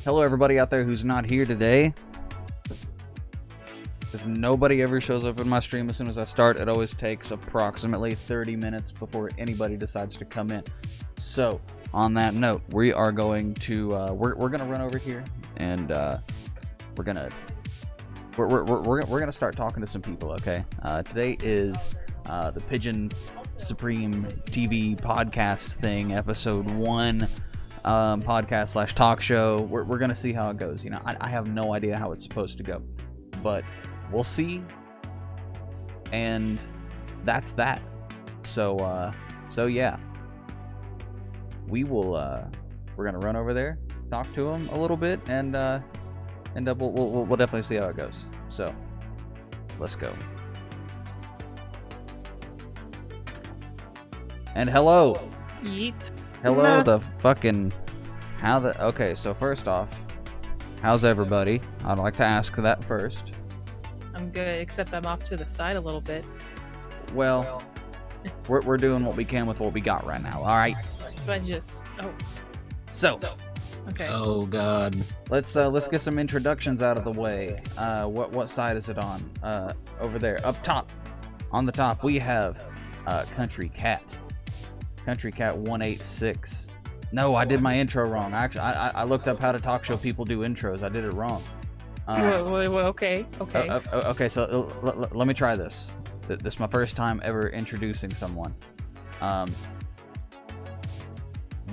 Hello, everybody out there who's not here today. Because nobody ever shows up in my stream as soon as I start. It always takes approximately 30 minutes before anybody decides to come in. So, on that note, we are going to we're gonna run over here and we're gonna start talking to some people. Okay, today is the Pigeon Supreme TV podcast thing, episode 1. Podcast / talk show. We're gonna see how it goes. You know, I have no idea how it's supposed to go, but we'll see. And that's that. So yeah, we will. We're gonna run over there, talk to him a little bit, and we'll definitely see how it goes. So let's go. And hello. Yeet. Hello, the fucking... Okay, so first off, how's everybody? I'd like to ask that first. I'm good, except I'm off to the side a little bit. Well, we're doing what we can with what we got right now, alright? But just... Oh. So. Okay. Oh, God. Let's get some introductions out of the way. What side is it on? Over there. Up top. On the top, we have countrycat186. No, I did my intro wrong. Actually, I looked up how to talk show people do intros. I did it wrong. Okay. Okay, so let me try this. This is my first time ever introducing someone.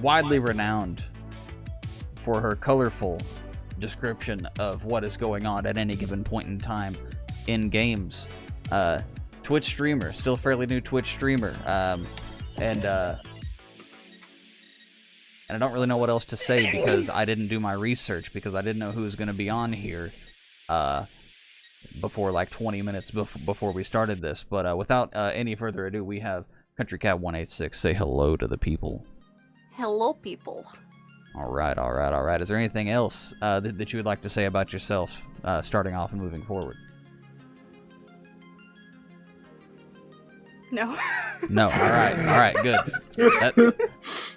Widely renowned for her colorful description of what is going on at any given point in time in games. Twitch streamer, still fairly new Twitch streamer. And I don't really know what else to say because I didn't do my research, because I didn't know who was going to be on here before like 20 minutes before we started this. But without any further ado, we have countrycat186. Say hello to the people. Hello, people. All right. Is there anything else that you would like to say about yourself, starting off and moving forward? No. No. All right. Good.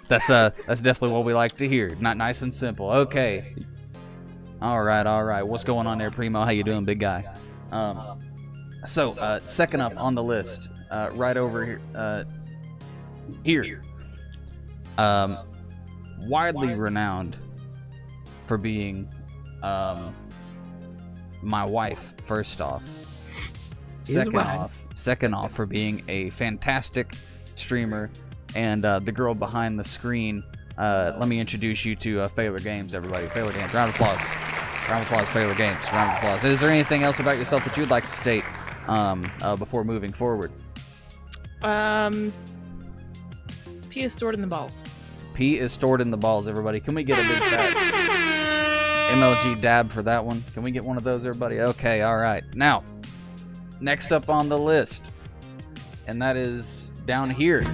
That's definitely what we like to hear. Not nice and simple. Okay. All right. What's going on there, Primo? How you doing, big guy? So second up on the list, right over here. Widely renowned for being my wife. First off. Second off, for being a fantastic streamer and the girl behind the screen. Let me introduce you to Faylor Games, everybody. Faylor Games. Round of applause. Faylor Games. Round of applause. Is there anything else about yourself that you'd like to state before moving forward? P is stored in the balls. P is stored in the balls, everybody. Can we get a big fat MLG dab for that one? Can we get one of those, everybody? Okay, all right. Now, next up on the list, and that is down here.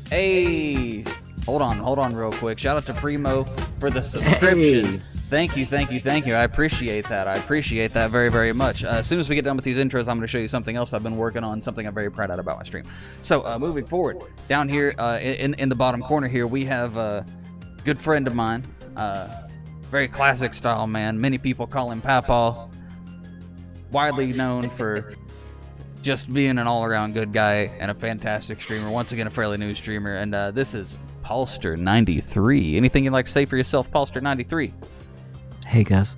Hey, hold on real quick. Shout out to Primo for the subscription. Hey. Thank you. I appreciate that very, very much. As soon as we get done with these intros, I'm going to show you something else I've been working on, something I'm very proud of about my stream. So moving forward, down here in the bottom corner here, we have a good friend of mine, very classic style man. Many people call him Papaw. Widely known for just being an all-around good guy and a fantastic streamer. Once again, a fairly new streamer, and this is Paulster93. Anything you'd like to say for yourself, Paulster93? Hey guys.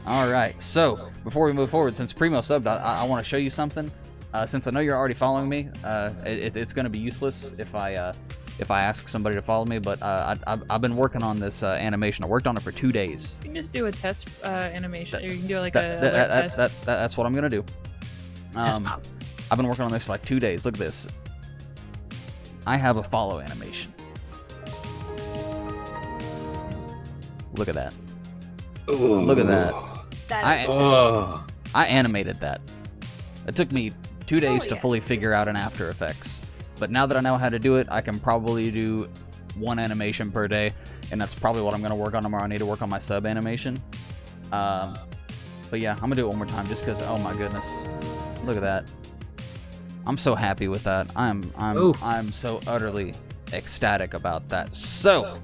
All right. So before we move forward, since Primo subbed, I want to show you something. Since I know you're already following me, it's going to be useless if I ask somebody to follow me. But I've been working on this animation. I worked on it for 2 days. You can just do a test animation. Or you can do like a test. That's what I'm going to do. I've been working on this for like 2 days. Look at this. I have a follow animation. Look at that. Ooh. Look at that. I animated that. It took me 2 days to fully figure out in After Effects. But now that I know how to do it, I can probably do one animation per day. And that's probably what I'm going to work on tomorrow. I need to work on my sub animation. But yeah, I'm going to do it one more time just because, oh my goodness. Look at that. I'm so happy with that. I'm so utterly ecstatic about that. So,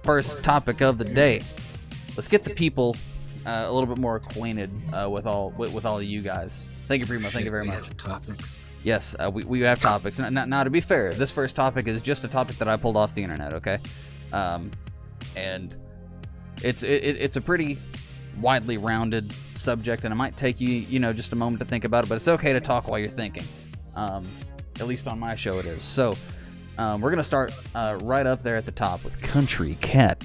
first topic of the day. Let's get the people a little bit more acquainted with all of you guys. Thank you, Primo. Thank you very much. We have topics. Yes, we have topics. Now, to be fair, this first topic is just a topic that I pulled off the internet. Okay, and it's a pretty widely rounded subject, and it might take you just a moment to think about it, but it's okay to talk while you're thinking. At least on my show it is. So we're gonna start right up there at the top with Country Cat.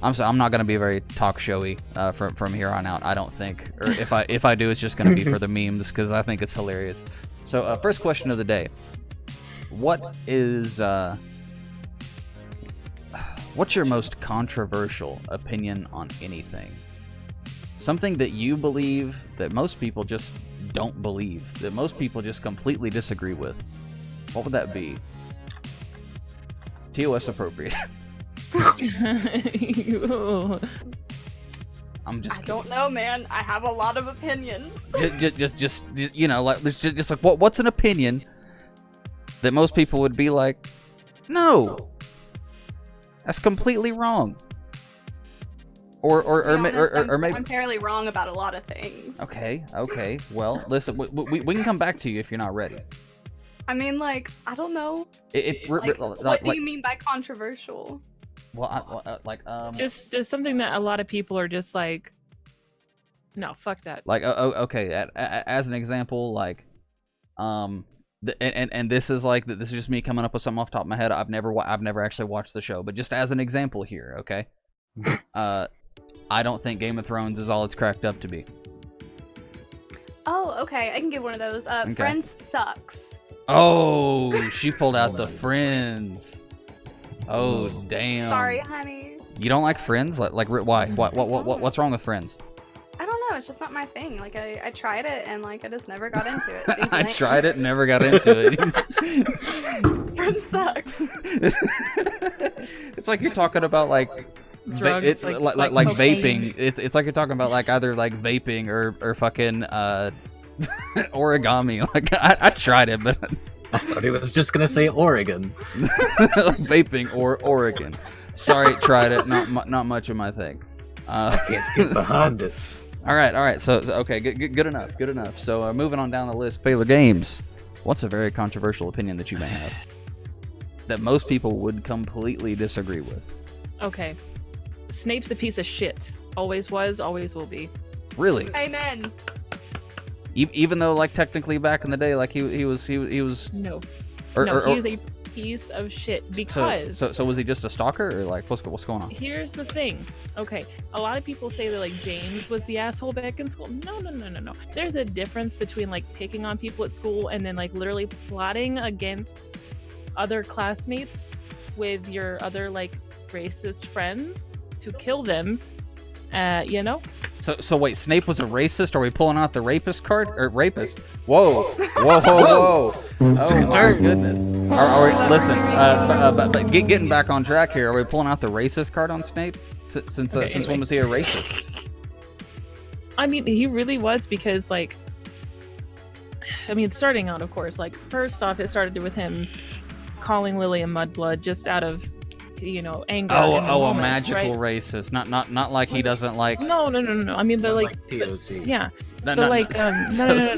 I'm sorry, I'm not gonna be very talk showy from here on out. I don't think, or if I do, it's just gonna be for the memes because I think it's hilarious. So first question of the day: what's your most controversial opinion on anything? Something that you believe that most people just don't believe, that most people just completely disagree with. What would that be? TOS appropriate. I'm just. I don't know, man. I have a lot of opinions. Just like what's an opinion that most people would be like, no, that's completely wrong. Or maybe I'm fairly wrong about a lot of things. Okay. Well, listen, we can come back to you if you're not ready. I mean, like, I don't know. What do you mean by controversial? Well, just something that a lot of people are just like, no, fuck that. Like, okay. As an example, like, and this is just me coming up with something off the top of my head. I've never actually watched the show, but just as an example here, okay. I don't think Game of Thrones is all it's cracked up to be. Oh, okay. I can give one of those. Okay. Friends sucks. Oh, she pulled out the Friends. Oh, damn. Sorry, honey. You don't like Friends? Like why? What's wrong with Friends? I don't know. It's just not my thing. Like, I tried it and like I just never got into it. I tried it, never got into it. Friends sucks. It's like you're talking about like drugs, like vaping. It's like you're talking about like either like vaping or fucking origami. Like I tried it, but I thought he was just gonna say Oregon. Like vaping or Oregon. Sorry, tried it. Not much of my thing. I can't get behind it. All right. So okay, good enough. So moving on down the list, Faylor Games. What's a very controversial opinion that you may have that most people would completely disagree with? Okay, Snape's a piece of shit. Always was, always will be. Really? Amen. Even though, like, technically back in the day, like he was No. He's a piece of shit because. So was he just a stalker, or like what's going on? Here's the thing. Okay, a lot of people say that like James was the asshole back in school. No. There's a difference between like picking on people at school and then like literally plotting against other classmates with your other like racist friends to kill them. So wait, Snape was a racist? Are we pulling out the rapist card? Or rapist? Whoa. Oh my goodness. Are we, listen, but getting back on track here, are we pulling out the racist card on Snape? Since when was he a racist? I mean, he really was because like, I mean, starting out, of course, like first off, it started with him calling Lily a mudblood just out of anger. A magical racist, not like he doesn't like. No. I mean, but like POC. Yeah. No.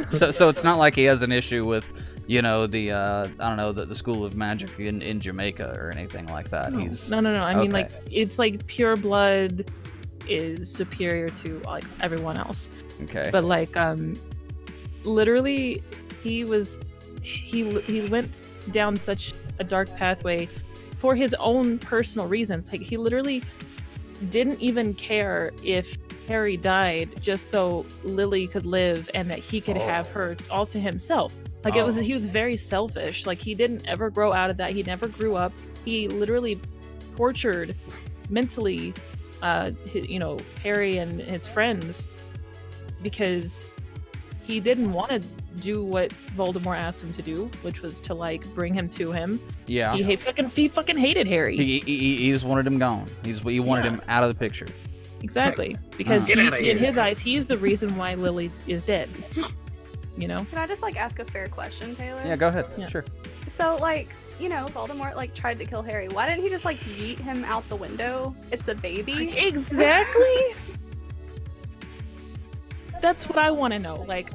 So it's not like he has an issue with, the I don't know, the school of magic in Jamaica or anything like that. No. I mean, like it's like pure blood is superior to like everyone else. Okay. But like literally, he went down such a dark pathway for his own personal reasons. Like he literally didn't even care if Harry died just so Lily could live and that he could have her all to himself. Like he was very selfish. Like he didn't ever grow out of that. He never grew up. He literally tortured mentally Harry and his friends because he didn't want to do what Voldemort asked him to do, which was to like bring him to him. Yeah. He fucking hated Harry. He just wanted him gone. He wanted him out of the picture. Exactly. Because in his eyes, he's the reason why Lily is dead. Can I just like ask a fair question, Taylor? Yeah, go ahead. Yeah. Sure. So like, you know, Voldemort like tried to kill Harry, why didn't he just like yeet him out the window? It's a baby. Exactly. That's what I want to know. Like,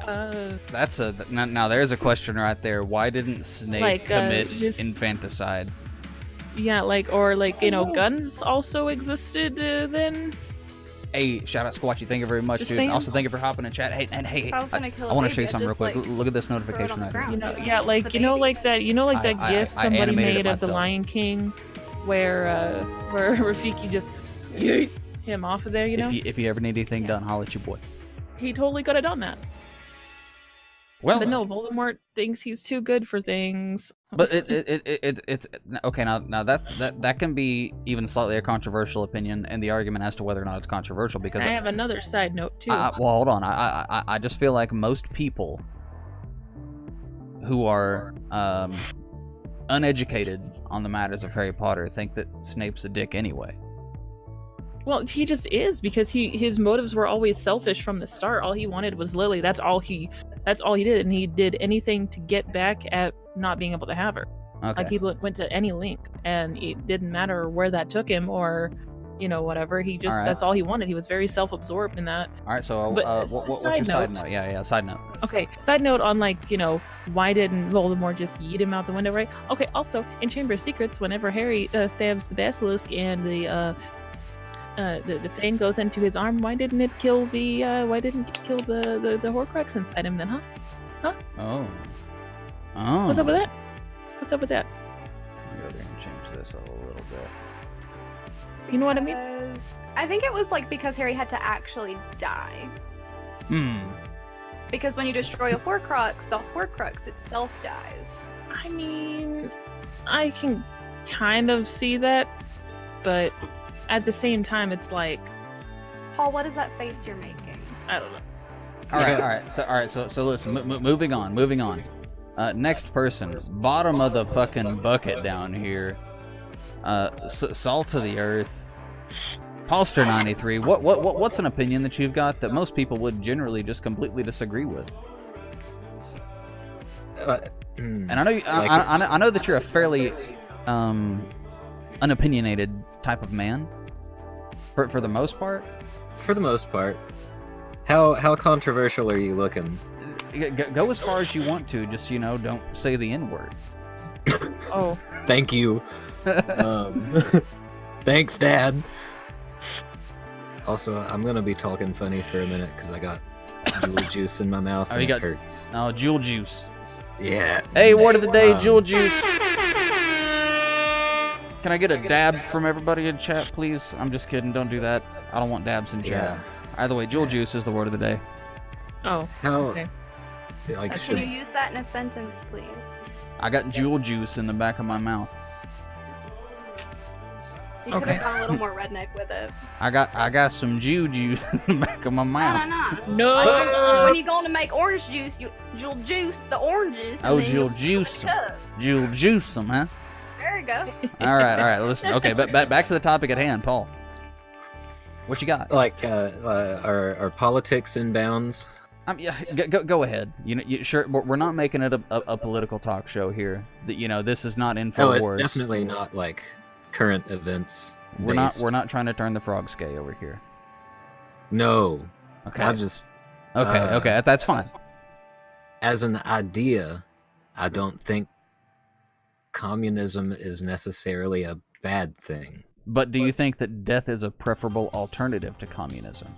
That's a now. There's a question right there. Why didn't Snape Like, commit just- infanticide? yeah, like, or like, you know, guns also existed then. Hey, shout out Squatchy. Thank you very much, Just dude. saying. Also, thank you for hopping in chat. Hey, If I was gonna kill I a want to baby, show you I'd something real just, quick. like, Look at this throw it notification on the right here. ground. You know, yeah, like, It's a you know, baby. like that, I gif somebody animated it made of the myself. Lion King, where Rafiki just yeet him off of there. You know, If you ever need anything done, holla at your boy. he totally could have done that. Well, But no, Voldemort thinks he's too good for things. but it's okay. Now that can be even slightly a controversial opinion, and the argument as to whether or not it's controversial because I have another side note too. well, hold on. I just feel like most people who are uneducated on the matters of Harry Potter think that Snape's a dick anyway. Well, he just is, because his motives were always selfish from the start. All he wanted was Lily. That's all he did, and he did anything to get back at not being able to have her. Okay. Like, he went to any length, and it didn't matter where that took him, or, you know, whatever. He just, All right. that's all he wanted. He was very self-absorbed in that. All right. So But, what's side your side note. note? Yeah. Side note. Okay, side note on, like, you know, why didn't Voldemort just yeet him out the window, right? Okay, also, in Chamber of Secrets, whenever Harry stabs the basilisk and the fang goes into his arm, why didn't it kill the Horcrux inside him then, huh? Oh. What's up with that? What's up with that? Let me go there and change this a little bit. You know what I mean? I think it was like because Harry had to actually die. Because when you destroy a Horcrux, the Horcrux itself dies. I mean, I can kind of see that, but at the same time, it's like, Paul, what is that face you're making? I don't know. All right. So listen. Moving on. Next person, bottom of the fucking bucket down here. Salt of the earth. Paulster 93. What's an opinion that you've got that most people would generally just completely disagree with? And I know I know that you're a fairly unopinionated type of man. For the most part. For the most part. How controversial are you looking? Go as far as you want to. Just, you know, don't say the N-word. Oh, Thank you. Thanks, Dad. Also, I'm gonna be talking funny for a minute because I got jewel juice in my mouth and you it got- hurts. Oh, Jewel Juice. Yeah. Hey, word of the day, Um, Jewel Juice. Can I get a dab from everybody in chat, please? I'm just kidding. Don't do that. I don't want dabs in chat. Yeah. Either way, Jewel Juice is the word of the day. oh, How? okay. Like, That's Can should, you use that in a sentence, please? I got Jewel Juice in the back of my mouth. You could Okay. have gone a little more redneck with it. I got some Jew juice in the back of my mouth. No. No. When you're going to make orange juice, you'll juice the oranges. And Oh, then you'll you'll fill juice the 'em. cup. Jewel Juice them, huh? There you go. All right. Listen. Okay, but back to the topic at hand, Paul. What you got? like are politics in bounds? Yeah, go ahead. You know, sure. We're not making it a political talk show here. That, you know, this is not No, InfoWars. it's definitely not like current events. We're based. not trying to turn the frogs gay over here. No. Okay. I just Okay. That's fine. as an idea, I don't think communism is necessarily a bad thing. But do you think that death is a preferable alternative to communism?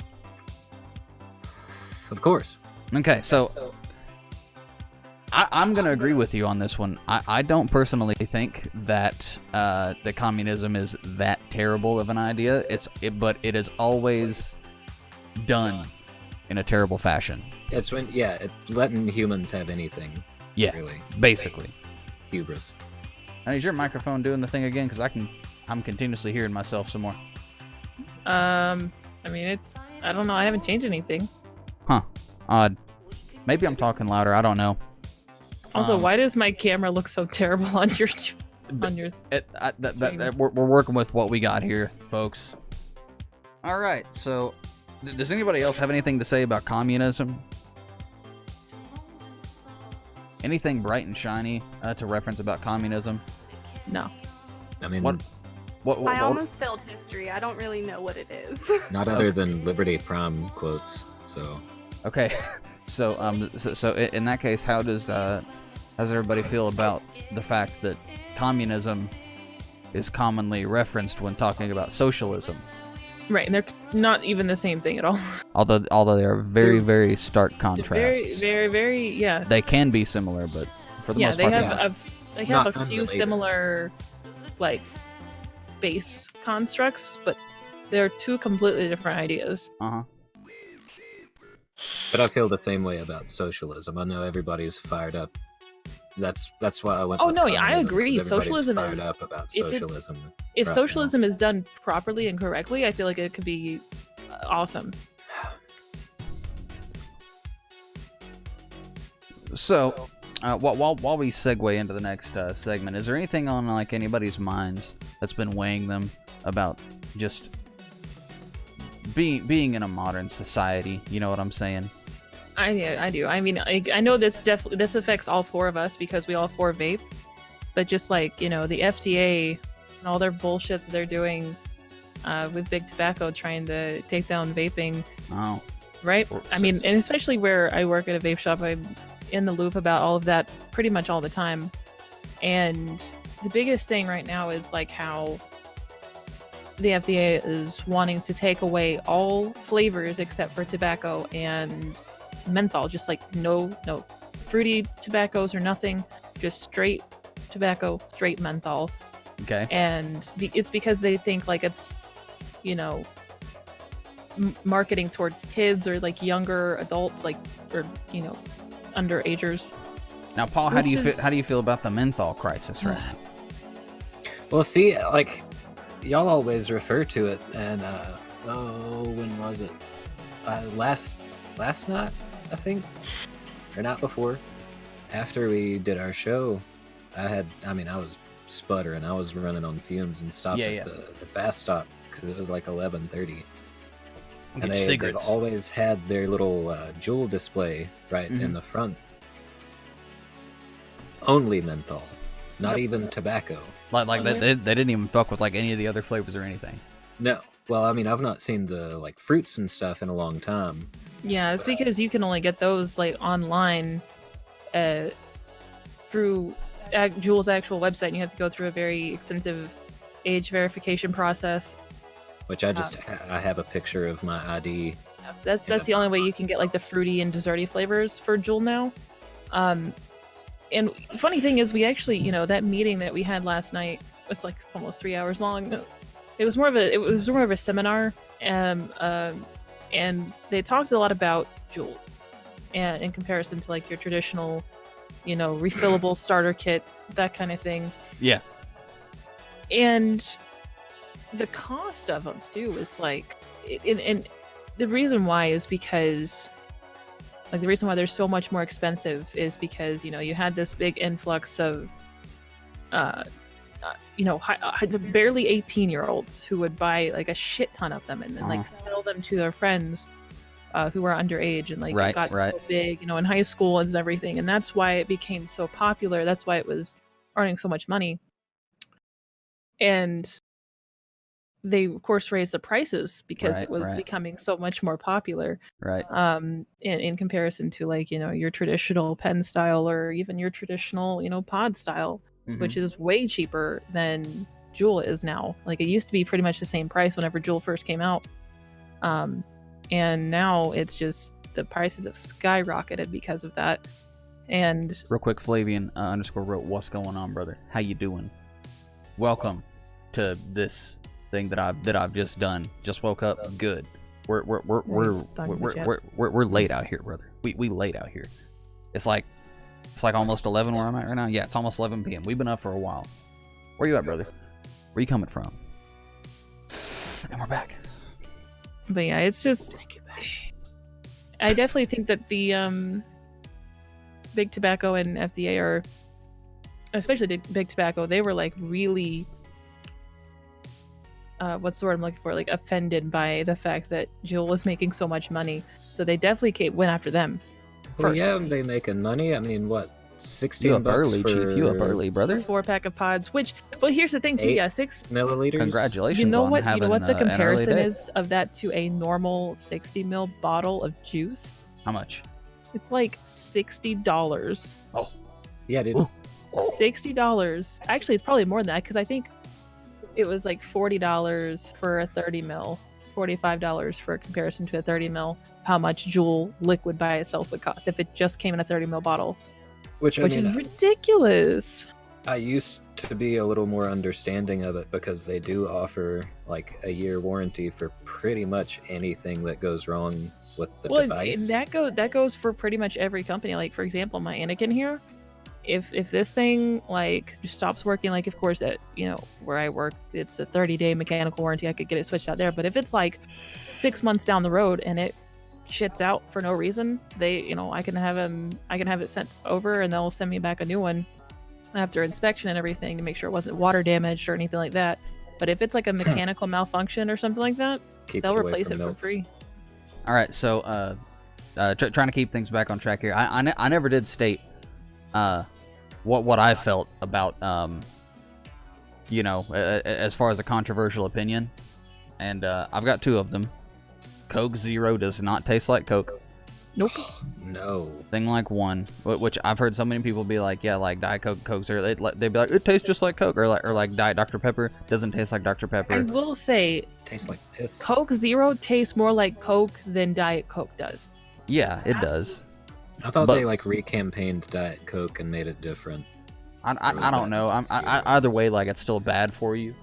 Of course. Okay, so I'm going to agree with you on this one. I don't personally think that that communism is that terrible of an idea. But it is always done in a terrible fashion. It's it's letting humans have anything. Yeah, Really. basically. Hubris. And is your microphone doing the thing again? Because I'm continuously hearing myself some more. I mean, I don't know. I haven't changed anything. Huh. Odd. Maybe I'm talking louder. I don't know. Also, why does my camera look so terrible on your? We're working with what we got here, folks. All right. So, does anybody else have anything to say about communism? Anything bright and shiny to reference about communism? No. I mean, what I almost failed history. I don't really know what it is. not other than Liberty Prom quotes. So Okay, so in that case, how does everybody feel about the fact that communism is commonly referenced when talking about socialism? Right, and they're not even the same thing at all. Although they are very, very stark contrasts. Very, very, very, yeah. They can be similar, but for the most part, they have a few unrelated. similar, like, base constructs, but they're two completely different ideas. Uh-huh. But I feel the same way about socialism. I know everybody's fired up. That's why I went. Oh with no, yeah, I communism, agree. 'cause everybody's Socialism fired is up about if socialism. if right socialism now. is done properly and correctly, I feel like it could be awesome. So, while we segue into the next segment, is there anything on like anybody's minds that's been weighing them about just being in a modern society? You know what I'm saying? I do. I mean, I know this affects all four of us because we all four vape, but just like, you know, the FDA and all their bullshit that they're doing with big tobacco trying to take down vaping. Oh, right. I mean, and especially where I work at a vape shop, I'm in the loop about all of that pretty much all the time. And the biggest thing right now is like how the FDA is wanting to take away all flavors except for tobacco and menthol, just like no fruity tobaccos or nothing, just straight tobacco, straight menthol. okay. And it's because they think like it's, you know, marketing toward kids or like younger adults, like, or, you know, underagers. Now, Paul, how do you feel about the menthol crisis right now? Well, see, like, y'all always refer to it, and when was it? Last night, I think, or not before. After we did our show, I was sputtering. I was running on fumes and stopped at the fast stop because it was like 11:30. And they've always had their little jewel display right in the front. Only menthol, not even tobacco. Like they didn't even fuck with like any of the other flavors or anything. No. Well, I mean, I've not seen the like fruits and stuff in a long time. Yeah, it's because you can only get those like online through Juul's actual website, and you have to go through a very extensive age verification process. Which I have a picture of my ID. That's the only way you can get like the fruity and desserty flavors for Juul now. And funny thing is, we actually, you know, that meeting that we had last night was like almost 3 hours long. It was more of a seminar, and they talked a lot about Juul, and in comparison to like your traditional, you know, refillable starter kit, that kind of thing. Yeah. And the cost of them too is like, and the reason why is because, like, the reason why they're so much more expensive is because, you know, you had this big influx of, you know, barely 18-year-olds who would buy like a shit ton of them and then like sell them to their friends who were underage, and like it got so big, you know, in high school and everything, and that's why it became so popular. That's why it was earning so much money, and they of course raised the prices because it was becoming so much more popular. Right. In comparison to like, you know, your traditional pen style or even your traditional, you know, pod style, which is way cheaper than Juul is now. Like, it used to be pretty much the same price whenever Juul first came out. And now it's just the prices have skyrocketed because of that. And real quick, Flavian _ wrote, "What's going on, brother? How you doing? Welcome to this thing that I've just done. Just woke up. Good. We're late out here, brother. We late out here. It's like almost 11 where I'm at right now. Yeah, it's almost 11 p.m. We've been up for a while. Where you at, brother? Where you coming from?" And we're back. But yeah, it's just, I definitely think that the Big Tobacco and FDA are, especially Big Tobacco, they were like really, what's the word I'm looking for? Like offended by the fact that Juul was making so much money. So they definitely went after them Well, first. yeah, they making money. I mean, what, 16 You up bucks early, for Chief. You up early, A brother. 4-pack of pods, which, well, here's the thing too. 8 Yeah, 6 milliliters. Congratulations You know on what? having You know what the an early comparison day. is of that to a normal 60 ml bottle of juice? How much? It's like $60. Yeah, dude. Ooh. $60. Actually, it's probably more than that because I think it was like $40 for a 30 ml, $45 for a comparison to a 30 ml. How much Juul liquid by itself would cost if it just came in a 30 ml bottle, Which is ridiculous. I used to be a little more understanding of it because they do offer like a year warranty for pretty much anything that goes wrong with the device. That goes for pretty much every company. Like for example, my Anakin here, if this thing like just stops working, like of course at where I work, it's a 30-day mechanical warranty. I could get it switched out there. But if it's like 6 months down the road and it shits out for no reason, I can have it sent over and they'll send me back a new one after inspection and everything to make sure it wasn't water damaged or anything like that. But if it's like a mechanical malfunction or something like that, they'll replace it for free. All right, so trying to keep things back on track here. I never did state what I felt about as far as a controversial opinion, and I've got 2 of them. Coke Zero does not taste like Coke. Nope. No. Thing like 1, which I've heard so many people be like, yeah, like Diet Coke, Coke Zero. They'd be like, it tastes just like Coke, or like Diet Dr Pepper doesn't taste like Dr Pepper. I will say, Tastes like piss. Coke Zero tastes more like Coke than Diet Coke does. Yeah, it does. I thought they like recampaigned Diet Coke and made it different. I don't know. Either way, like it's still bad for you,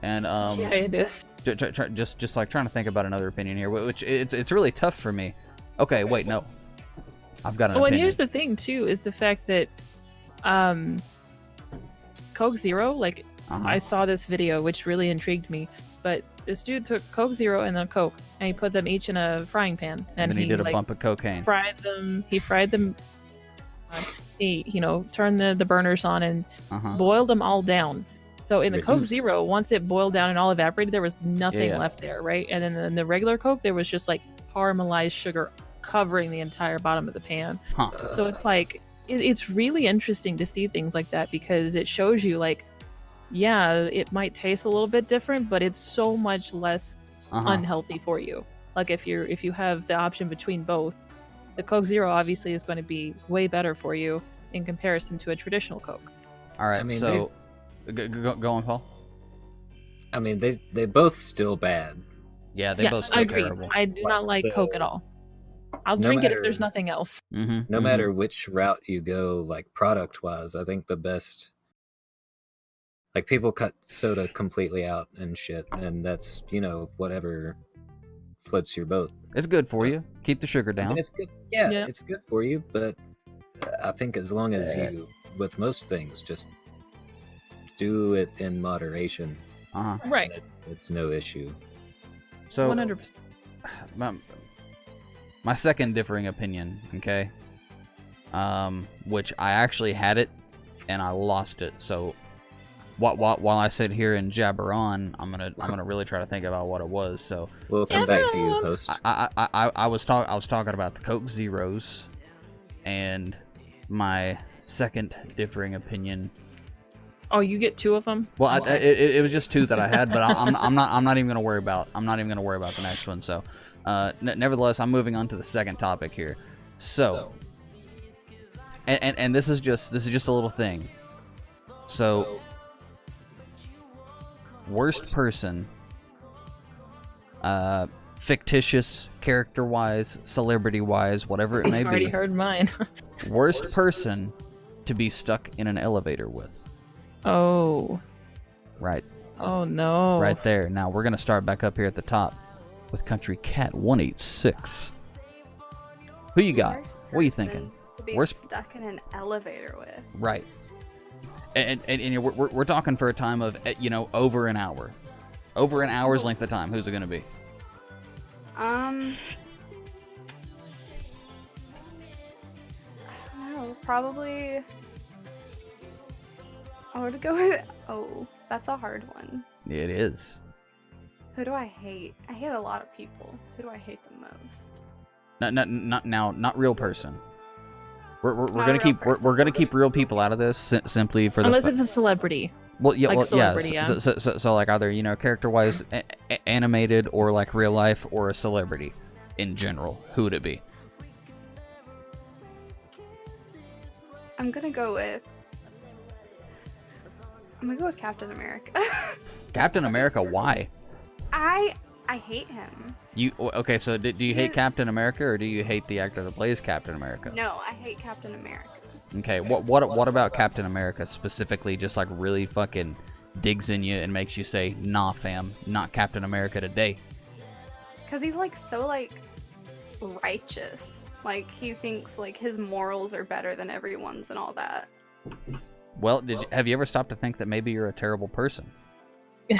and yeah, it is. Just like trying to think about another opinion here, which it's really tough for me. Okay, wait, no, I've got an opinion. And here's the thing too, is the fact that Coke Zero, like I saw this video which really intrigued me, but this dude took Coke Zero and then Coke and he put them each in a frying pan and then he did a bump of cocaine. He fried them. He turned the burners on and boiled them all down. So in the Coke Zero, once it boiled down and all evaporated, there was nothing left there, right? And then in the regular Coke, there was just like caramelized sugar covering the entire bottom of the pan. So it's like it's really interesting to see things like that because it shows you like, yeah, it might taste a little bit different, but it's so much less unhealthy for you. Like if you have the option between both, the Coke Zero obviously is going to be way better for you in comparison to a traditional Coke. All right, so go on, Paul. I mean, they both still bad. Yeah, they both still terrible. I do not like Coke at all. I'll drink it if there's nothing else. No matter which route you go, like product-wise, I think the best. Like people cut soda completely out and shit, and that's whatever floats your boat. It's good for you. Keep the sugar down. I mean, it's good. Yeah, it's good for you, but I think as long as you, with most things, just do it in moderation. Right. It's no issue. So 100%. My second differing opinion, okay, which I actually had it and I lost it. So while I sit here and jabber on, I'm gonna really try to think about what it was. So we'll come back to you, host. I was talking about the Coke Zeros, and my second differing opinion. Oh, you get 2 of them? Well, it was just 2 that I had, but I'm not even gonna worry about. I'm not even gonna worry about the next one. So, nevertheless, I'm moving on to the second topic here. So, and this is just a little thing. So, worst person, fictitious, character-wise, celebrity-wise, whatever it may be. I've already heard mine. Worst person to be stuck in an elevator with. Oh. Right. Oh no. Right there. Now we're gonna start back up here at the top with countrycat186. Who you got? What are you thinking? To be stuck in an elevator with. Right. And we're talking for a time of over an hour, over an hour's length of time. Who's it gonna be? I don't know. Probably. I would go with. Oh, that's a hard one. It is. Who do I hate? I hate a lot of people. Who do I hate the most? Not real person. We're gonna keep real people out of this simply for the unless it's a celebrity. Well, yeah, like celebrity, yeah. So like either, you know, character-wise, animated, or like real life, or a celebrity in general. Who would it be? I'm gonna go with Captain America. Captain America? Why? I hate him. Okay? So do you hate Captain America, or do you hate the actor that plays Captain America? No, I hate Captain America. Okay. What about Captain America specifically? Just like really fucking digs in you and makes you say, "Nah, fam, not Captain America today." Because he's like so like righteous. Like he thinks like his morals are better than everyone's and all that. Well, have you ever stopped to think that maybe you're a terrible person?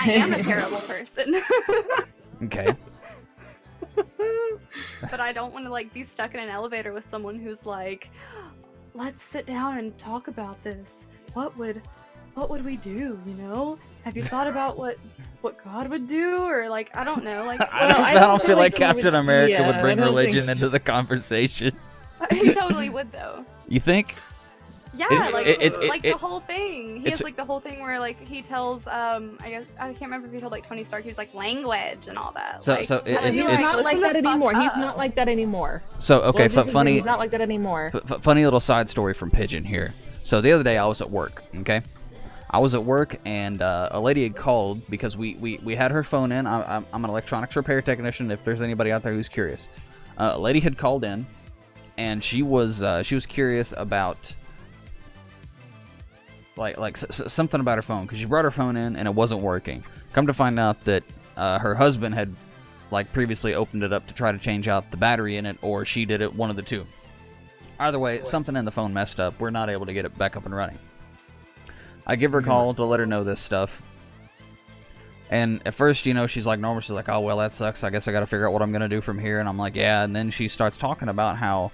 I am a terrible person. Okay. But I don't want to like be stuck in an elevator with someone who's like, let's sit down and talk about this. What would we do, you know? Have you thought about what God would do? Or like, I don't know. Like, I don't feel like Captain America would bring religion into the conversation. He totally would though. You think? Yeah, the whole thing. He has like the whole thing where like he tells I guess I can't remember if he told like Tony Stark he was like language and all that. He's not like that anymore. He's not like that anymore. So okay, funny. He's not like that anymore. Funny little side story from Pigeon here. So the other day I was at work. Okay, I was at work and a lady had called because we had her phone in. I'm an electronics repair technician. If there's anybody out there who's curious, a lady had called in, and she was curious about. Like something about her phone, because she brought her phone in and it wasn't working. Come to find out that her husband had like previously opened it up to try to change out the battery in it, or she did it, one of the two. Either way, something in the phone messed up. We're not able to get it back up and running. I give her a call to let her know this stuff. And at first, you know, she's like normal. She's like, oh, well, that sucks. I guess I got to figure out what I'm going to do from here. And I'm like, yeah. And then she starts talking about how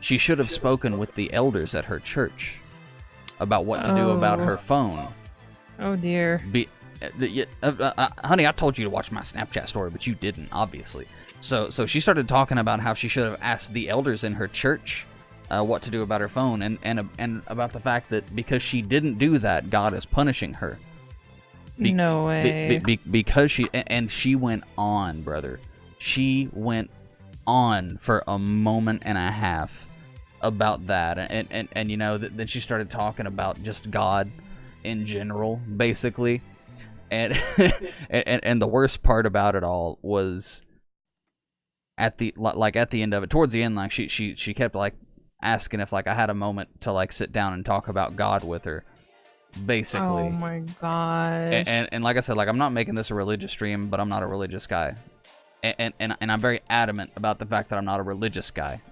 she should have spoken with the elders at her church about what to do about her phone. Oh dear. Honey, I told you to watch my Snapchat story, but you didn't, obviously. So she started talking about how she should have asked the elders in her church what to do about her phone, and about the fact that because she didn't do that, God is punishing her. No way. Because she went on, brother. She went on for a moment and a half about that, and you know, then she started talking about just God in general, basically, and and the worst part about it all was at the end of it, towards the end, like she kept like asking if like I had a moment to like sit down and talk about God with her, basically. Oh my god. And like I said, like I'm not making this a religious stream, but I'm not a religious guy, and I'm very adamant about the fact that I'm not a religious guy.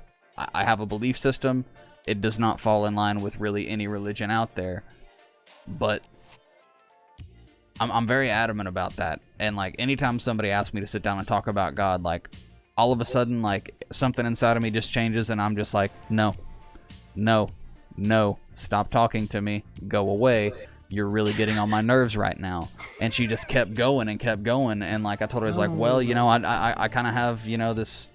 I have a belief system. It does not fall in line with really any religion out there, but I'm very adamant about that. And like anytime somebody asks me to sit down and talk about God, like all of a sudden like something inside of me just changes, and I'm just like, no, stop talking to me, go away. You're really getting on my nerves right now. And she just kept going, and like I told her, I was like, well, you know, I kind of have, you know, this.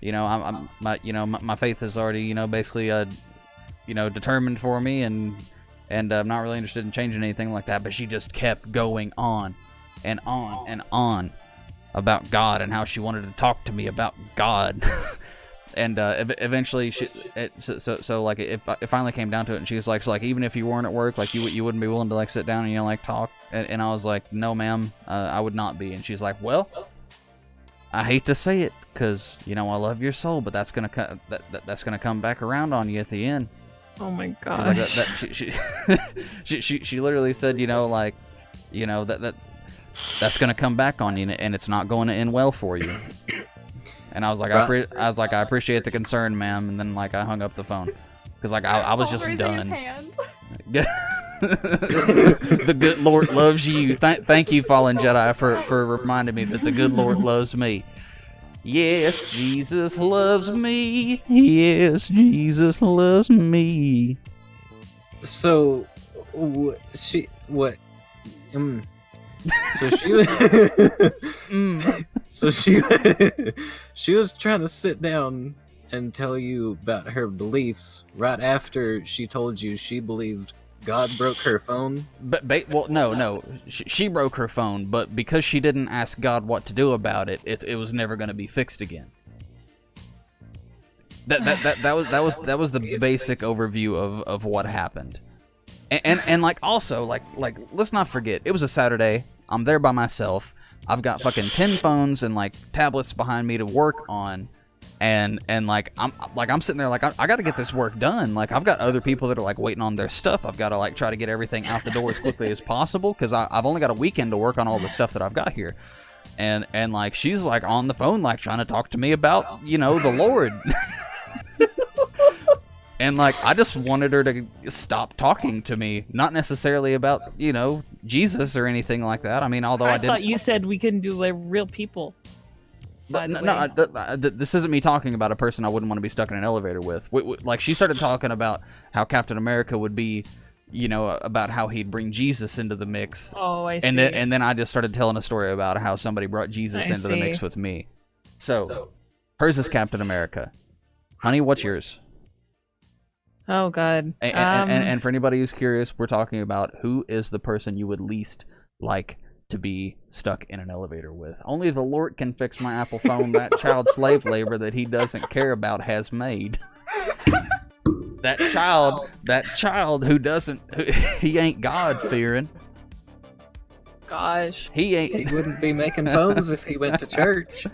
You know, my faith is already, you know, basically, you know, determined for me, and I'm not really interested in changing anything like that. But she just kept going on and on and on about God and how she wanted to talk to me about God. And eventually, so like it finally came down to it, and she was like, so like even if you weren't at work, like you wouldn't be willing to like sit down and, you know, like talk. And I was like, no, ma'am, I would not be. And she's like, well, I hate to say it, because, you know, I love your soul, but that's gonna that's gonna come back around on you at the end. Oh my god. She literally said, you know, like, you know, that's gonna come back on you, and it's not going to end well for you. And I was like, I appreciate the concern, ma'am. And then like I hung up the phone because like I was just done. The good Lord loves you. Thank you, Fallen Jedi, for reminding me that the good Lord loves me. Yes, Jesus loves me. Yes, Jesus loves me. So, she was so she was trying to sit down and tell you about her beliefs right after she told you she believed God broke her phone? Well, no. She broke her phone, but because she didn't ask God what to do about it, it was never going to be fixed again. That was the basic overview of what happened. And like also like let's not forget, it was a Saturday. I'm there by myself. I've got fucking 10 phones and like tablets behind me to work on. And like I'm sitting there like I got to get this work done. Like I've got other people that are like waiting on their stuff. I've got to like try to get everything out the door as quickly as possible because I've only got a weekend to work on all the stuff that I've got here. And like she's like on the phone like trying to talk to me about, you know, the Lord. And like I just wanted her to stop talking to me, not necessarily about, you know, Jesus or anything like that. I mean, although I thought you said we couldn't do like real people. This isn't me talking about a person I wouldn't want to be stuck in an elevator with. Like, she started talking about how Captain America would be, you know, about how he'd bring Jesus into the mix. Oh, I see. And then I just started telling a story about how somebody brought Jesus into the mix with me. So, hers is Captain America. Honey, what's yours? Oh, God. And for anybody who's curious, we're talking about who is the person you would least like to be stuck in an elevator with. Only the Lord can fix my Apple phone that child slave labor that he doesn't care about has made. that child who he ain't God-fearing. Gosh. He wouldn't be making phones if he went to church.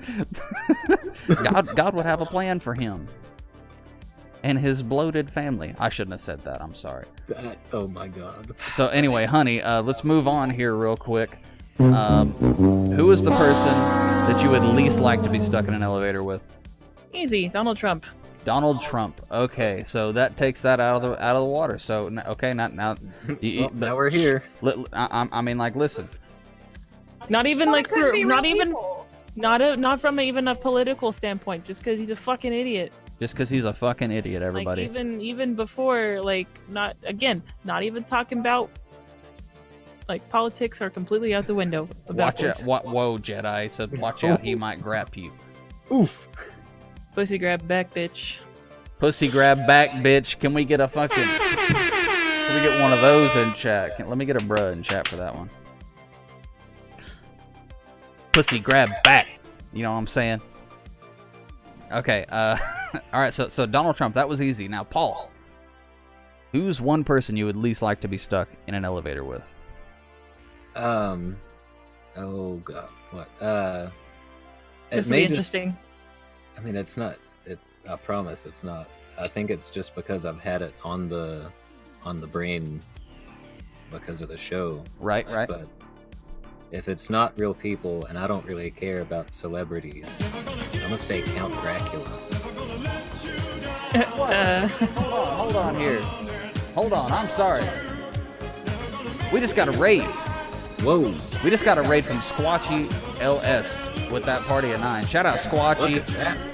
God would have a plan for him. And his bloated family. I shouldn't have said that. I'm sorry. Oh my God. So anyway, honey, let's move on here real quick. Who is the person that you would least like to be stuck in an elevator with? Easy, Donald Trump. Donald Trump. Okay, so that takes that out of the water. So okay, now. Now we're here. I mean, like, listen. Not even like not from even a political standpoint. Just because he's a fucking idiot. Just because he's a fucking idiot, everybody. Like even before, like not even talking about. Like, politics are completely out the window. Watch out. Whoa, Jedi. So watch out, he might grab you. Oof. Pussy grab back, bitch. Pussy grab back, bitch. Can we get a fucking... Can we get one of those in chat? Let me get a bruh in chat for that one. Pussy grab back. You know what I'm saying? Okay, alright, so Donald Trump, that was easy. Now, Paul. Who's one person you would least like to be stuck in an elevator with? Oh God, what? This will be interesting. I mean, it's not. I promise, it's not. I think it's just because I've had it on the brain because of the show. Right. But if it's not real people, and I don't really care about celebrities, I'm gonna say Count Dracula. Hold on here. Hold on. I'm sorry. We just got a raid. Whoa. We just got a raid from Squatchy LS with that party at 9. Shout out Squatchy.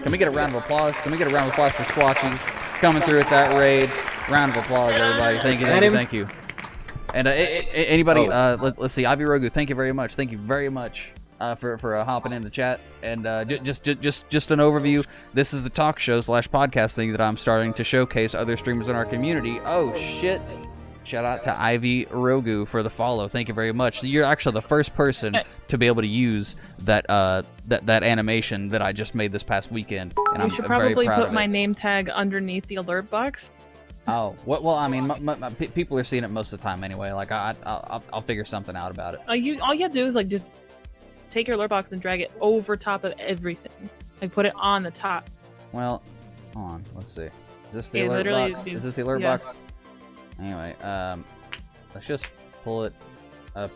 Can we get a round of applause? Can we get a round of applause for Squatchy coming through at that raid? Round of applause, everybody. Thank you. And anybody, let's see. Ivy Rogu, thank you very much. Thank you very much for hopping in the chat. And just an overview. This is a talk show / podcast thing that I'm starting to showcase other streamers in our community. Oh, shit. Shout out to Ivy Rogu for the follow. Thank you very much. You're actually the first person to be able to use that animation that I just made this past weekend. And we should probably put my name tag underneath the alert box. Oh, well, I mean, people are seeing it most of the time anyway. Like, I'll figure something out about it. All you have to do is, like, just take your alert box and drag it over top of everything. Like, put it on the top. Well, hold on. Let's see. Is this the alert box? Is this the alert box? Anyway, let's just pull it up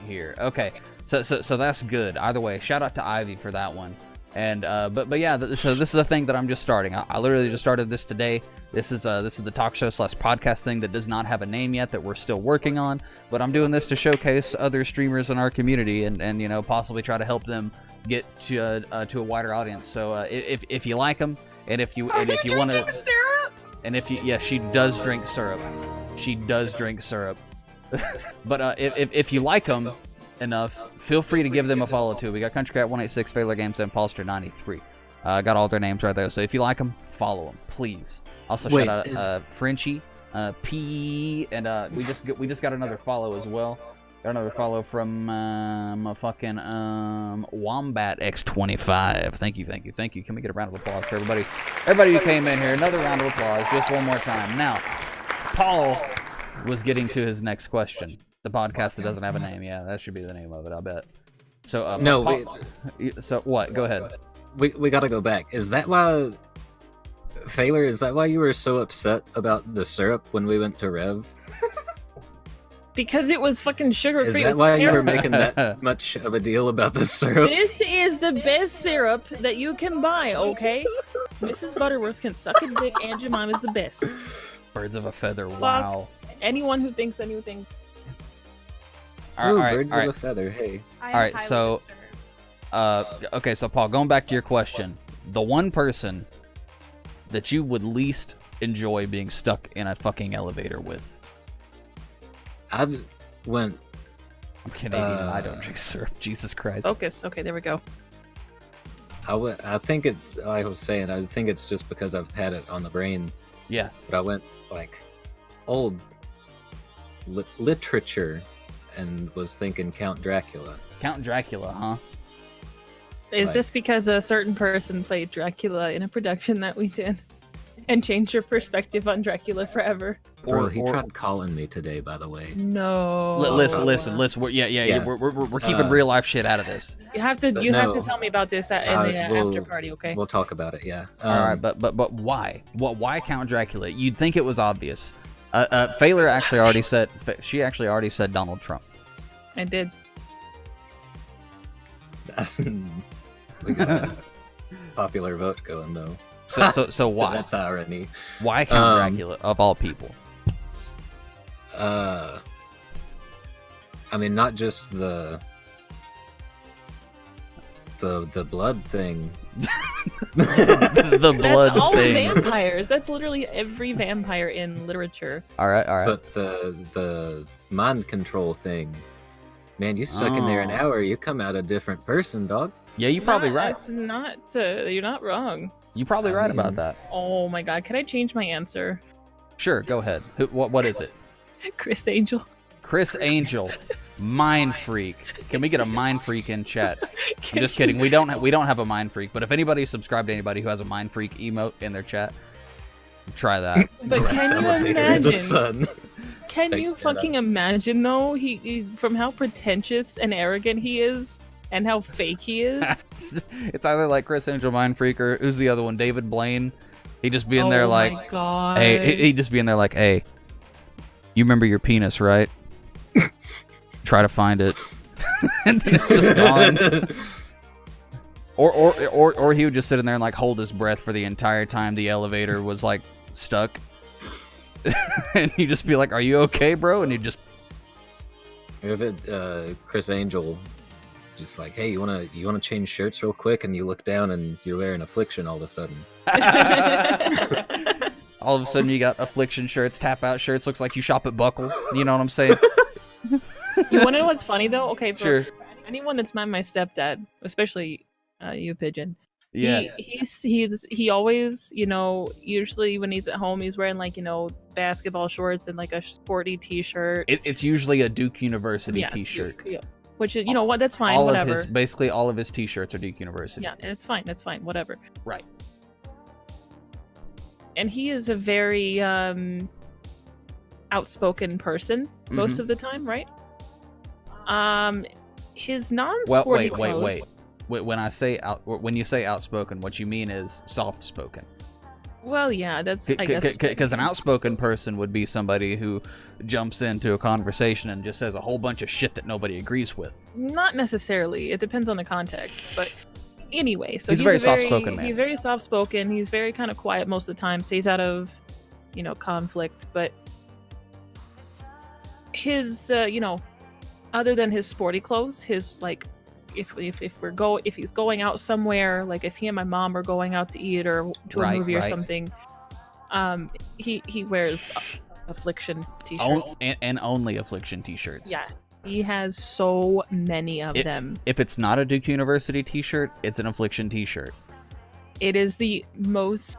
here. Okay, so that's good. Either way, shout out to Ivy for that one. And but yeah, so this is a thing that I'm just starting. I literally just started this today. This is the talk show / podcast thing that does not have a name yet, that we're still working on. But I'm doing this to showcase other streamers in our community and you know, possibly try to help them get to a wider audience. So if you like them, and if you want to. And she does drink syrup. She does drink syrup. But if you like them enough, feel free to give them a follow too. We got countrycat186, faylorgames, and PodShow 93. Got all their names right there. So if you like them, follow them, please. Also Wait, shout out Frenchie, P, and we just got another follow as well. Got another follow from fucking Wombat X25. Thank you. Can we get a round of applause for everybody? Everybody who came in here, another round of applause, just one more time. Now, Paul was getting to his next question. The podcast that doesn't have a name. Yeah, that should be the name of it, I bet. So no, Paul, so what? Go ahead. We gotta go back. Is that why, Faylor? Is that why you were so upset about the syrup when we went to Rev? Because it was fucking sugar free. Is that why you were making that much of a deal about the syrup? This is the best syrup that you can buy, okay? Mrs. Butterworth can suck a dick, and Jemima's the best. Birds of a feather. Wow. Anyone who thinks anything. All right, birds of a feather. Hey. All right, so okay, so Paul, going back to your question, the one person that you would least enjoy being stuck in a fucking elevator with. I went. I'm Canadian. I don't drink syrup. Jesus Christ. Focus. Okay, there we go. I think it. Like I was saying, I think it's just because I've had it on the brain. Yeah. But I went like old literature and was thinking Count Dracula. Count Dracula, huh? Is this because a certain person played Dracula in a production that we did and changed your perspective on Dracula forever? Bro, he tried calling me today, by the way. No. Listen. We're keeping real life shit out of this. You have to tell me about this in the after party, okay? We'll talk about it. Yeah. All right, but why? Why Count Dracula? You'd think it was obvious. Faylor actually already said. She actually already said Donald Trump. I did. We got a popular vote going though. So why? That's irony. Why Count Dracula of all people? I mean, not just the blood thing. The blood That's all thing. vampires. That's literally every vampire in literature. All right. But the mind control thing, man, you stuck in there an hour, you come out a different person, dog. Yeah, you're probably right. That's not. You're not wrong. You're probably right about that. Oh my god, can I change my answer? Sure, go ahead. What is it? Chris Angel. Chris Angel, mind freak. Can we get a mind freak in chat? I'm just kidding. We don't have a mind freak, but if anybody subscribed to anybody who has a mind freak emote in their chat, try that. But can you imagine? The sun. Can you fucking imagine though? He from how pretentious and arrogant he is, and how fake he is. It's either like Chris Angel mind freak or who's the other one? David Blaine. He just be in there like, oh my god. Hey, he just be in there like, hey, you remember your penis, right? Try to find it. And then it's just gone. Or he would just sit in there and like hold his breath for the entire time the elevator was like stuck. And he'd just be like, are you okay, bro? And he'd just Chris Angel just like, hey, you wanna change shirts real quick, and you look down and you're wearing Affliction all of a sudden. All of a sudden you got Affliction shirts, tap out shirts, looks like you shop at Buckle. You know what I'm saying? You wanna know what's funny though? Okay, sure. Anyone that's met my stepdad, especially you, Pigeon. Yeah. He always, usually when he's at home, he's wearing like, basketball shorts and like a sporty t-shirt. It's usually a Duke University t-shirt. Yeah. Which is, what, that's fine, whatever. Basically all of his t-shirts are Duke University. Yeah, it's fine, that's fine, whatever. Right. And he is a very outspoken person most of the time, right? His non-sporty clothes... Wait. When you say outspoken, what you mean is soft-spoken. Well, yeah, that's, I guess... Because an outspoken person would be somebody who jumps into a conversation and just says a whole bunch of shit that nobody agrees with. Not necessarily. It depends on the context, but... Anyway, so he's a very soft-spoken man. He's very soft-spoken. He's very kind of quiet most of the time. Stays out of, conflict. But his, other than his sporty clothes, his like, if he's going out somewhere, like if he and my mom are going out to eat or to a movie or something, he wears Affliction t-shirts and only Affliction t-shirts. Yeah. He has so many of them. If it's not a Duke University t-shirt, it's an Affliction t-shirt. it is the most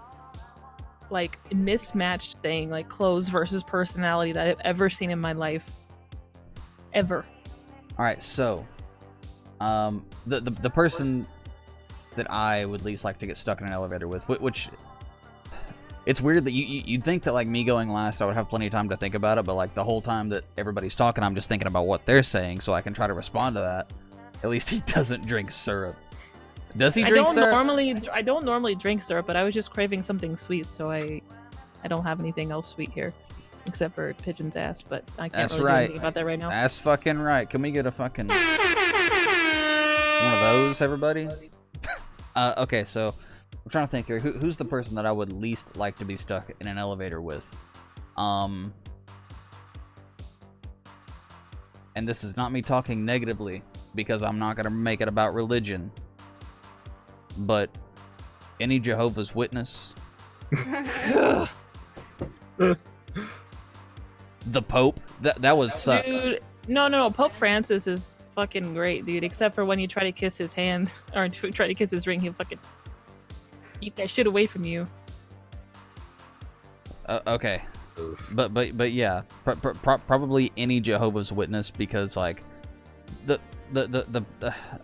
like mismatched thing, like clothes versus personality, that I've ever seen in my life. Ever. All right, so the person that I would least like to get stuck in an elevator with, which it's weird that you'd think that like me going last, I would have plenty of time to think about it, but like the whole time that everybody's talking, I'm just thinking about what they're saying, so I can try to respond to that. At least he doesn't drink syrup. Does he drink syrup? I don't normally drink syrup, but I was just craving something sweet, so I don't have anything else sweet here, except for Pigeon's ass. But I can't really do anything about that right now. That's fucking right. Can we get a fucking one of those, everybody? Okay, so I'm trying to think here. Who's the person that I would least like to be stuck in an elevator with? And this is not me talking negatively, because I'm not gonna make it about religion. But any Jehovah's Witness, the Pope, that would suck. Dude, no. Pope Francis is fucking great, dude. Except for when you try to kiss his hand or try to kiss his ring, he'll fucking eat that shit away from you. Okay, but yeah, probably any Jehovah's Witness, because like the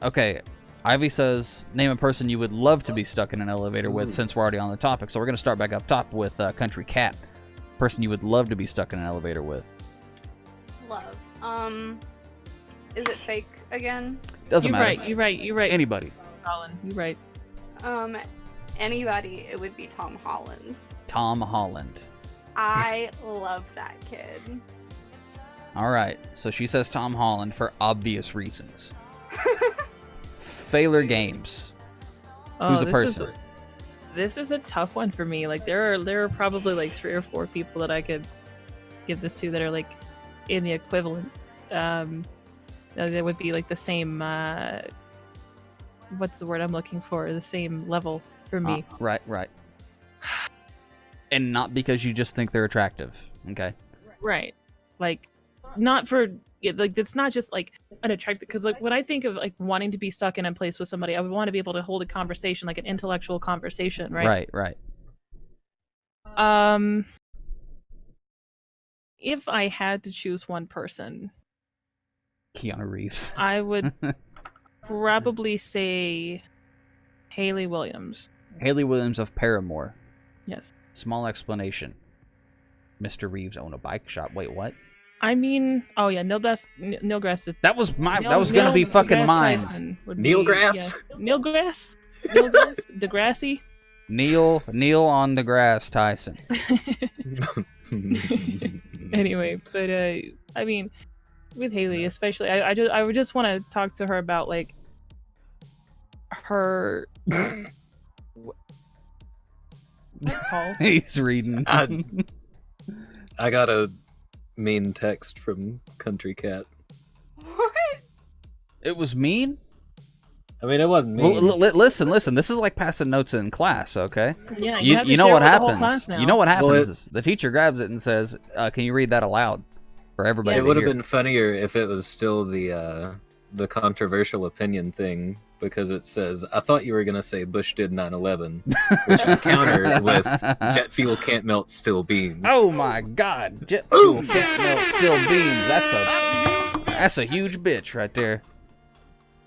okay. Ivy says, name a person you would love to be stuck in an elevator with, since we're already on the topic. So we're going to start back up top with Country Cat. Person you would love to be stuck in an elevator with. Love. Is it fake again? Doesn't matter. You're right. Anybody. Colin, you're right. Anybody, it would be Tom Holland. Tom Holland. I love that kid. All right. So she says Tom Holland for obvious reasons. Faylor Games. Who's a person? This is a tough one for me. Like there are probably like 3 or 4 people that I could give this to that are like in the equivalent. That would be like the same. What's the word I'm looking for? The same level for me. Right. And not because you just think they're attractive. Okay. Right. Like not for. Yeah, like it's not just like an attractive, because like when I think of like wanting to be stuck in a place with somebody, I would want to be able to hold a conversation, like an intellectual conversation, right? Right. If I had to choose one person, Keanu Reeves. I would probably say Hayley Williams. Hayley Williams of Paramore. Yes. Small explanation. Mr. Reeves owned a bike shop. Wait, what? I mean, oh yeah, Neil deGrasse. That was gonna be fucking mine. Neil Grass. Yeah. Neil Grass. Degrassi. Neil on the grass. Tyson. Anyway, but I mean, with Hayley especially, I would just want to talk to her about like her. Paul? He's reading. I got a mean text from Country Cat. What? It was mean? I mean, it wasn't mean. Well, listen. This is like passing notes in class, okay? Yeah, you know what happens. You know what happens is the teacher grabs it and says, "Can you read that aloud for everybody?" It would have been funnier if it was still the controversial opinion thing, because it says, "I thought you were gonna say Bush did 9/11," which I counter with "Jet fuel can't melt steel beams." Oh my God! Jet fuel can't melt steel beams. That's a huge bitch right there.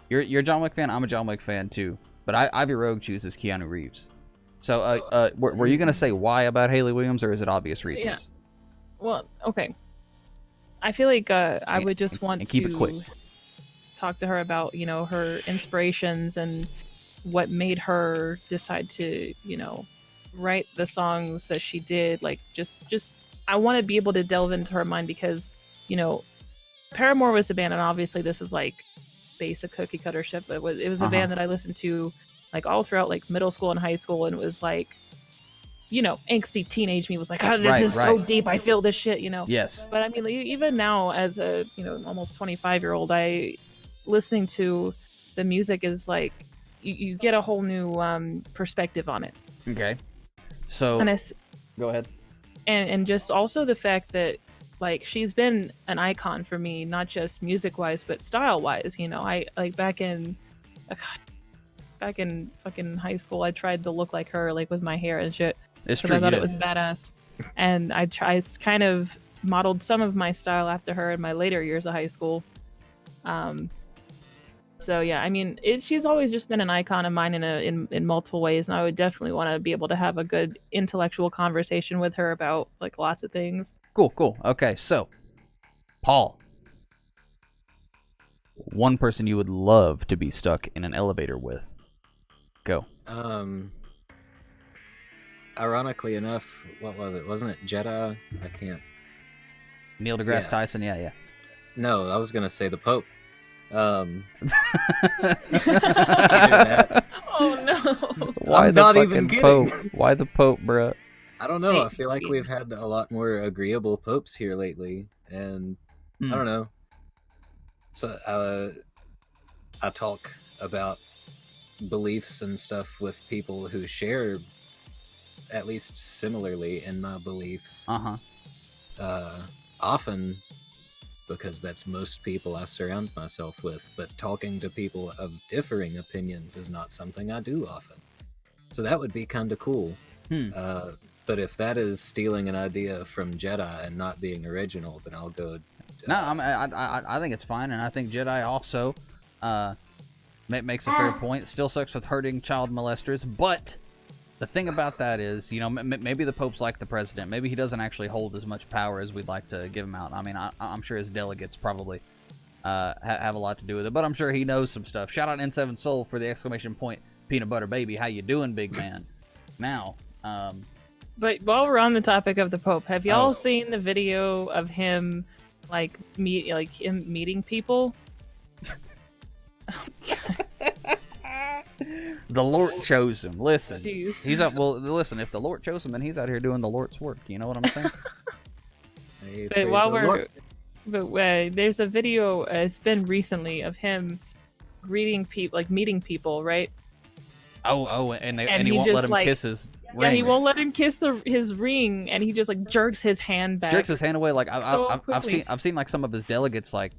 You're a John Wick fan. I'm a John Wick fan too. But Ivy Rogue chooses Keanu Reeves. So, were you gonna say why about Hayley Williams, or is it obvious reasons? Yeah. Well, okay. I feel like I would just want to keep it quick. Talk to her about, you know, her inspirations and what made her decide to, you know, write the songs that she did. Like, just I want to be able to delve into her mind, because, you know, Paramore was the band, and obviously this is like basic cookie cutter shit, but it was a band that I listened to like all throughout like middle school and high school, and it was like, you know, angsty teenage me was like, oh, this is so deep, I feel this shit, you know. Yes. But I mean, like, even now as a, you know, almost 25-year-old, listening to the music is like you get a whole new perspective on it. Okay. So go ahead. And just also the fact that like she's been an icon for me, not just music wise but style wise, you know. I like back in back in fucking high school, I tried to look like her, like with my hair and shit. It's Because true. I thought you it was did. badass. And I kind of modeled some of my style after her in my later years of high school. So yeah, I mean, she's always just been an icon of mine in multiple ways, and I would definitely want to be able to have a good intellectual conversation with her about like lots of things. Cool. Okay, so Paul, one person you would love to be stuck in an elevator with. Go. Ironically enough, what was it? Wasn't it Jedi? I can't. Neil deGrasse Yeah. Tyson. Yeah. No, I was gonna say the Pope. Either Oh no! Why I'm the not fucking even kidding. Pope? Why the Pope, bruh? I don't know. I Same. feel like we've had a lot more agreeable popes here lately, and I don't know. So I talk about beliefs and stuff with people who share at least similarly in my beliefs. Often because that's most people I surround myself with, but talking to people of differing opinions is not something I do often. So that would be kind of cool. But if that is stealing an idea from Jedi and not being original, then I'll go. No, I think it's fine, and I think Jedi also makes a fair point. Still sucks with hurting child molesters, but the thing about that is, you know, maybe the Pope's like the president. Maybe he doesn't actually hold as much power as we'd like to give him out. I mean, I'm sure his delegates probably have a lot to do with it, but I'm sure he knows some stuff. Shout out N7 Soul for the exclamation point peanut butter baby. How you doing, big man? Now, But while we're on the topic of the Pope, have y'all seen the video of him him meeting people? the Lord chose him. Listen, Jeez. he's up. Well, listen, if the Lord chose him, then he's out here doing the Lord's work. You know what I'm saying? Hey, But praise while the Lord. there's a video. It's been recently of him greeting people, like meeting people, right? And he he won't just, let him like- kiss his Yeah, he rings. won't let him kiss his ring, and he just like jerks his hand back. Jerks his hand away. Like So I've quickly. seen like some of his delegates like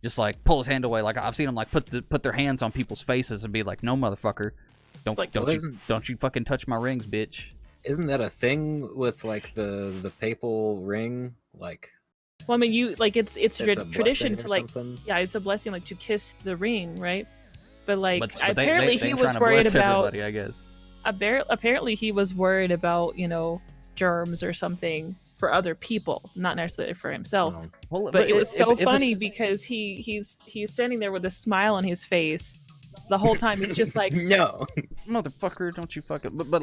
just like pull his hand away. Like I've seen him like put their hands on people's faces and be like, "No, motherfucker, don't Like, don't you fucking touch my rings, bitch." Isn't that a thing with like the papal ring? Like Well, I mean, it's it's a tradition blessing to or like, something? yeah, it's a blessing like to kiss the ring, right? But like, But apparently they he ain't was trying to worried bless about. everybody, I guess. Apparently he was worried about, you know, germs or something for other people, not necessarily for himself. Oh. Well, But it was so if funny it's- because he's standing there with a smile on his face the whole time. He's just like, No. motherfucker, don't you fucking. But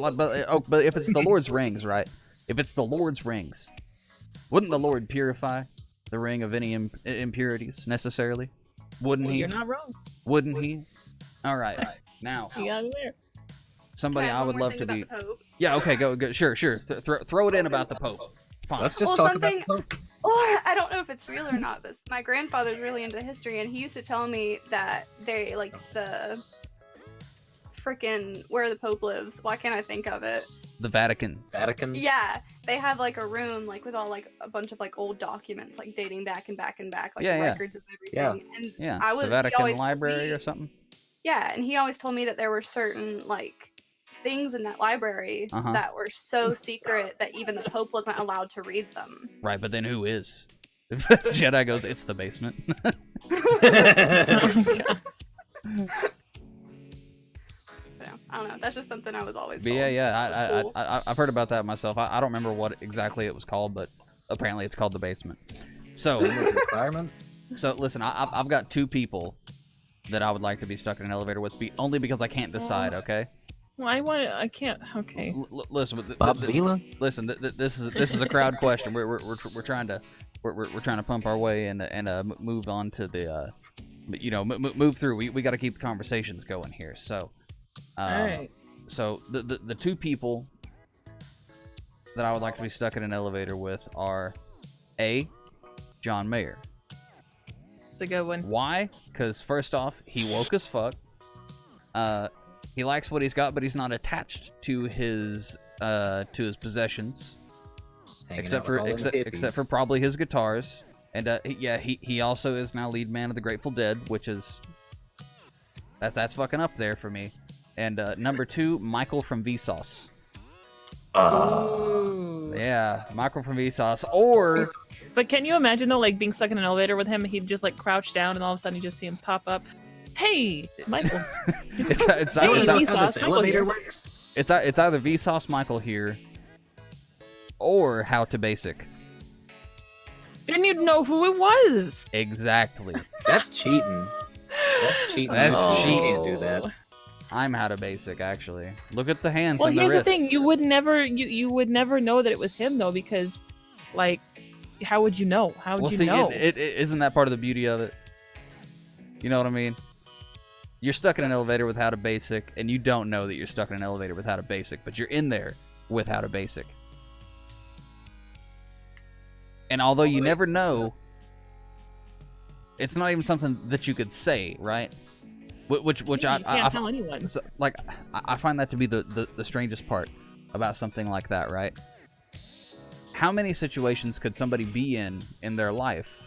if it's the Lord's rings, right? If it's the Lord's rings, wouldn't the Lord purify the ring of any impurities necessarily? Wouldn't well, he? you're not wrong. Wouldn't he? All right. Now, You got it there. somebody Can I I have would one more love to thing be. about the Pope? Yeah. Okay. Go. Sure. Throw it in about the Pope. Fine. Let's just Well, talk about something- the Pope. Well, I don't know if it's real or not, but my grandfather's really into history, and he used to tell me that they like the freaking where the Pope lives. Why can't I think of it? The Vatican. Vatican. Yeah, they have like a room like with all like a bunch of like old documents like dating back and back and back, like Yeah, yeah. records of everything. And Yeah. I was The he Vatican always told Library me- or something. Yeah, and he always told me that there were certain like things in that library Uh-huh. that were so secret that even the Pope wasn't allowed to read them. Right. But then who is? If Jedi goes, it's the basement. But no, I don't know. That's just something I was always But told. yeah. Cool. I've heard about that myself. I don't remember what exactly it was called, but apparently it's called the basement. So. Requirement. So listen, I've got two people that I would like to be stuck in an elevator with, only because I can't decide. Okay. Well, I can't. Okay. Listen, Bob Vila. listen. This is a crowd question. We're trying to pump our way and move on to the move through. We got to keep the conversations going here. So, All right. so the two people that I would like to be stuck in an elevator with are A, John Mayer. It's a good one. Why? Because first off, he woke as fuck. He likes what he's got, but he's not attached to his possessions, Hanging except out with all them except for hippies. probably his guitars. And he also is now lead man of the Grateful Dead, which is that's fucking up there for me. And number 2, Michael from Vsauce. Ooh. Yeah, Michael from Vsauce. Or But can you imagine though, like being stuck in an elevator with him? He'd just like crouch down, and all of a sudden you just see him pop up. Hey, Michael. it's Hey, How Vsauce, this Michael elevator here. works? it's either Vsauce Michael here, or How to Basic. Didn't you know who it was? Exactly. That's cheating. That's cheating. That's You cheating. can't do that. I'm How to Basic, actually. Look at the hands Well, and the here's the wrists. thing: you would never, you would never know that it was him though, because, like, how would you know? How would Well, you see, know? it isn't that part of the beauty of it? You know what I mean? You're stuck in an elevator with How to Basic, and you don't know that you're stuck in an elevator with How to Basic, but you're in there with How to Basic. And although you never know, it's not even something that you could say, right? Which Yeah, you can't tell anyone. so, like, I find that to be the strangest part about something like that, right? How many situations could somebody be in their life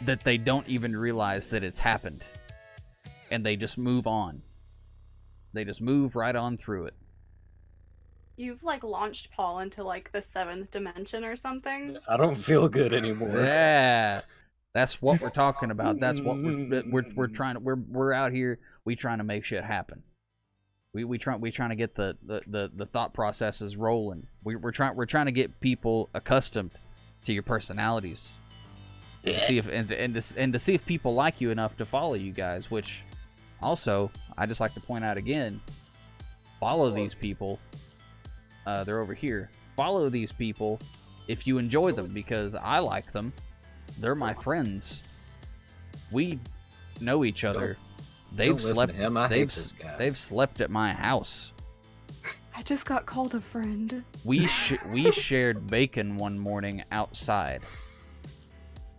that they don't even realize that it's happened, and they just move on? They just move right on through it. You've like launched Paul into like the 7th dimension or something. I don't feel good anymore. Yeah, that's what we're talking about. That's what we're trying to. We're out here. We trying to make shit happen. We trying to get the thought processes rolling. We're trying to get people accustomed to your personalities. To see if and to see if people like you enough to follow you guys. Which, also, I just like to point out again, follow these people. They're over here. Follow these people if you enjoy them, because I like them. They're my friends. We know each other. Don't listen to him. I hate this guy. They've slept at my house. I just got called a friend. We shared bacon one morning outside.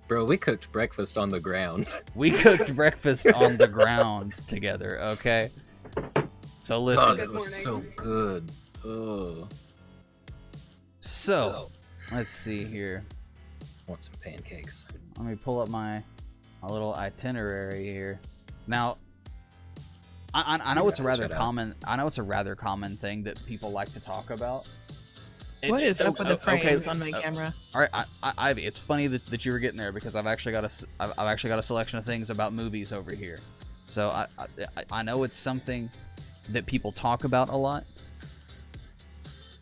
Bro, we cooked breakfast on the ground. We cooked breakfast on the ground together, okay? So Oh, listen. that was so good. Oh, So, let's see here. want some pancakes. Let me pull up my little itinerary here. Now, I know it's a rather Shut up. common. I know it's a rather common thing that people like to talk about. What is up with the frames okay, on my camera? All right, Ivy, it's funny that you were getting there, because I've actually got a selection of things about movies over here. So I know it's something that people talk about a lot.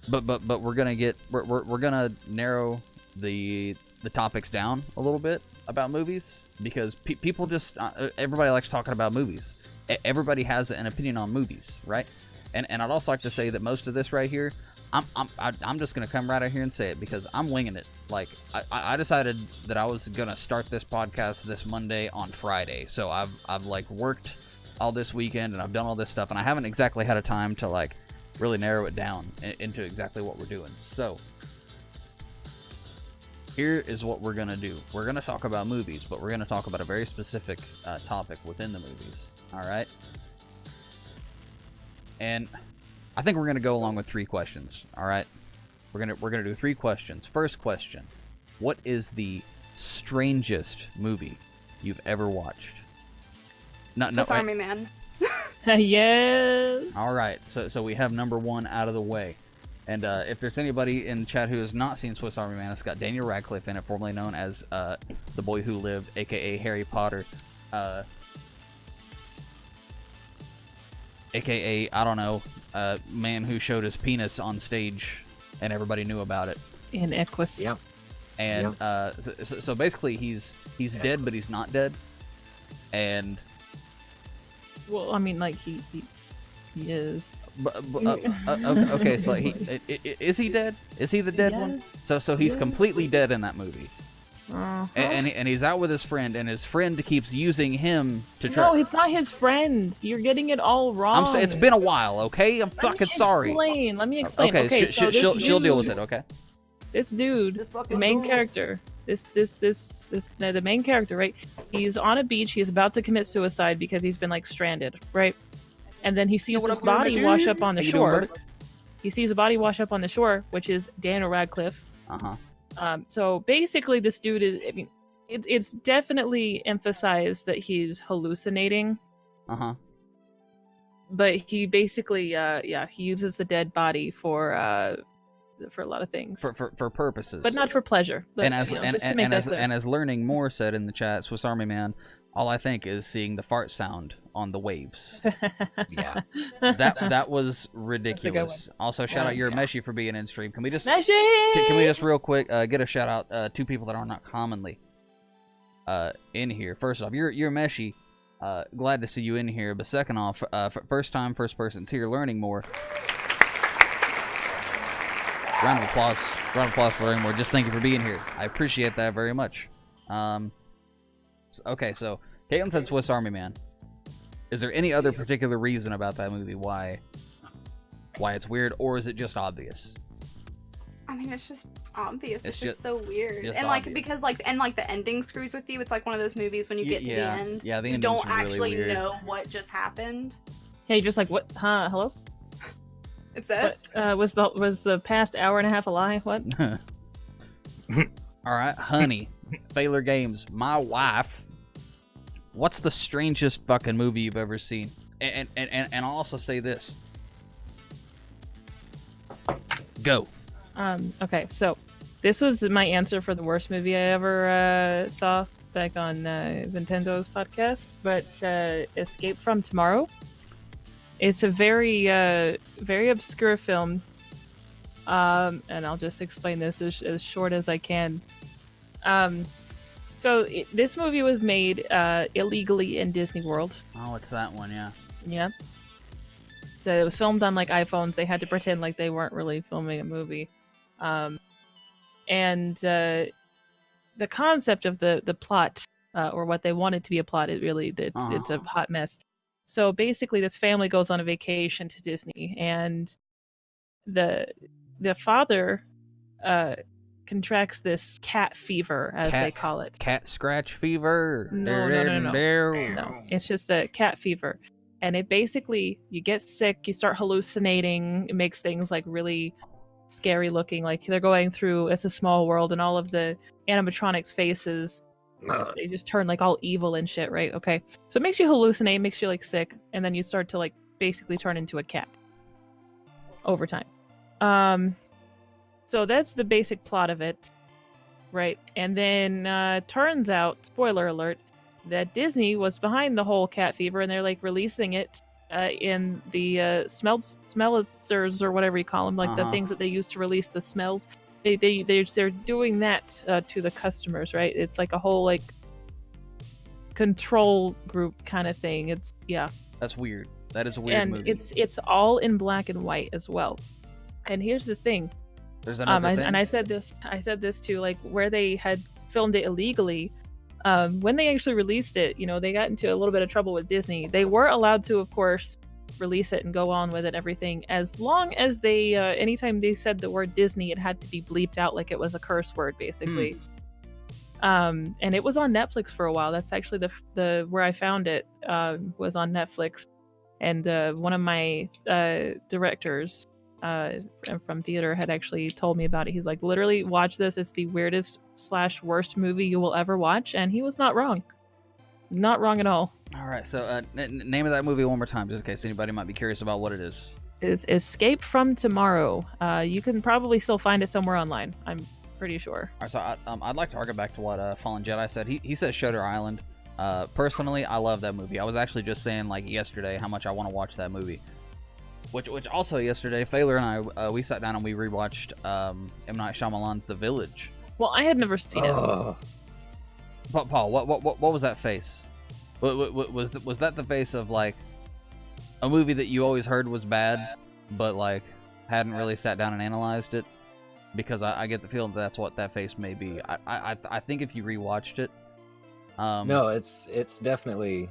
But we're gonna narrow the topics down a little bit about movies, because people just everybody likes talking about movies. Everybody has an opinion on movies, right? And I'd also like to say that most of this right here, I'm just gonna come right out here and say it, because I'm winging it. Like, I decided that I was gonna start this podcast this Monday on Friday, so I've like worked all this weekend and I've done all this stuff, and I haven't exactly had a time to like really narrow it down into exactly what we're doing. So here is what we're gonna do. We're gonna talk about movies, but we're gonna talk about a very specific topic within the movies. All right. And I think we're gonna go along with 3 questions. All right. We're gonna do 3 questions. First question: what is the strangest movie you've ever watched? Swiss Army Man. Yes. All right, so we have number 1 out of the way. And if there's anybody in chat who has not seen Swiss Army Man, it's got Daniel Radcliffe in it, formerly known as the Boy Who Lived, aka Harry Potter, aka, I don't know, man who showed his penis on stage and everybody knew about it. In Equus. Yep. And so basically he's dead, but he's not dead. And Well, I mean, like he is. okay, so is he dead? Is he the dead one? So he's completely dead in that movie. And he's out with his friend, and his friend keeps using him to try. No, it's not his friend. You're getting it all wrong. It's been a while, okay? I'm fucking sorry. Let me explain. Okay, so she'll deal with it, okay? This dude, the main character, the main character, right? He's on a beach. He's about to commit suicide because he's been like stranded, right? And then he sees this body wash up on the shore. He sees a body wash up on the shore, which is Daniel Radcliffe. So basically, this dude is. I mean, it's definitely emphasized that he's hallucinating. but he basically, he uses the dead body for a lot of things. For purposes. But not for pleasure. But, And as you know, just to make that clear. as Learning More said in the chat, Swiss Army Man, all I think is seeing the fart sound on the waves. Yeah. That was ridiculous. Also, shout out your Meshi for being in stream. Can we just real quick get a shout out to people that are not commonly in here? First off, you're Meshi. Glad to see you in here. But second off, first time, first person's here learning more. Round of applause for learning more. Just thank you for being here. I appreciate that very much. Okay, so Caitlin said Swiss Army Man. Is there any other particular reason about that movie why it's weird, or is it just obvious? I mean, it's just obvious. It's just so weird. just And like obvious. because like the ending screws with you. It's like one of those movies when you get to the end. Yeah, the you ending's don't really actually weird. know what just happened. Yeah, you're just like, what? Huh? Hello? It's it. Was the past hour and a half a lie? What? All right, honey. Faylor Games, my wife. What's the strangest fucking movie you've ever seen? And I'll also say this. Go. Okay, so this was my answer for the worst movie I ever saw back on Nintendo's podcast, but Escape from Tomorrow. It's a very obscure film, and I'll just explain this as short as I can. This movie was made illegally in Disney World. Oh, it's that one, yeah. Yeah. So it was filmed on like iPhones. They had to pretend like they weren't really filming a movie. The concept of the plot, or what they wanted to be a plot, it's a hot mess. So basically, this family goes on a vacation to Disney, and the father contracts this cat fever, as they call it. Cat scratch fever? No. No, it's just a cat fever. And it basically, you get sick, you start hallucinating, it makes things like really scary looking, like they're going through It's a Small World, and all of the animatronics faces, they just turn like all evil and shit, right? Okay. So it makes you hallucinate, makes you like sick, and then you start to like basically turn into a cat over time. So that's the basic plot of it, right? And then turns out, spoiler alert, that Disney was behind the whole cat fever, and they're like releasing it in the smellers or whatever you call them, like the things that they use to release the smells. They're doing that to the customers, right? It's like a whole like control group kind of thing. It's That's weird. That is a weird movie. And it's all in black and white as well. And here's the thing. There's another thing. And I said this too, like where they had filmed it illegally. When they actually released it, you know, they got into a little bit of trouble with Disney. They were allowed to, of course, release it and go on with it and everything, as long as they, anytime they said the word Disney, it had to be bleeped out like it was a curse word, basically. And it was on Netflix for a while. That's actually the where I found it, was on Netflix. And one of my directors from theater had actually told me about it. He's like, literally watch this. It's the weirdest / worst movie you will ever watch. And he was not wrong. Not wrong at all. All right. So name of that movie one more time, just in case anybody might be curious about what it is. Is Escape from Tomorrow. You can probably still find it somewhere online. I'm pretty sure. All right. So I'd like to harken back to what Fallen Jedi said. He said Shutter Island. Personally, I love that movie. I was actually just saying like yesterday how much I want to watch that movie. Which also yesterday, Faylor and I, we sat down and we rewatched M. Night Shyamalan's The Village. Well, I had never seen it. But Paul, what was that face? Was that the face of like a movie that you always heard was bad, but like hadn't really sat down and analyzed it? Because I get the feeling that's what that face may be. I think if you rewatched it, no, it's definitely.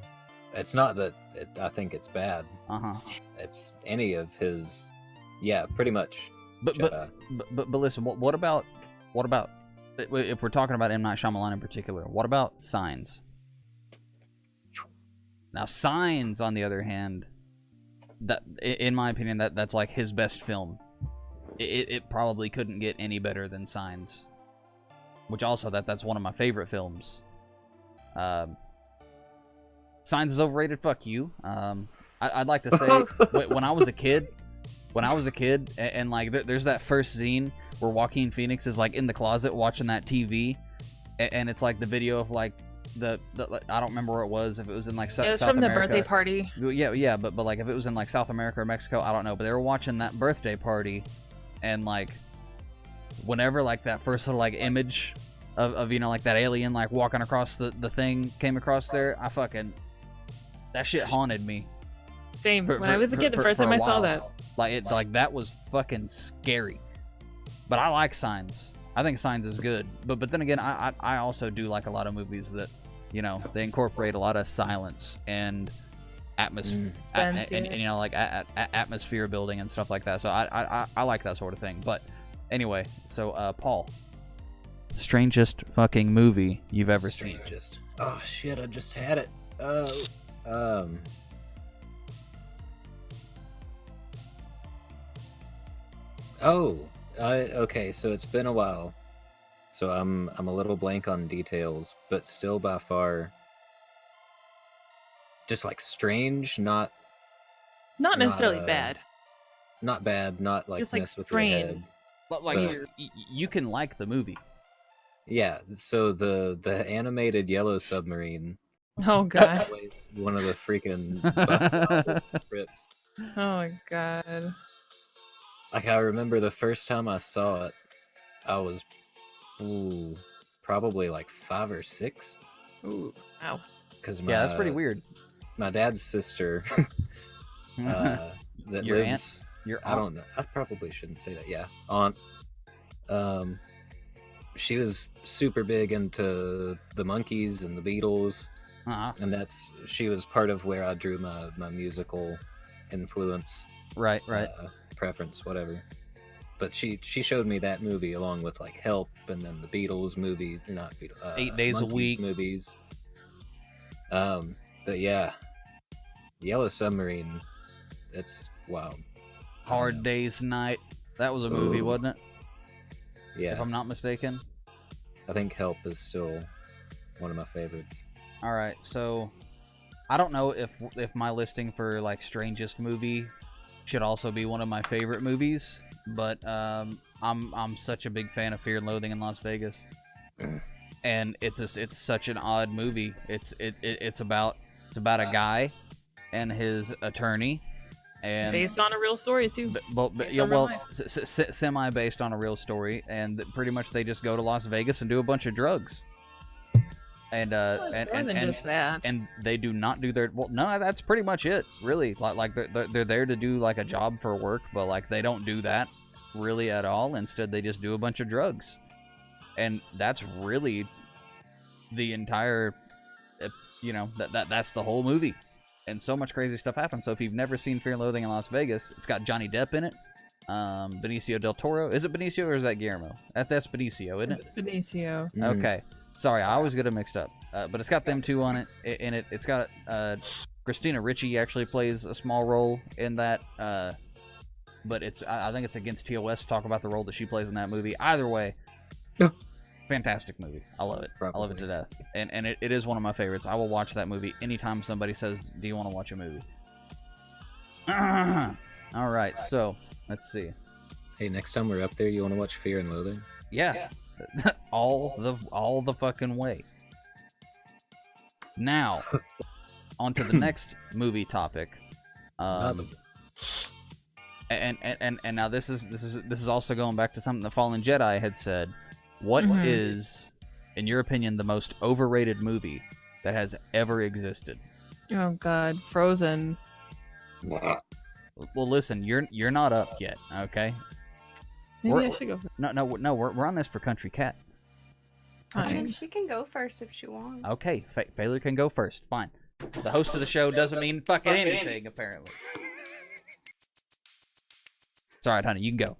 It's not that I think it's bad. It's any of his, pretty much. But listen, what about if we're talking about M. Night Shyamalan in particular? What about Signs? Now, Signs, on the other hand, that in my opinion, that's like his best film. It probably couldn't get any better than Signs, which also that's one of my favorite films. Signs is overrated. Fuck you. I'd like to say when I was a kid, and like there's that first scene where Joaquin Phoenix is like in the closet watching that TV, and it's like the video of like the I don't remember where it was, if it was in like South It was from the America. birthday party. Yeah, but like if it was in like South America or Mexico, I don't know. But they were watching that birthday party, and like whenever like that first little like image of you know like that alien like walking across the thing came across there, that shit haunted me. Same. When I was a kid, the first time I saw that. Like that was fucking scary. But I like Signs. I think Signs is good. But then again, I also do like a lot of movies that, you know, they incorporate a lot of silence and atmosphere, and you know, like atmosphere building and stuff like that. So I like that sort of thing. But anyway, so Paul, strangest fucking movie you've ever seen? Oh shit! I just had it. Okay, so it's been a while, so I'm a little blank on details, but still by far just like strange, not necessarily bad. Not bad, not like Just, like, mess with your head. But like you can like the movie. Yeah, so the animated Yellow Submarine. Oh god. Was one of the freaking scripts. Oh my god. Like, I remember the first time I saw it, I was probably like 5 or 6. Ooh, wow. Because yeah, that's pretty weird. My dad's sister, that Your lives. aunt? Your I don't know. I probably shouldn't say that. Yeah, aunt. She was super big into the Monkees and the Beatles, and she was part of where I drew my musical influence. Right. Preference, whatever. But she showed me that movie along with like Help, and then the Beatles movie, not Beatles, 8 Days a Monkees Week movies. But yeah, Yellow Submarine, it's wild. Hard Day's Night. That was a movie, wasn't it? Yeah, if I'm not mistaken. I think Help is still one of my favorites. All right, so I don't know if my listing for like strangest movie should also be one of my favorite movies, but I'm such a big fan of Fear and Loathing in Las Vegas, and it's such an odd movie. It's about a guy and his attorney, and Based on a real story too. Semi based on a real story, and pretty much they just go to Las Vegas and do a bunch of drugs. And just that. And they do not do their no. That's pretty much it, really. Like they're there to do like a job for work, but like they don't do that really at all. Instead, they just do a bunch of drugs, and that's really the entire, you know, that's the whole movie. And so much crazy stuff happens. So if you've never seen Fear and Loathing in Las Vegas, it's got Johnny Depp in it, Benicio del Toro. Is it Benicio or is that Guillermo? That's Benicio, isn't it? It's Benicio. Okay. Sorry, I always get them mixed up. But it's got them two on it. In it, it's got Christina Ricci actually plays a small role in that. But I think it's against TOS to talk about the role that she plays in that movie. Either way, fantastic movie. I love it. Probably. I love it to death. And it is one of my favorites. I will watch that movie anytime somebody says, "Do you want to watch a movie?" All right, so let's see. Hey, next time we're up there, you want to watch Fear and Loathing? Yeah. all the fucking way. Now, on to the next movie topic. And now this is also going back to something the Fallen Jedi had said. What is, in your opinion, the most overrated movie that has ever existed? Oh God, Frozen. Well, listen, you're not up yet, okay? Maybe I should go. No. We're on this for Country Cat. I mean, she can go first if she wants. Okay, Faylor can go first. Fine. The host of the show doesn't mean fucking anything, apparently. It's all right, honey. You can go.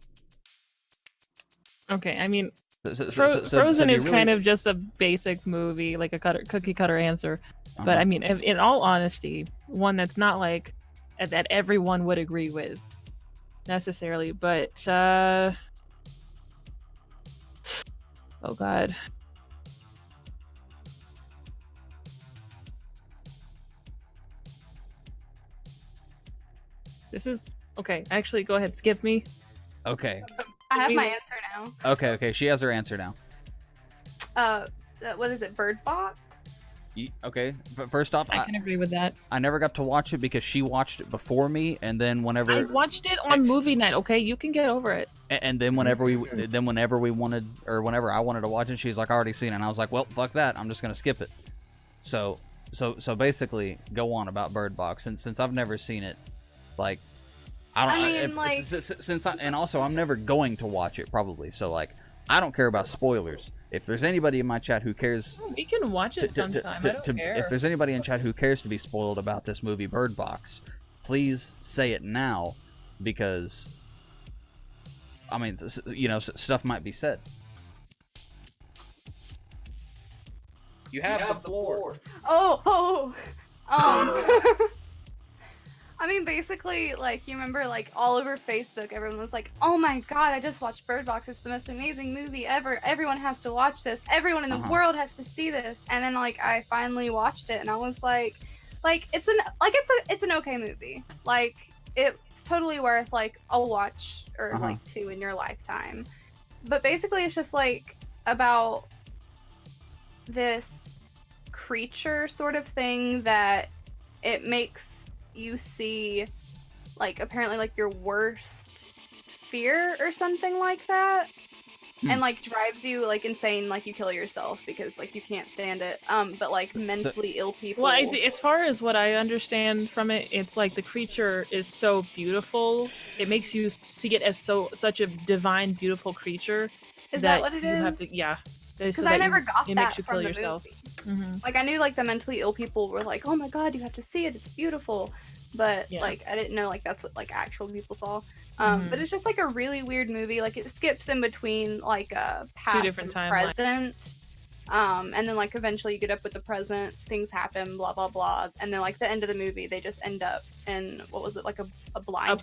Okay, I mean, so Frozen is really... kind of just a basic movie, like a cookie cutter answer. But I mean, in all honesty, one that's not like that everyone would agree with necessarily. But oh God. This is okay. Actually, go ahead. Skip me. Okay. I have my answer now. Okay. She has her answer now. What is it? Bird Box? Okay. But first off, I can agree with that. I never got to watch it because she watched it before me, and then whenever I watched it on movie night. Okay, you can get over it. and then whenever we wanted, or whenever I wanted to watch it, she's like, I already seen it, and I was like, well, fuck that, I'm just gonna skip it. So basically, go on about Bird Box, and since I've never seen it, like, and also I'm never going to watch it probably, so like, I don't care about spoilers. If there's anybody in my chat who cares, we can watch it sometime. I don't care. If there's anybody in chat who cares to be spoiled about this movie Bird Box, please say it now, because I mean, you know, stuff might be said. You have the floor. I mean, basically, like, you remember, like, all over Facebook, everyone was like, oh my god, I just watched Bird Box, it's the most amazing movie ever, everyone has to watch this, everyone in the world has to see this, and then, like, I finally watched it, and I was like, it's an okay movie, like, it's totally worth, like, a watch, or, like, 2 in your lifetime, but basically, it's just, like, about this creature sort of thing that it makes you see, like, apparently, like, your worst fear or something like that, and, like, drives you, like, insane, like, you kill yourself because, like, you can't stand it, but, like, mentally ill people. Well, as far as what I understand from it, it's like the creature is so beautiful, it makes you see it as such a divine, beautiful creature. Is that what it is? Have to, yeah. Because I never got it that makes you from kill the yourself. movie. Like, I knew, like, the mentally ill people were like, oh my god, you have to see it, it's beautiful. But, like, I didn't know, like, that's what, like, actual people saw. But it's just, like, a really weird movie. Like, it skips in between, like, past and present. And then, like, eventually you get up with the present, things happen, blah, blah, blah. And then, like, the end of the movie, they just end up in, what was it, like, a blind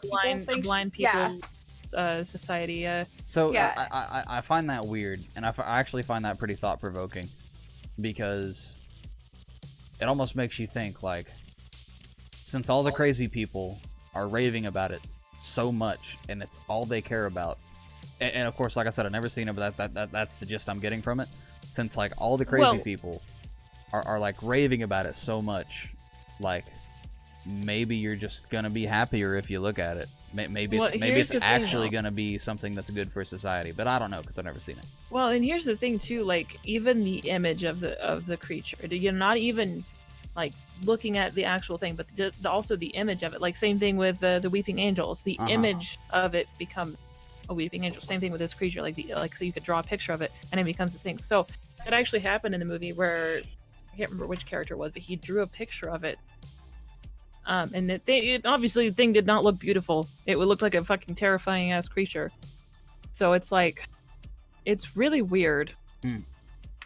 people society. So I find that weird, and I actually find that pretty thought-provoking, because it almost makes you think, like, since all the crazy people are raving about it so much, and it's all they care about, and of course, like I said, I've never seen it, but that's the gist I'm getting from it. Since, like, all the crazy people are like raving about it so much, like, maybe you're just gonna be happier if you look at it. Maybe it's actually gonna be something that's good for society, but I don't know because I've never seen it. Well, and here's the thing too, like, even the image of the creature, you're not even like looking at the actual thing, but also the image of it. Like, same thing with the weeping angels. The image of it becomes a weeping angel. Same thing with this creature. Like so you could draw a picture of it and it becomes a thing. So it actually happened in the movie where I can't remember which character it was, but he drew a picture of it. And it obviously the thing did not look beautiful. It would look like a fucking terrifying ass creature. So it's like, it's really weird.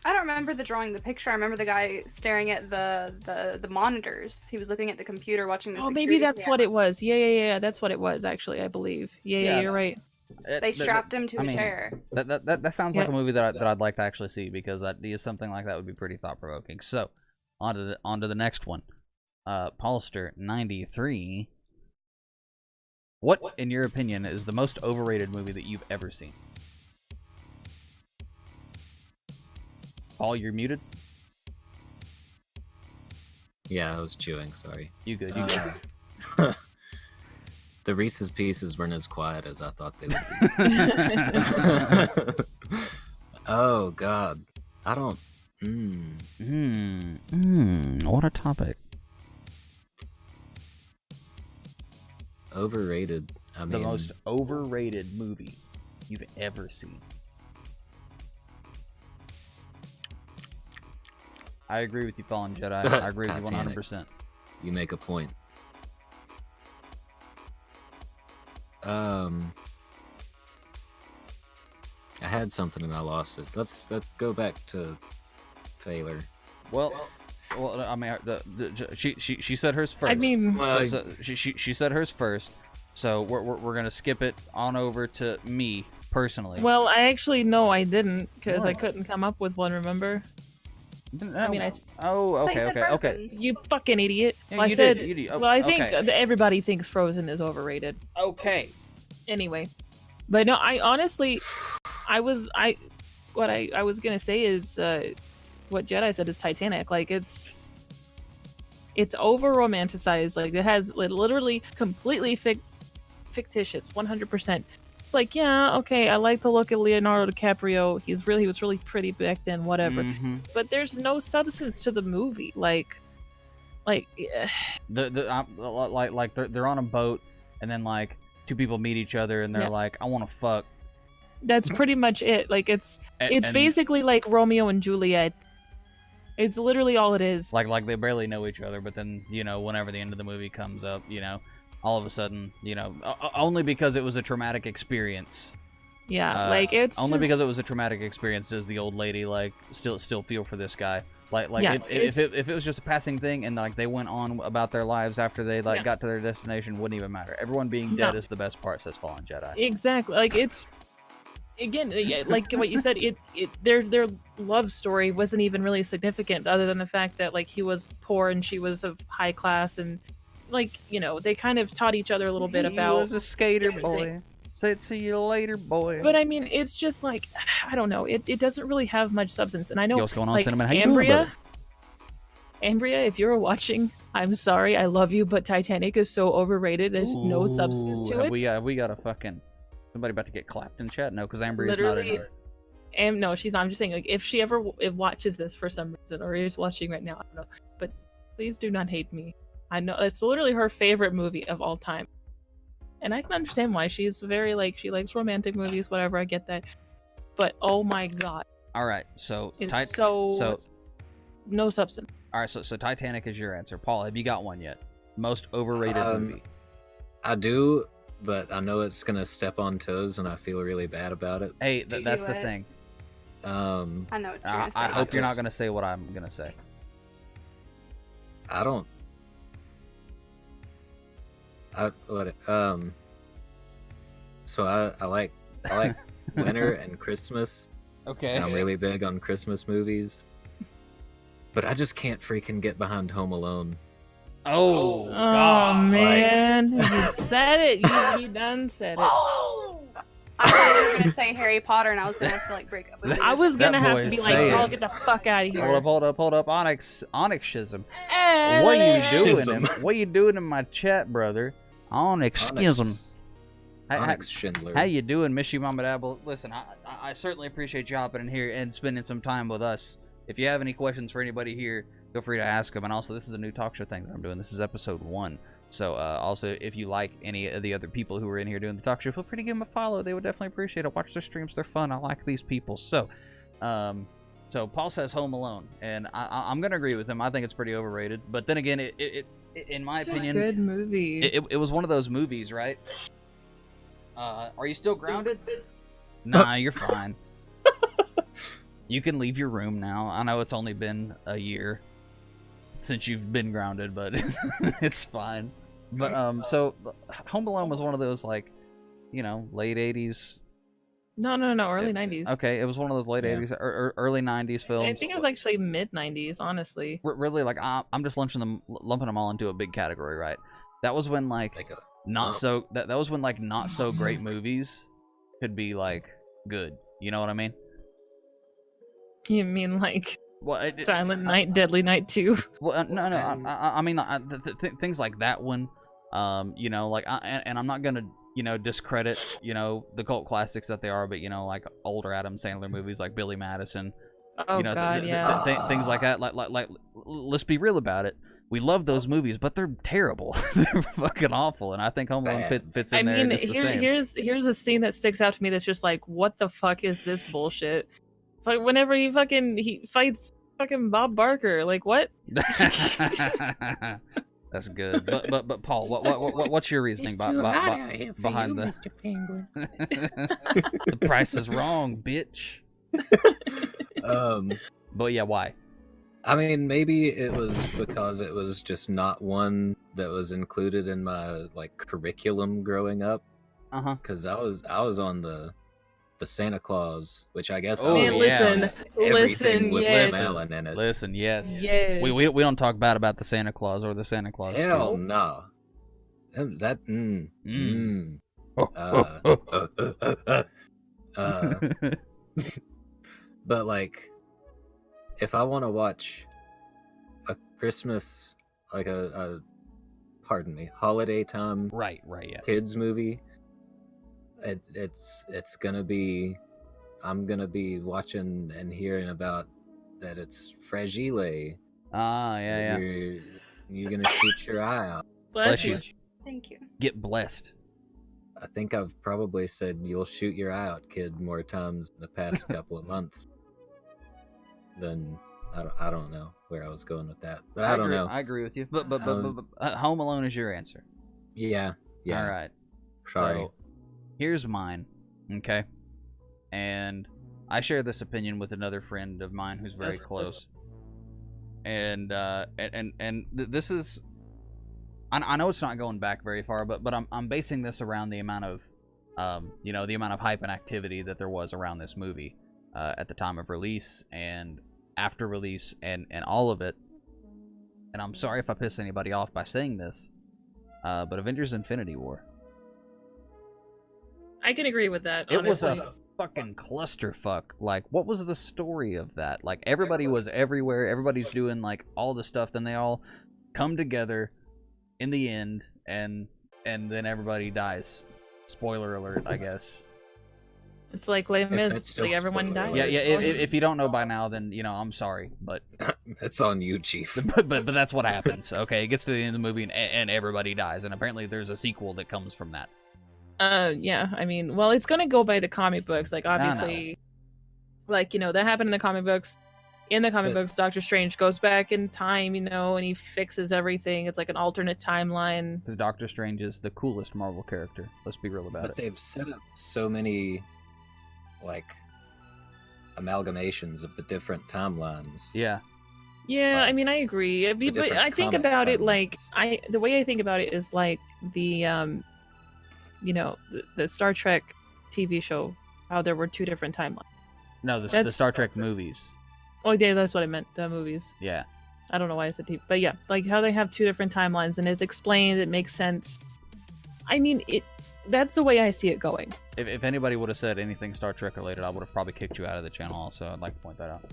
I don't remember the drawing the picture. I remember the guy staring at the monitors. He was looking at the computer watching the maybe that's what it was. Yeah. That's what it was, actually, I believe. Yeah, you're right. They strapped him to a chair. That sounds like a movie that I'd like to actually see, because something like that would be pretty thought-provoking. So, on to the next one. Paulster93. What, in your opinion, is the most overrated movie that you've ever seen? Paul, you're muted? Yeah, I was chewing, sorry. You good, you good. The Reese's Pieces weren't as quiet as I thought they would be. Oh, God. I don't... What a topic. Overrated. I mean... The most overrated movie you've ever seen. I agree with you, Fallen Jedi. I agree with you 100%. You make a point. I had something and I lost it. Let's go back to Faylor. Well, I mean, she said hers first. I mean, she said hers first. So we're gonna skip it on over to me personally. Well, I actually no, I didn't, because I couldn't come up with one. Remember? I mean, Oh, But you okay, said okay, okay. Frozen. you fucking idiot. Yeah, Well, I you said, did, you did. Oh, well, I think okay. everybody thinks Frozen is overrated. Okay. Anyway, but no, I honestly, what I was gonna say is, what Jedi said is Titanic. Like it's over romanticized. Like it has literally completely fictitious, 100%. It's like, yeah, okay, I like the look of Leonardo DiCaprio. He was really pretty back then, whatever. Mm-hmm. But there's no substance to the movie. Like They're on a boat, and then like two people meet each other, and they're like, I want to fuck. that's pretty much it. Like it's And basically like Romeo and Juliet. It's literally all it is. like they barely know each other, but then whenever the end of the movie comes up, all of a sudden, only because it was a traumatic experience. Yeah, like it's only just, because it was a traumatic experience does the old lady like still feel for this guy. Like Yeah, if it was just a passing thing and like they went on about their lives after they got to their destination, wouldn't even matter. Everyone being dead is the best part, says Fallen Jedi. exactly. Like it's again, like what you said, their love story wasn't even really significant, other than the fact that like he was poor and she was of high class, and like they kind of taught each other a little bit about. He was a skater everything. boy. Said see you later, boy. But I mean, it's just like I don't know. It doesn't really have much substance, and I know Yo, what's going on, like Cinnamon? How you doing, brother? Ambria, if you're watching, I'm sorry, I love you, but Titanic is so overrated. There's no substance to Ooh, it. We got a fucking somebody about to get clapped in chat. No, because Ambria's not in it. No, she's not. I'm just saying, like, if she ever watches this for some reason, or is watching right now, I don't know. But please do not hate me. I know it's literally her favorite movie of all time, and I can understand why. She's very like she likes romantic movies, whatever. I get that, but oh my god, All right, so it's so no substance. all right, so Titanic is your answer. Paul, have you got one yet? Most overrated movie. I do, but I know it's gonna step on toes, and I feel really bad about it. Hey, You that's do the it. thing. I know what you're gonna say. I hope you're not Just- gonna say what I'm gonna say. I don't. So I like winter and Christmas. Okay. And I'm really big on Christmas movies. But I just can't freaking get behind Home Alone. Oh, Oh God. man, you said it. You done said it. I thought you were gonna say Harry Potter, and I was gonna have to like break up with you. I was gonna That have boy to be is like, saying. "Y'all get the fuck out of here." Hold up. Onyxism. Eh, What are you doing? Schism. What are you doing in my chat, brother? Onyxism. Onyx Schindler. How you doing, Miss You Mama Dabble? Listen, I certainly appreciate you hopping in here and spending some time with us. If you have any questions for anybody here, feel free to ask them. And also, this is a new talk show thing that I'm doing. This is episode 1. So also, if you like any of the other people who are in here doing the talk show, feel free to give them a follow. They would definitely appreciate it. Watch their streams. They're fun. I like these people. So Paul says Home Alone, and I'm going to agree with him. I think it's pretty overrated. But then again, it in my it's a opinion, good movie. it was one of those movies, right? Are you still grounded? Nah, you're fine. You can leave your room now. I know it's only been a year since you've been grounded, but it's fine. But so Home Alone was one of those like, late 80s. No, early 90s. Okay, it was one of those late 80s or early 90s films. I think it was actually mid 90s, honestly. Really, like I'm just lumping them all into a big category, right? That was when like that was when like not so great movies could be like good. You know what I mean? You mean like Well, Silent Night, Deadly Night 2? Well, no. I mean things like that one. Like, and I'm not gonna discredit the cult classics that they are, but like older Adam Sandler movies like Billy Madison. Oh God, yeah. Things like that. Like, let's be real about it. We love those movies, but they're terrible. They're fucking awful, and I think Home Alone fits in there. I mean, just the same. here's a scene that sticks out to me that's just like, what the fuck is this bullshit? Like, whenever he fights fucking Bob Barker, like what? That's good. But Paul, what's your reasoning behind the Mr. Penguin. the price is wrong, bitch? But yeah, why? I mean, maybe it was because it was just not one that was included in my like curriculum growing up. Uh-huh. Because I was on the the Santa Claus, which I guess Oh, Man, yeah. listen, with yes. Tim Allen in it. Listen, yes. Yes. We don't talk bad about the Santa Claus or the Santa Claus. Hell too. no. That but like, if I want to watch a Christmas, like a holiday time Right, yeah. kids movie, it's gonna be, I'm gonna be watching and hearing about that it's Fragile. Ah, yeah. You're gonna shoot your eye out. Bless you. Thank you. Get blessed. I think I've probably said "you'll shoot your eye out, kid" more times in the past couple of months than I don't know where I was going with that, but I don't know. I agree with you, but Home Alone is your answer. Yeah. All right. Sorry. So, here's mine. Okay. And I share this opinion with another friend of mine who's very close. And this is, I know it's not going back very far, but I'm basing this around the amount of the amount of hype and activity that there was around this movie at the time of release and after release and all of it. And I'm sorry if I piss anybody off by saying this, but Avengers Infinity War. I can agree with that. It honestly. was a fucking clusterfuck. Like, what was the story of that? Like, everybody was everywhere. Everybody's doing, like, all the stuff. Then they all come together in the end, and then everybody dies. Spoiler alert, I guess. It's like Les that's Mis, still like everyone spoiler died. alert. Yeah. If you don't know by now, then, I'm sorry. But That's on you, Chief. but that's what happens. Okay, it gets to the end of the movie, and everybody dies. And apparently there's a sequel that comes from that. Yeah, I mean, well, it's gonna go by the comic books. Like, obviously, like, that happened in the comic books. In the comic books, Doctor Strange goes back in time, and he fixes everything. It's like an alternate timeline. Because Doctor Strange is the coolest Marvel character. Let's be real about But it. they've set up so many, like, amalgamations of the different timelines. Yeah. Yeah, Right. I mean, I agree. But different I think comic about it like timelines. the way I think about it is like the the Star Trek TV show, how there were two different timelines. No, the That's- Star Trek movies. Oh, yeah, that's what I meant. The movies. Yeah. I don't know why I said TV, but yeah, like how they have two different timelines and it's explained. It makes sense. I mean, that's the way I see it going. If anybody would have said anything Star Trek related, I would have probably kicked you out of the channel also. I'd like to point that out.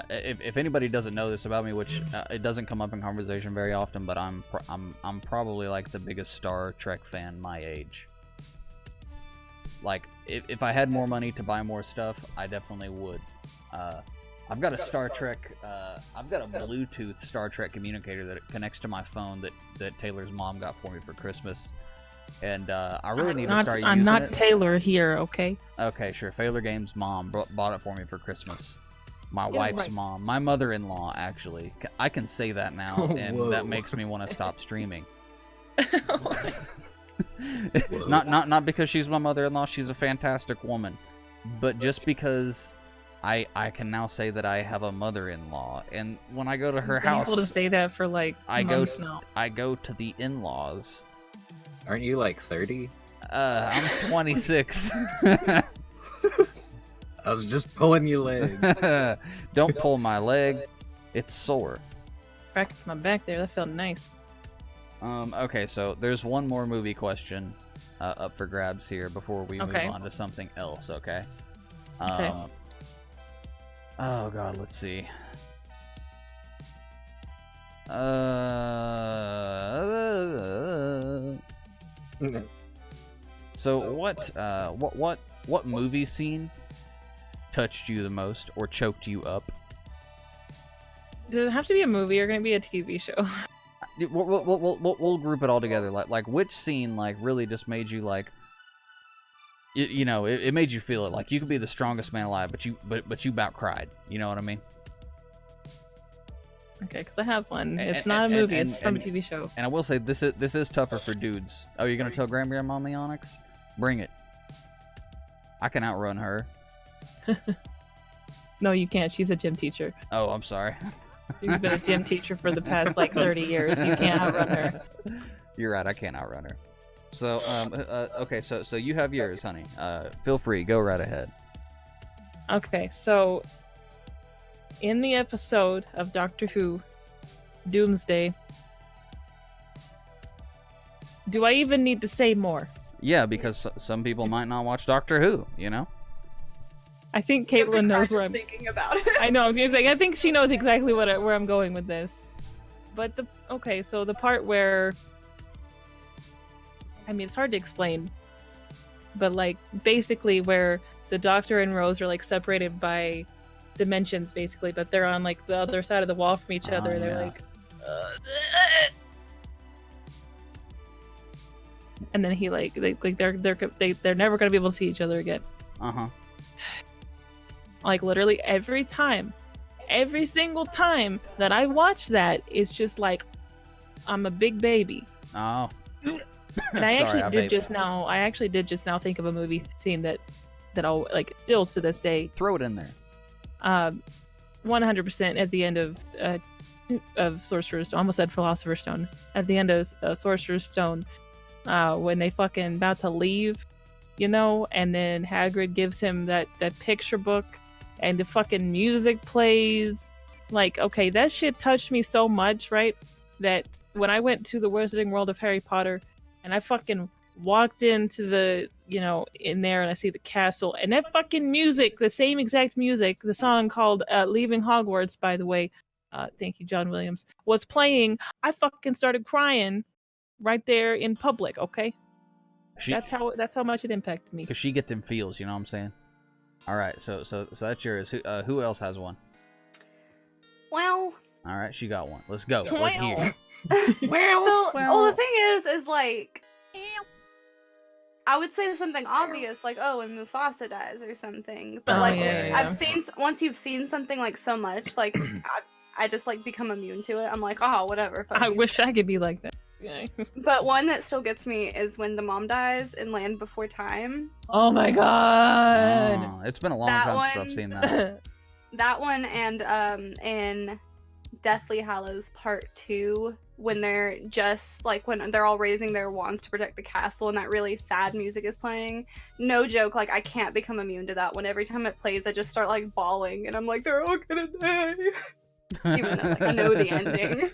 If anybody doesn't know this about me, which it doesn't come up in conversation very often, but I'm probably like the biggest Star Trek fan my age. Like, if I had more money to buy more stuff, I definitely would. I've got a Star Trek, I've got a Bluetooth Star Trek communicator that connects to my phone that Taylor's mom got for me for Christmas. And I really need to start using it. I'm not Taylor here, okay? Okay, sure. faylorgames' mom bought it for me for Christmas. My wife's right. mom. My mother-in-law, actually. I can say that now, and Whoa. that makes me want to stop streaming. Whoa. Not because she's my mother-in-law. She's a fantastic woman. But just because I can now say that I have a mother-in-law. And when I go to her I've been house, able to say that for like months now. I go to the in-laws. Aren't you like 30? I'm 26. I was just pulling your leg. Don't pull my leg. It's sore. Practice my back there. That felt nice. Okay, so there's one more movie question up for grabs here before we move Okay. on to something else, okay? Okay. Oh god, let's see. So what movie scene touched you the most or choked you up? Does it have to be a movie or can it be a TV show? We'll group it all together. Like which scene like really just made you like, it made you feel it. Like you could be the strongest man alive, but you about cried. You know what I mean? Okay, because I have one. It's And- not a and- movie. and- It's from a and- TV show. And I will say this is tougher for dudes. Oh, you're gonna tell Grandma me Onyx? Bring it. I can outrun her. No, you can't. She's a gym teacher. Oh, I'm sorry. She's been a gym teacher for the past like 30 years. You can't outrun her. You're right. I can't outrun her. So, okay, so you have yours, honey. Feel free, go right ahead. Okay, so in the episode of Doctor Who, Doomsday, do I even need to say more? Yeah, because some people might not watch Doctor Who, you know? I think Caitlin knows where I'm thinking about it. I know, I was gonna say, I think she knows exactly where I'm going with this. But so the part where, I mean, it's hard to explain, but like basically where the Doctor and Rose are like separated by dimensions, basically, but they're on like the other side of the wall from each other. They're yeah. like, and then he they're never gonna be able to see each other again. Like literally every single time that I watch that, it's just like I'm a big baby. Oh. And I Sorry, actually did just now think of a movie scene that I'll like still to this day. Throw it in there. 100% at the end of Sorcerer's Stone. Almost said Philosopher's Stone. At the end of Sorcerer's Stone, when they fucking about to leave, you know, and then Hagrid gives him that picture book, and the fucking music plays. Like, okay, that shit touched me so much, right? That when I went to the Wizarding World of Harry Potter, and I fucking walked into the, you know, in there, and I see the castle, and that fucking music, the same exact music, the song called Leaving Hogwarts, by the way, thank you, John Williams, was playing. I fucking started crying right there in public, okay? That's how much it impacted me. Because she gets them feels, you know what I'm saying? All right, so that's yours. Who else has one? Well. All right, she got one. Let's go. Well. Let's hear. Well, the thing is like, I would say something obvious, like, oh, when Mufasa dies or something. But like, yeah. I've seen, once you've seen something like so much, like, I just like become immune to it. I'm like, oh, whatever. I wish I could be like that. Yeah. But one that still gets me is when the mom dies in Land Before Time. Oh my god! Oh, it's been a long time since I've seen that. That one, and in Deathly Hallows Part 2, when they're just like, when they're all raising their wands to protect the castle and that really sad music is playing. No joke, like, I can't become immune to that one. Every time it plays, I just start like bawling, and I'm like, they're all gonna die. Even though like I know the ending.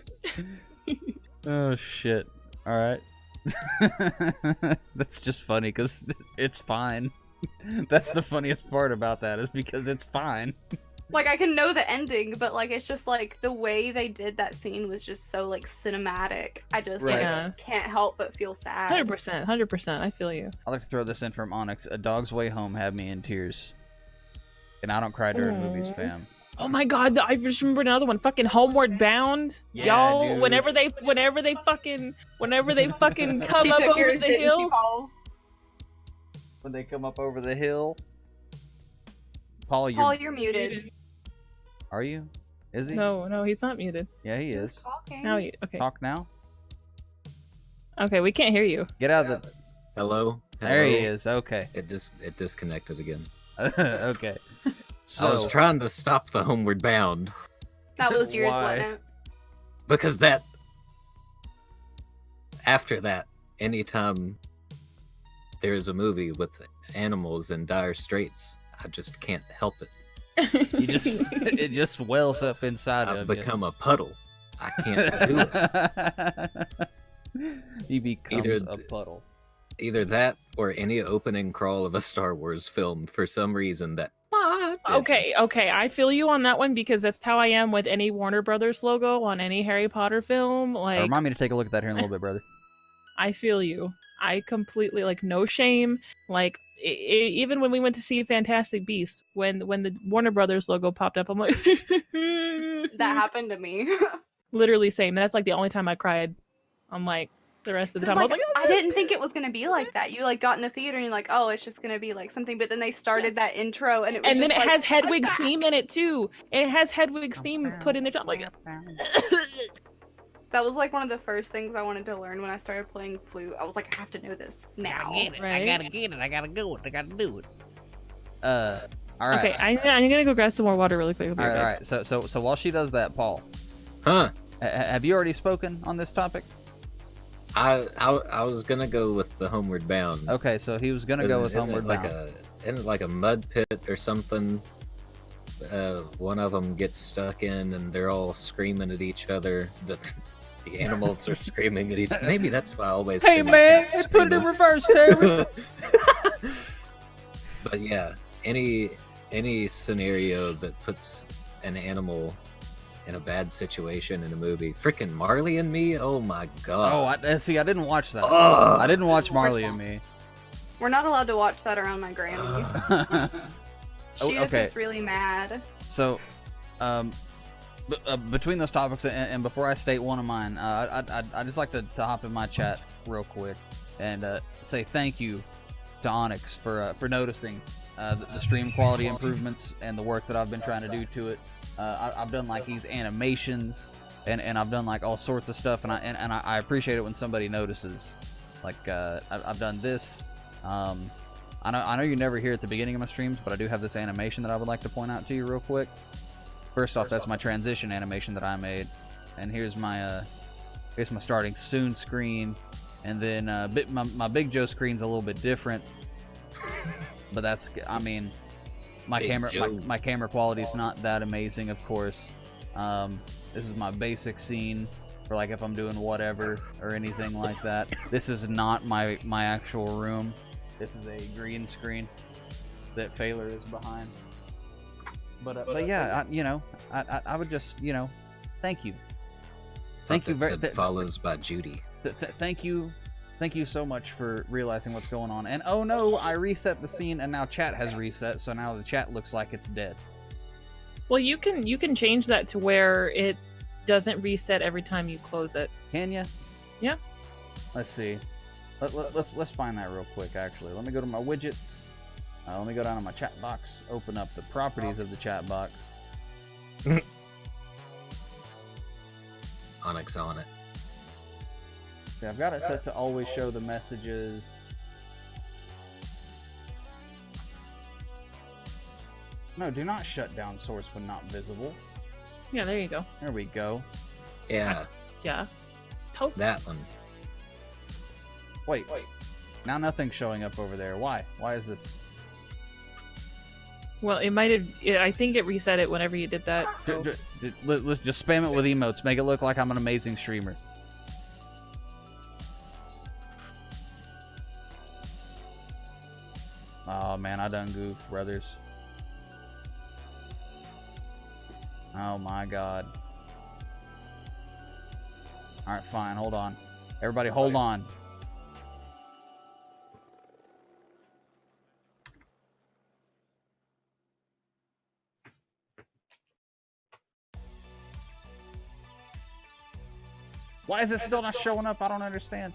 Oh shit. All right. That's just funny because it's fine. That's the funniest part about that, is because it's fine. Like, I can know the ending, but like, it's just like the way they did that scene was just so like cinematic. I just like can't help but feel sad. 100%. I feel you. I'd like to throw this in from Onyx. A Dog's Way Home had me in tears, and I don't cry during movies, fam. Oh my god, I just remember another one. Fucking Homeward Bound. Yeah, y'all, dude. whenever they fucking come She up took over yours, the didn't hill. she, Paul? When they come up over the hill. Paul, you're muted. Are you? Is he? No, he's not muted. Yeah, he is. Talking. Now okay. Talk now. Okay, we can't hear you. Get out of the. Hello? There he is. Okay. It disconnected again. Okay. So, I was trying to stop the Homeward Bound. That was yours, Why? wasn't it? Because after that, anytime there's a movie with animals in dire straits, I just can't help it. it just wells up inside I've of become a puddle. I can't do it. He becomes a puddle. Either that or any opening crawl of a Star Wars film, for some reason that. Okay, I feel you on that one, because that's how I am with any Warner Brothers logo on any Harry Potter film. Like, Remind me to take a look at that here in a little bit, brother. I feel you. I completely, like, no shame. Like, even when we went to see Fantastic Beasts, when the Warner Brothers logo popped up, I'm like, That happened to me. literally same. That's like the only time I cried. I'm like, the rest of the time I was like, I didn't think it was gonna be like that. You like got in the theater and you're like, oh, it's just gonna be like something, but then they started that intro and it was and then just it like, has Hedwig's theme in it too. And it has Hedwig's theme put in there. I'm like, that was like one of the first things I wanted to learn when I started playing flute. I was like, I have to know this now. right? I gotta get it. I gotta go it. I gotta do it. All right. Okay, I'm gonna go grab some more water really quick. All right. So while she does that, Paul, Huh? have you already spoken on this topic? I was gonna go with the Homeward Bound. Okay, so he was gonna go with Homeward Bound. Isn't it like a mud pit or something? One of them gets stuck in, and they're all screaming at each other. The animals are screaming at each. Maybe that's why I always. Hey say man, put it in reverse, Terry. But yeah, any scenario that puts an animal in a bad situation in a movie. Freaking Marley and Me? Oh my god. Oh, I didn't watch that. Ugh. I didn't watch Marley and Me. We're not allowed to watch that around my granny. She just okay. gets really mad. So, between those topics and before I state one of mine, I just like to hop in my chat real quick and say thank you to Onyx for noticing the stream quality improvements and the work that I've been trying to do to it. I've done like these animations and I've done like all sorts of stuff, and I appreciate it when somebody notices. Like I've done this. I know you never hear at the beginning of my streams, but I do have this animation that I would like to point out to you real quick. First off, that's my transition animation that I made, and here's my starting soon screen, and then my Big Joe screen's a little bit different, but that's, I mean, my camera quality is not that amazing, of course. This is my basic scene for like if I'm doing whatever or anything like that. This is not my actual room. This is a green screen that Faylor is behind. But yeah, I would just, thank you. Thank you very much. Follows by Judy. Thank you so much for realizing what's going on. And oh no, I reset the scene and now chat has reset, so now the chat looks like it's dead. Well, you can change that to where it doesn't reset every time you close it. Can you? Yeah. Let's see. Let's find that real quick. Actually, let me go to my widgets. Let me go down to my chat box. Open up the properties of the chat box. Onyx on it. Okay, I've got it set to always show the messages. No, do not shut down source when not visible. Yeah, there you go. There we go. Yeah. Yeah. That one. Wait. Now nothing's showing up over there. Why? Why is this? Well, it might have. I think it reset it whenever you did that. So. Let's just spam it with emotes. Make it look like I'm an amazing streamer. Oh man, I done goofed, brothers. Oh my god. Alright, fine, hold on. Everybody hold on. Why is it still not showing up? I don't understand.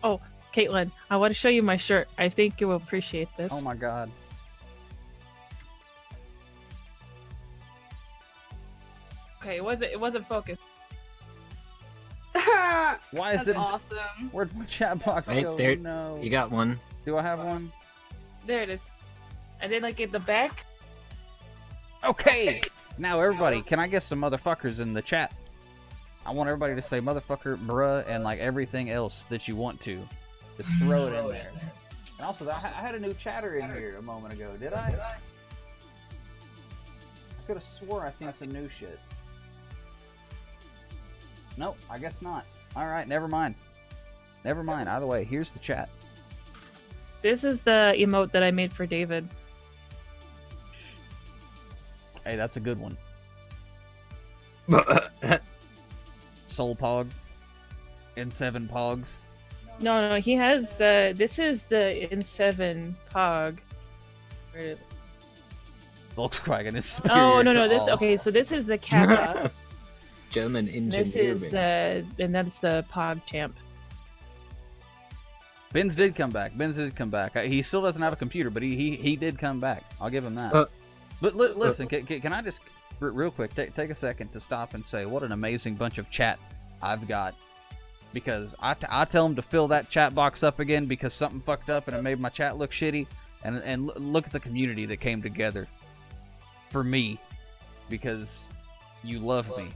Oh, Caitlin, I want to show you my shirt. I think you will appreciate this. Oh my god. Okay, it wasn't focused. Why is That's it awesome? Where'd my chat box Right go? there. No. You got one. Do I have one? There it is. And then like at the back. Okay. Now everybody, can I get some motherfuckers in the chat? I want everybody to say motherfucker, bruh, and like everything else that you want to. Just throw it in there. And also, I had a new chatter in here a moment ago. Did I? I could have swore I seen some new shit. Nope, I guess not. Alright, never mind. Never mind. Either way, here's the chat. This is the emote that I made for David. Hey, that's a good one. Soul Pog. N7 Pogs. No, he has, this is the N7 Pog. Volkswagen is Oh, superior no, to this, all. okay, so this is the Kappa. German engineering. This is, and that's the Pog Champ. Benz did come back. He still doesn't have a computer, but he did come back. I'll give him that. But listen, can I just, real quick, take a second to stop and say what an amazing bunch of chat I've got. Because I tell them to fill that chat box up again because something fucked up and it made my chat look shitty. And look at the community that came together for me because you love me.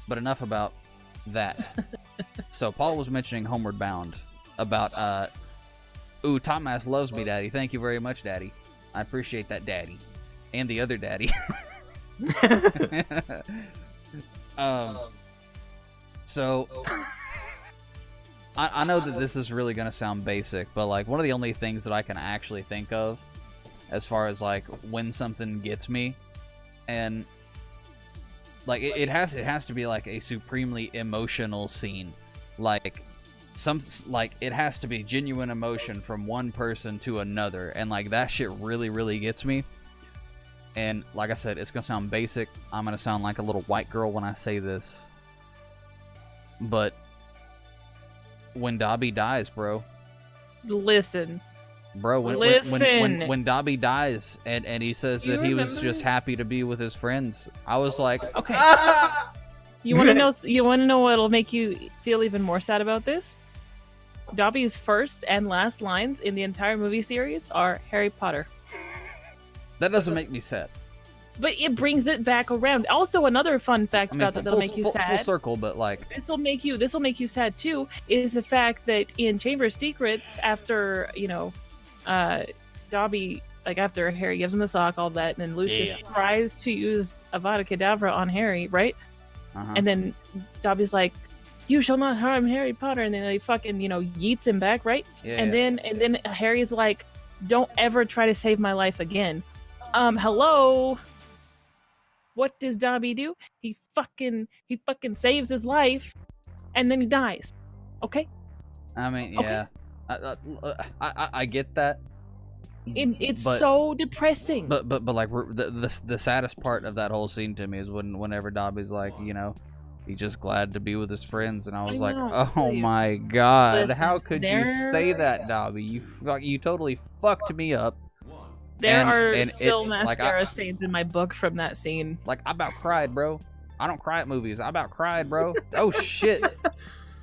But enough about that. So Paul was mentioning Homeward Bound about ooh, Thomas loves me, Daddy. Thank you very much, Daddy. I appreciate that, Daddy. And the other Daddy. So I know that this is really gonna sound basic, but like one of the only things that I can actually think of as far as like when something gets me, and like it has to be like a supremely emotional scene, like it has to be genuine emotion from one person to another, and like that shit really gets me. And like I said, it's gonna sound basic. I'm gonna sound like a little white girl when I say this, but when Dobby dies, bro. Listen. Bro, when Dobby dies and he says that he was just happy to be with his friends, I was like, okay. You want to know? You want to know what'll make you feel even more sad about this? Dobby's first and last lines in the entire movie series are Harry Potter. That doesn't make me sad. But it brings it back around. Also, another fun fact about that'll make you sad. Full circle, but like this will make you sad too. Is the fact that in Chamber of Secrets, after Dobby, like after Harry gives him the sock, all that, and then Lucius tries to use Avada Kedavra on Harry, right? And then Dobby's like, "You shall not harm Harry Potter," and then they fucking yeets him back, right? And then Harry's like, "Don't ever try to save my life again." Hello. What does Dobby do? He fucking saves his life, and then he dies. Okay. I mean, yeah, okay. I get that. It's so depressing. But like the saddest part of that whole scene to me is whenever Dobby's like, he's just glad to be with his friends, and I was like, oh my god, how could you say that, Dobby? You totally fucked me up. There are still mascara stains in my book from that scene. Like, I about cried, bro. I don't cry at movies. I about cried, bro. Oh, shit.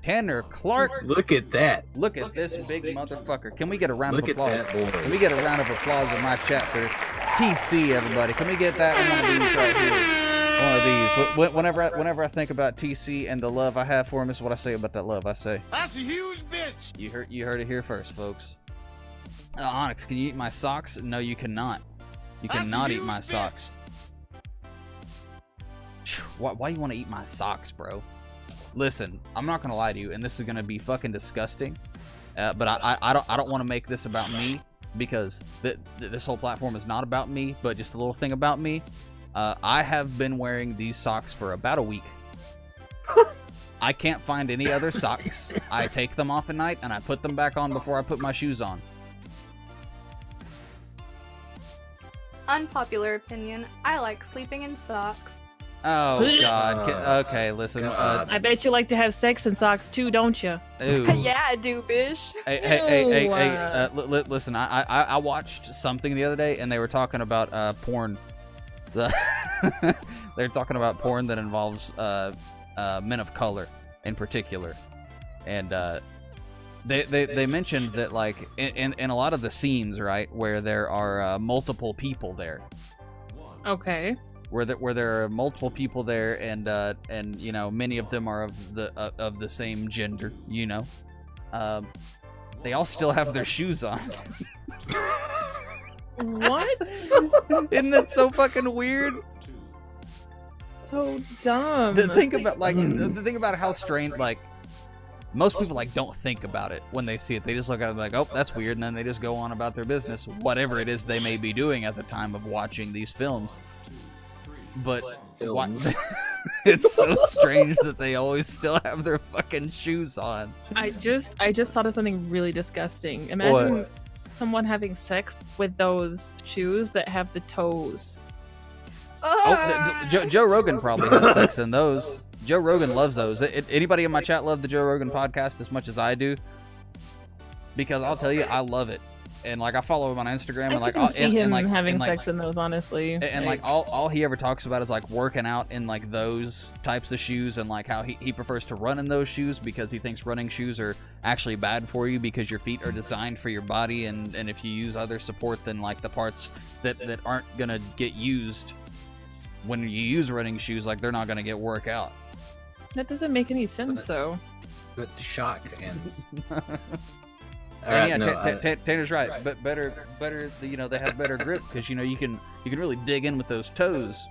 Tanner Clark. Look at that. Look at this big motherfucker. Can we get a round of applause? Look at that boy. Can we get a round of applause in my chat for TC, everybody? Can we get that on one of these right here? One of these. Whenever I think about TC and the love I have for him, this is what I say about that love. I say, that's a huge bitch. You heard it here first, folks. Onyx, can you eat my socks? No, you cannot. You cannot eat my socks. Why you want to eat my socks, bro? Listen, I'm not gonna lie to you, and this is gonna be fucking disgusting. But I don't want to make this about me, because this whole platform is not about me. But just a little thing about me. I have been wearing these socks for about a week. I can't find any other socks. I take them off at night and I put them back on before I put my shoes on. Unpopular opinion, I like sleeping in socks. Oh god. Okay, listen. I bet you like to have sex in socks too, don't you? Ooh. Yeah, I do, bish. Hey, listen, I watched something the other day and they were talking about porn. They're talking about porn that involves men of color in particular. And they mentioned that, like, in a lot of the scenes, right, where there are multiple people there. Okay. Where there are multiple people there, and many of them are of the same gender. They all still have their shoes on. What? Isn't that so fucking weird? So dumb. Think about how strange, like, most people don't think about it when they see it. They just look at it like, oh, that's weird, and then they just go on about their business, whatever it is they may be doing at the time of watching these films. But it's so strange that they always still have their fucking shoes on. I just thought of something really disgusting. Imagine someone having sex with those shoes that have the toes. Joe Rogan probably has sex in those. Joe Rogan loves those. Anybody in my chat love the Joe Rogan podcast as much as I do? Because I'll tell you, I love it. And I follow him on Instagram, and I can see him having sex in those, honestly. And all he ever talks about is working out in those types of shoes, and how he prefers to run in those shoes because he thinks running shoes are actually bad for you because your feet are designed for your body, and if you use other support than the parts that aren't gonna get used when you use running shoes, they're not gonna get work out. That doesn't make any sense, though. But shock and. And Alright, yeah, Tanner's right. But better, you know, they have better grip because you know you can really dig in with those toes,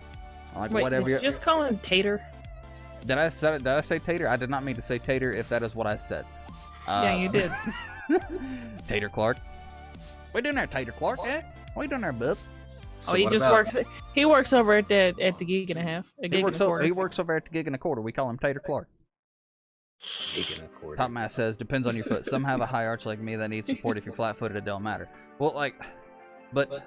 like Wait, whatever. did you just call him Tater? Did I say tater? I did not mean to say tater. If that is what I said. Yeah, you did. Tater Clark. What you doing there, Tater Clark? Eh? What you doing there, bub? So he what just about- works. He works over at the gig and a half. He works over at the gig and a quarter. We call him Tater Clark. Gig and a quarter. Top Mass says, depends on your foot. Some have a high arch like me that needs support. If you're flat-footed, it don't matter. Well, like, but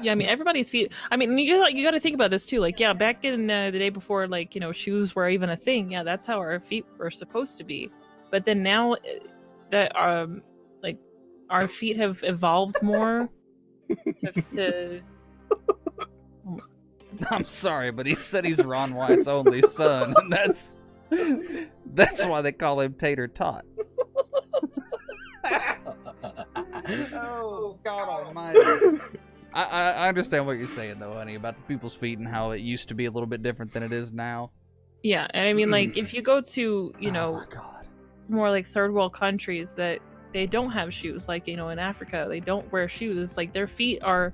Yeah, I mean everybody's feet. I mean, you got to think about this too. Like, yeah, back in the day before, like, you know, shoes were even a thing. Yeah, that's how our feet were supposed to be. But then now that like our feet have evolved more to I'm sorry, but he said he's Ron White's only son, and that's why they call him Tater Tot. Oh, God Almighty! I understand what you're saying though, honey, about the people's feet and how it used to be a little bit different than it is now. yeah, and I mean, like, if you go to, you know, oh my God, more like third world countries that they don't have shoes, like, you know, in Africa they don't wear shoes. Like, their feet are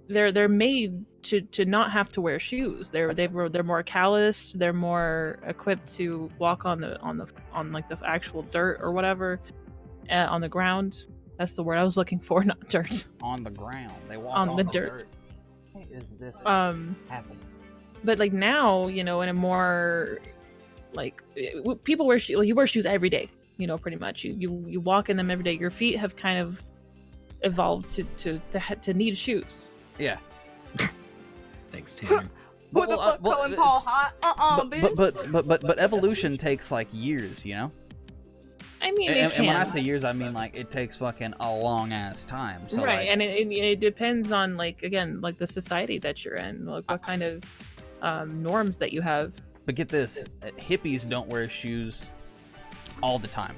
they're made to not have to wear shoes. They're more calloused. They're more equipped to walk on like the actual dirt or whatever, on the ground. That's the word I was looking for, not dirt. on the ground, they walk On the the dirt. What is this Um, happening? but like now, you know, in a more like people wear shoes. Like, you wear shoes every day. You know, pretty much. You walk in them every day. Your feet have kind of evolved to need shoes. Yeah. Thanks, Tanner. Who the fuck calling Paul hot? Bitch. But evolution takes like years, you know. I mean, And it can. when I say years, I mean like it takes fucking a long ass time. So right, like, and it depends on, like, again, like the society that you're in, like what kind of norms that you have. but get this, hippies don't wear shoes all the time.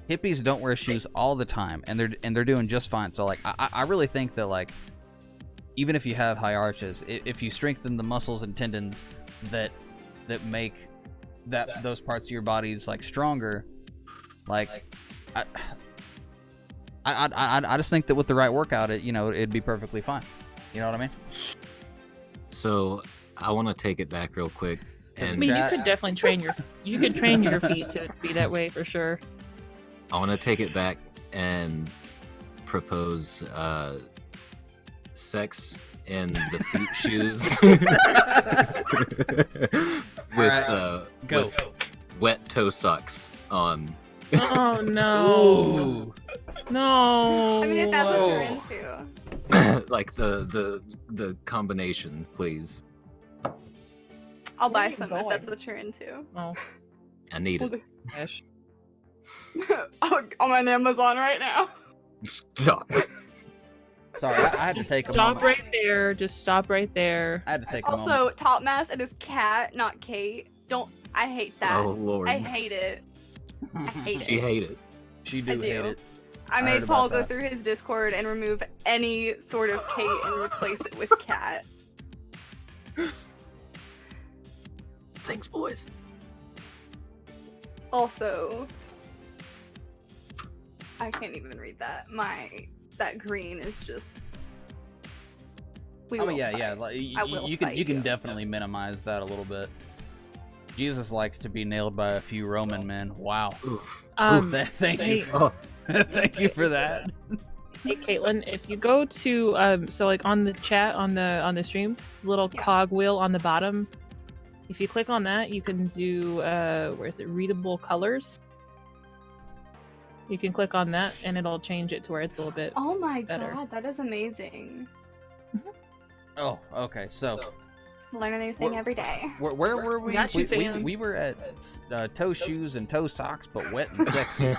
Hippies don't wear shoes all the time, and they're doing just fine. So like, I really think that, like, even if you have high arches, if you strengthen the muscles and tendons that make those parts of your bodies like stronger, like I just think that with the right workout, it'd be perfectly fine. You know what I mean? So I want to take it back real quick. I And mean, you could definitely train your feet to be that way for sure. I want to take it back and propose sex in the feet shoes with wet toe socks on. Oh no! Ooh. No! I mean, if that's what you're into, Like the combination, please. I'll Where are buy you some if going? that's what you're into. Oh, I need it. gosh. I'm on Amazon right now. Stop. Sorry, I had to take a Stop moment. right there. Just stop right there. I had to take a moment. Also, Top Mass, it is Cat, not Kate. I hate that. Oh Lord. I hate it. I hate She it. hate it. She do I do. hate it. I heard made Paul about go that. through his Discord and remove any sort of Kate and replace it with Cat. Thanks, boys. Also, I can't even read that. That green is just. We Oh will yeah, fight. yeah. Like, I will you fight can you. definitely minimize that a little bit. Jesus likes to be nailed by a few Roman men. Wow. Oof. Thank hey, you. Oh, Thank you for that. hey, Caitlin, if you go to so like on the chat on the stream, little cog wheel on the bottom. If you click on that, you can do where is it? Readable colors. You can click on that, and it'll change it to where it's a little bit. Oh my better. god, that is amazing. Oh, okay. So, Learn a new thing Where- every day. where were we? Got you, we fam. were at toe shoes and toe socks, but wet and sexy.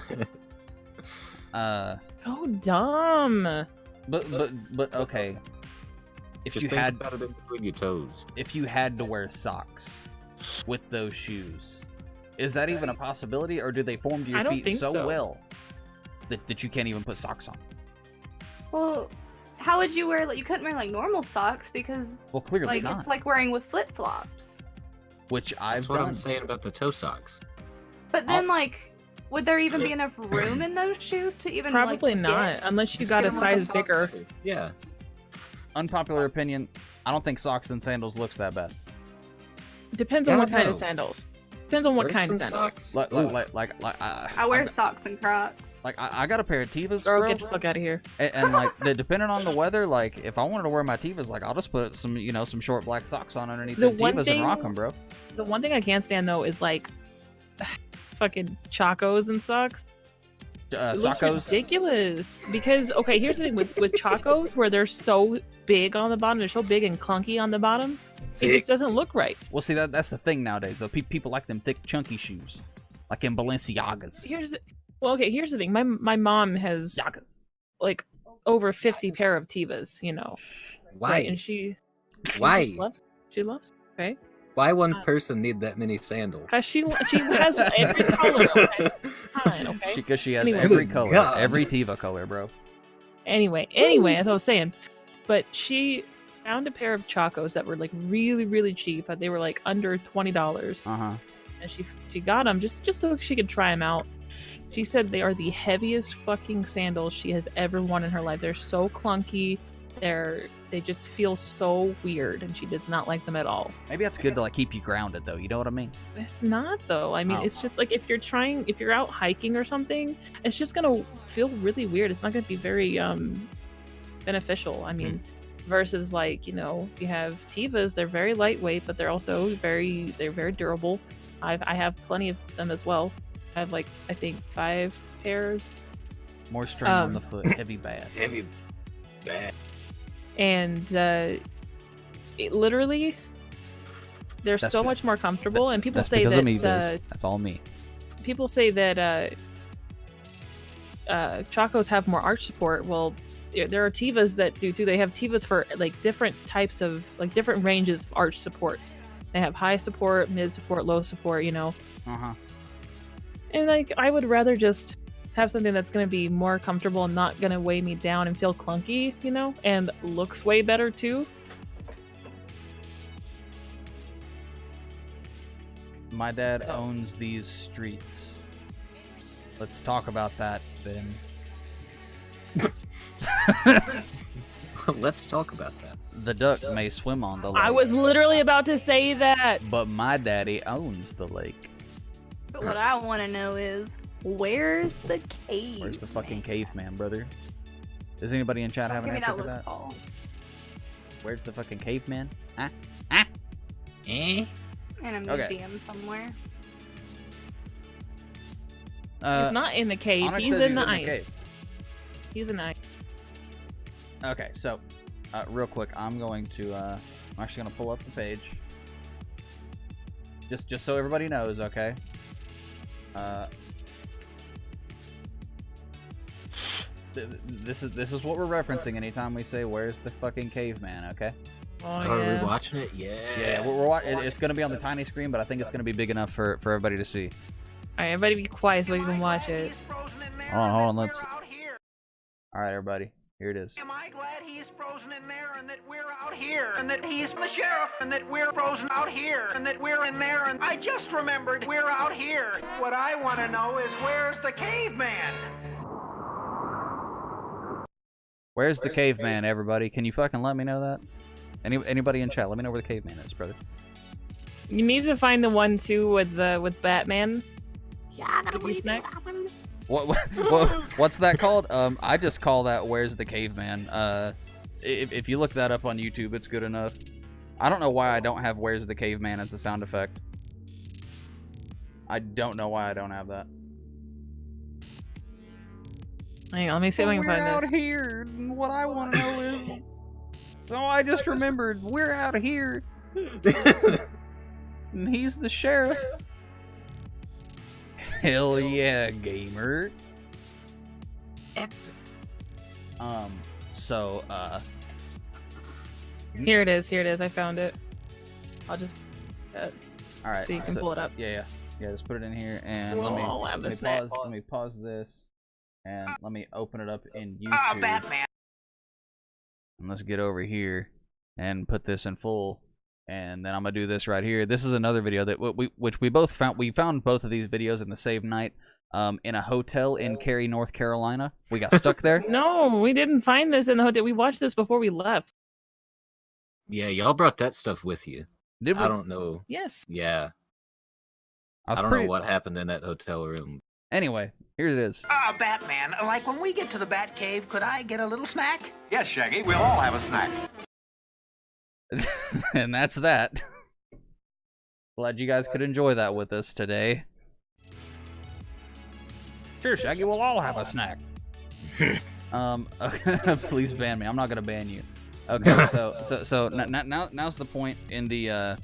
Oh, dumb. But okay. If just you think had about it in between your toes. if you had to wear socks with those shoes, is that even a possibility, or do they form to I your don't feet think so so. well that you can't even put socks on? Well, how would you wear? Like, you couldn't wear like normal socks because Well, clearly like not. it's like wearing with flip flops. which I've That's what done. I'm saying about the toe socks. But then, like, would there even be enough room in those shoes to even Probably like, not, get... unless you Just got get a 'em with the size socks bigger. better. Yeah. Unpopular opinion, I don't think socks and sandals looks that bad. Depends on what God, kind no. of sandals. Depends on what Birks kind of and sandals. socks? Like, Ooh. I wear socks and Crocs. I got a pair of Tevas, Girl, bro. get the fuck out of here. And like, depending on the weather, like, if I wanted to wear my Tevas, like, I'll just put some, you know, some short black socks on underneath The the one Tevas thing- and rock them, bro. The one thing I can't stand though is like fucking chacos and socks. It looks Sockos. ridiculous. Because okay, here's the thing with chacos, where they're so big on the bottom, they're so big and clunky on the bottom. It just doesn't look right. Well, see, that's the thing nowadays, though. People like them thick, chunky shoes, like in Balenciagas. Here's the thing. My mom has Yagas. like over 50 pair of Tevas, you know. Why? Right? And she Why? just loves. She loves. Okay. Why one person need that many sandals? Cause she has every color. Okay. Fine. Okay. Because she has Anyway. every Good color, God. every Teva color, bro. Anyway, as I was saying, but she found a pair of chacos that were like really, really cheap. They were like under $20, Uh-huh. and she got them just so she could try them out. She said they are the heaviest fucking sandals she has ever worn in her life. They're so clunky. They just feel so weird, and she does not like them at all. Maybe that's good to, like, keep you grounded, though. You know what I mean? It's not though. I mean, Oh. it's just like if you're out hiking or something, it's just gonna feel really weird. It's not gonna be very beneficial. I mean, versus like, you know, if you have Tevas, they're very lightweight, but they're also very durable. I have plenty of them as well. I have like I think 5 pairs, More strain on the foot. Heavy bad. Heavy bad. and it literally they're That's so be- much more comfortable. And people That's say because that of me, Biz. That's all me. people say that Chacos have more arch support. Well, there are Tevas that do too. They have Tevas for like different types of like different ranges of arch support. They have high support, mid support, low support, you know. Uh-huh. And like I would rather just have something that's going to be more comfortable and not going to weigh me down and feel clunky, you know, and looks way better too. My dad owns these streets. Let's talk about that, Ben. Let's talk about that. The duck may swim on the lake. I was literally about to say that. But my daddy owns the lake. But what I want to know is, where's the cave? Where's the fucking caveman, brother? Does anybody in chat have Give an me answer that for look, that? Paul. Where's the fucking caveman? Huh? Eh? In a Okay. museum somewhere. He's not in the cave. Onyx He's says in the ice. cave. He's in the ice. Okay, so real quick, I'm actually gonna pull up the page. Just so everybody knows, okay? This is what we're referencing anytime we say where's the fucking caveman, okay? Oh Are yeah. we watching it? Yeah. Yeah, it's gonna be on the tiny screen, but I think it's gonna be big enough for everybody to see. All right, everybody be quiet so we can watch it. Hold on, let's. All right, everybody, here it is. Am I glad he's frozen in there and that we're out here and that he's the sheriff and that we're frozen out here and that we're in there and I just remembered we're out here. What I want to know is where's the caveman? Where's the caveman, everybody? Can you fucking let me know that? Anybody in chat, let me know where the caveman is, brother. You need to find the one too with Batman. Yeah, I gotta Did you read snack? that one. What's that called? I just call that "Where's the Caveman." If you look that up on YouTube, it's good enough. I don't know why I don't have "Where's the Caveman" as a sound effect. I don't know why I don't have that. Hang on, let me see if I can We're find out this. here, and what I want to know is, oh, I just remembered we're out here, and he's the sheriff. Hell yeah, gamer. So, Here it is. I found it. I'll just all right. so you can pull it up. Yeah. Just put it in here, and Whoa, let have a me snack. pause. Let me pause this, and let me open it up in Ah, YouTube. Batman. And let's get over here and put this in full and then I'm gonna do this right here. This is another video that we both found. We found both of these videos in the same night, in a hotel in Cary, North Carolina. We got stuck there. No, we didn't find this in the hotel. We watched this before we left. Yeah, y'all brought that stuff with you. Did we? I don't know. Yes. Yeah. I don't know what happened in that hotel room. Anyway, here it is. Batman, like when we get to the Bat Cave, could I get a little snack? Yes, Shaggy, we'll all have a snack. And that's that. Glad you guys could enjoy that with us today. Sure, Shaggy, we'll all have a snack. Please ban me. I'm not gonna ban you. Okay, so now's the point in the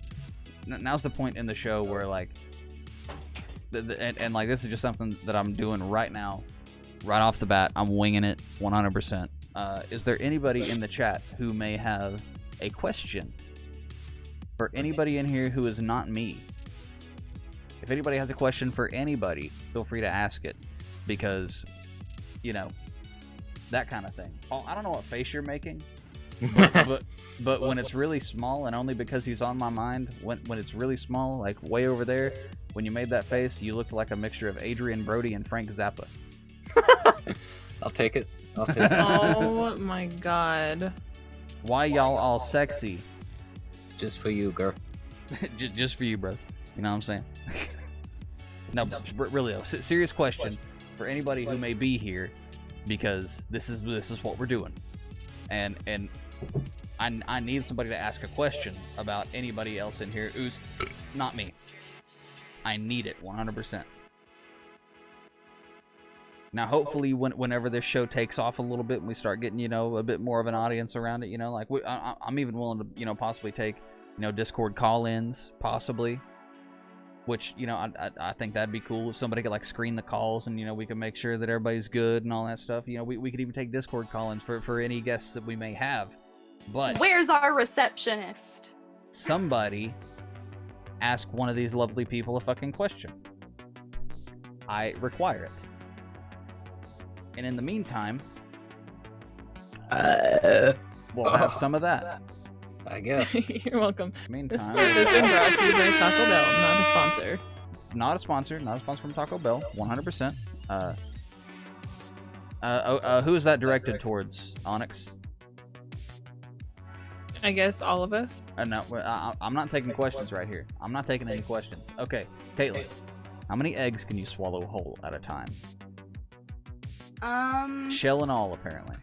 now's the point in the show where like, and like this is just something that I'm doing right now, right off the bat. I'm winging it 100%. Is there anybody in the chat who may have a question for anybody in here who is not me? If anybody has a question for anybody, feel free to ask it, because, you know, that kind of thing. Paul, I don't know what face you're making, but when it's really small, and only because he's on my mind, when it's really small, like way over there, when you made that face, you looked like a mixture of Adrian Brody and Frank Zappa. I'll take it. I'll take it. Oh my god. Why y'all all sexy? Just for you, girl. Just for you, bro. You know what I'm saying? No, really though, serious question for anybody who may be here, because this is what we're doing, and I need somebody to ask a question about anybody else in here who's not me. I need it 100%. Now, hopefully, whenever this show takes off a little bit and we start getting, you know, a bit more of an audience around it, you know, like I'm even willing to, you know, possibly take, you know, Discord call-ins, possibly, which, you know, I think that'd be cool if somebody could like screen the calls, and, you know, we can make sure that everybody's good and all that stuff. You know, we could even take Discord call-ins for any guests that we may have. But where's our receptionist? Somebody ask one of these lovely people a fucking question. I require it. And in the meantime, we'll have some of that. I guess. You're welcome. Meantime, This part has been brought to you by Taco Bell, not a sponsor. Not a sponsor. Not a sponsor from Taco Bell. 100%. Who is that directed towards, Onyx? I guess all of us. No, I'm not taking questions right here. I'm not taking any questions. Okay, Caitlin, how many eggs can you swallow whole at a time? Shell and all, apparently.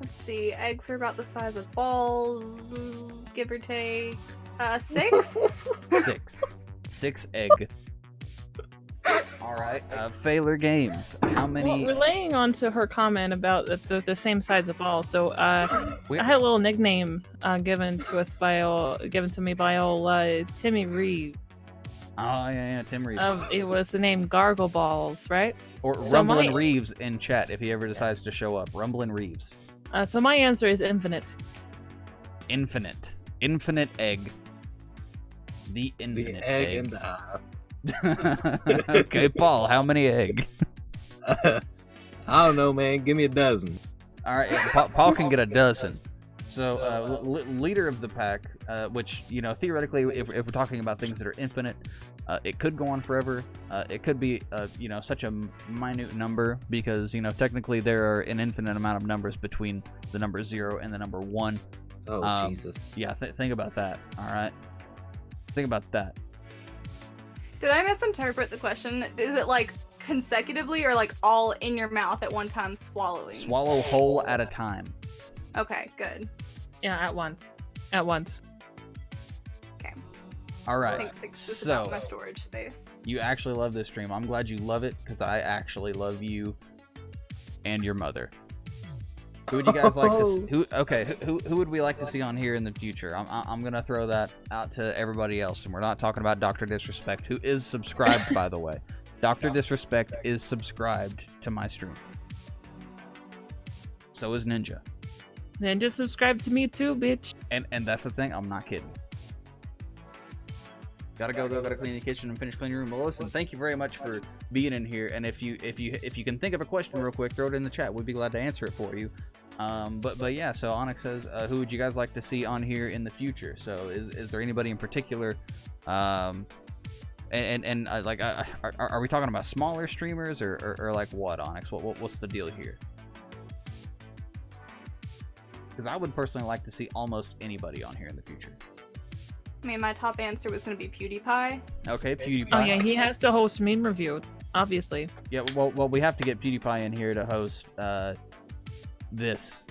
Let's see. Eggs are about the size of balls, give or take. 6? 6 egg. All right. Faylor Games. How many? Well, relaying on to her comment about the same size of ball. So I had a little nickname given to me by old Timmy Reeve. Oh yeah, Tim Reeves. It was the name Gargle Balls, right? Or Rumblin' Reeves in chat if he ever decides to show up. Rumblin' Reeves. So my answer is infinite. Infinite. Infinite egg. The infinite egg. egg. In the eye. Okay, Paul, how many egg? I don't know, man. Give me a dozen. All right, Paul can get a dozen. So, leader of the pack, which, you know, theoretically, if we're talking about things that are infinite, it could go on forever. It could be, you know, such a minute number because, you know, technically there are an infinite amount of numbers between the number 0 and the number 1. Oh, Jesus. Yeah, think about that, all right? Think about that. Did I misinterpret the question? Is it like consecutively or like all in your mouth at one time swallowing? Swallow whole at a time. Okay, good. Yeah, at once. At once. Okay. All right. I think 6 is So about my storage space. you actually love this stream. I'm glad you love it because I actually love you and your mother. Who would you guys like to see? Who would we like to see on here in the future? I'm gonna throw that out to everybody else, and we're not talking about Dr. Disrespect, who is subscribed by the way. Dr. Disrespect is subscribed to my stream. So is Ninja. Ninja subscribe to me too, bitch. And that's the thing. I'm not kidding. Gotta clean the kitchen and finish cleaning your room. Well, listen, thank you very much for being in here. And if you can think of a question real quick, throw it in the chat. We'd be glad to answer it for you. But yeah, so Onyx says, who would you guys like to see on here in the future? So is there anybody in particular? Are we talking about smaller streamers or like what, Onyx? What's the deal here? Because I would personally like to see almost anybody on here in the future. I mean, my top answer was going to be PewDiePie. Okay, PewDiePie. Oh yeah, he has to host meme review, obviously. Yeah, well, we have to get PewDiePie in here to host this.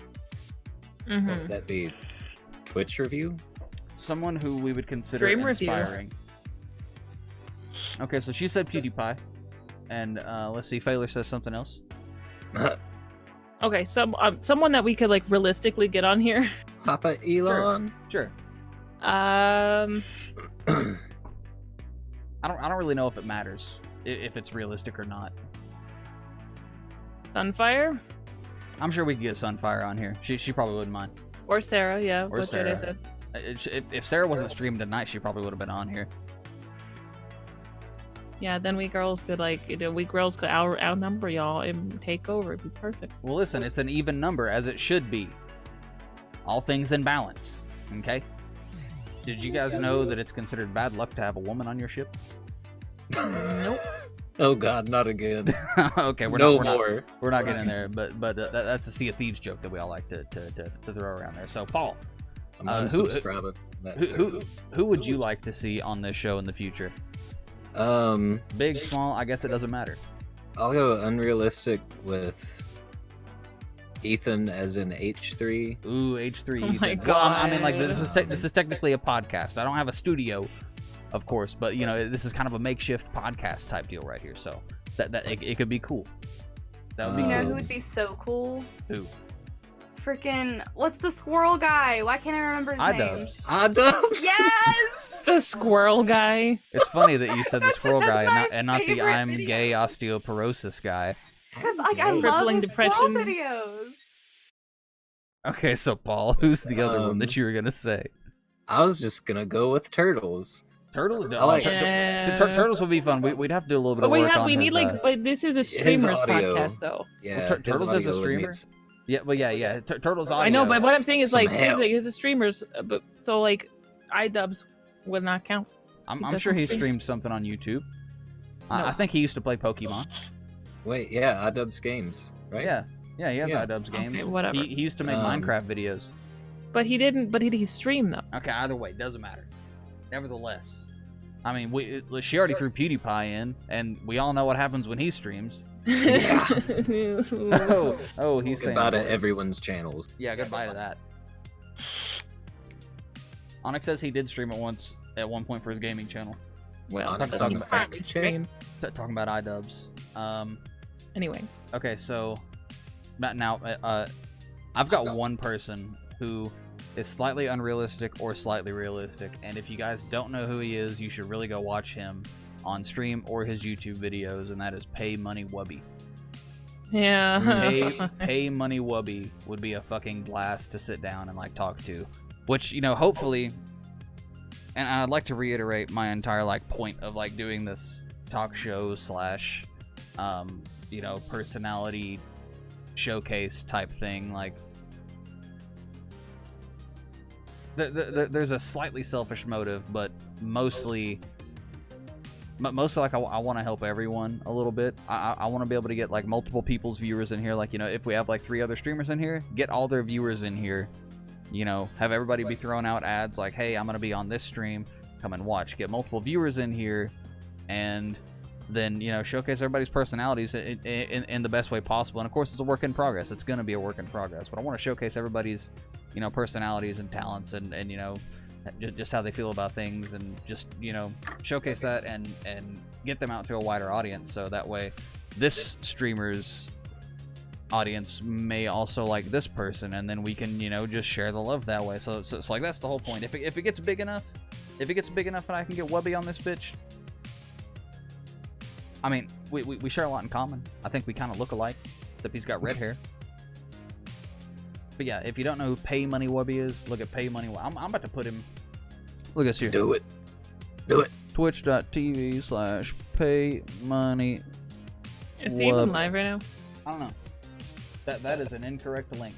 What would that be? Twitch review? Someone who we would consider Stream review. inspiring. Okay, so she said PewDiePie, and let's see, Faylor says something else. Okay, someone that we could like realistically get on here. Papa Elon? Sure. Um, I don't really know if it matters if it's realistic or not. Sunfire I'm sure we could get Sunfire on here. She probably wouldn't mind. or Sarah, yeah. Or what Sarah. I said. If Sarah wasn't streaming tonight, she probably would have been on here. Yeah, then we girls could outnumber y'all and take over. It'd be perfect. Well, listen, it's an even number, as it should be. All things in balance, okay? Did you guys know that it's considered bad luck to have a woman on your ship? Nope. Oh God, not again. Okay, we're not getting there, but that's a Sea of Thieves joke that we all like to throw around there. So, Paul, I'm unsubscribing. who would you like to see on this show in the future? Big, small, I guess it doesn't matter. I'll go unrealistic with Ethan, as in H3. Ooh, H3. Oh my Ethan. Well, I mean, like God. this is technically a podcast. I don't have a studio, of course, but you know, this is kind of a makeshift podcast type deal right here. So it could be cool. That would be You know cool. who would be so cool? Who? Freaking, what's the squirrel guy? Why can't I remember his name? iDubbbz. iDubbbz? Yes! The squirrel guy. It's funny that you said the squirrel That's guy my and not the favorite I'm video. gay osteoporosis guy. Because like, I love Crippling his squirrel depression. videos. Okay, so Paul, who's the other one that you were gonna say? I was just gonna go with Turtles. Turtles? I like- Turtles would be fun. We'd have to do a little bit But of we work on need his, like, but this is a streamer's audio. podcast though. Yeah, Tur- his Turtles is a audio streamer? needs- Yeah, well, yeah. Turtles audio. I know, but what I'm saying is Some like, help. he's a streamer's, but so like, iDubbbz would not count. I'm sure he streams something on YouTube. No. I think he used to play Pokemon. Wait, yeah, iDubbbz Games, right? Yeah, he has Yeah. iDubbbz games. Okay, whatever. He used to make Um, Minecraft videos. But he didn't. But he streamed though. Okay, either way, doesn't matter. Nevertheless, I mean, she already threw PewDiePie in, and we all know what happens when he streams. Yeah. Oh, he's saying Goodbye to that. everyone's channels. Yeah, goodbye to that. Onyx says he did stream it once at one point for his gaming channel. Well, Onyx that's on not the the fact fact check. stream. Talking about iDubbbz. Anyway, Okay, so now I've got one person who is slightly unrealistic or slightly realistic, and if you guys don't know who he is, you should really go watch him on stream or his YouTube videos, and that is Pay Money Wubby. yeah. Pay Money Wubby would be a fucking blast to sit down and like talk to, which, you know, hopefully, and I'd like to reiterate my entire like point of like doing this talk show slash you know, personality showcase type thing. Like there's a slightly selfish motive, but mostly like I want to help everyone a little bit. I want to be able to get like multiple people's viewers in here. Like, you know, if we have like 3 other streamers in here, get all their viewers in here. You know, have everybody be throwing out ads like, hey, I'm gonna be on this stream, come and watch. Get multiple viewers in here, and then, you know, showcase everybody's personalities in the best way possible. And of course, it's a work in progress. It's gonna be a work in progress, but I want to showcase everybody's, you know, personalities and talents, and you know, just how they feel about things, and just, you know, showcase that and get them out to a wider audience, so that way this streamer's audience may also like this person, and then we can, you know, just share the love that way. So it's like, that's the whole point. If it gets big enough, and I can get Wubby on this bitch, I mean, we share a lot in common. I think we kind of look alike, except he's got red hair. But yeah, if you don't know who Pay Money Wubby is, look at Pay Money Wubby. I'm about to put him. Look at this here. Do it. Do it. Twitch.tv/paymoney. Is he even Wub. live right now? I don't know. That is an incorrect link.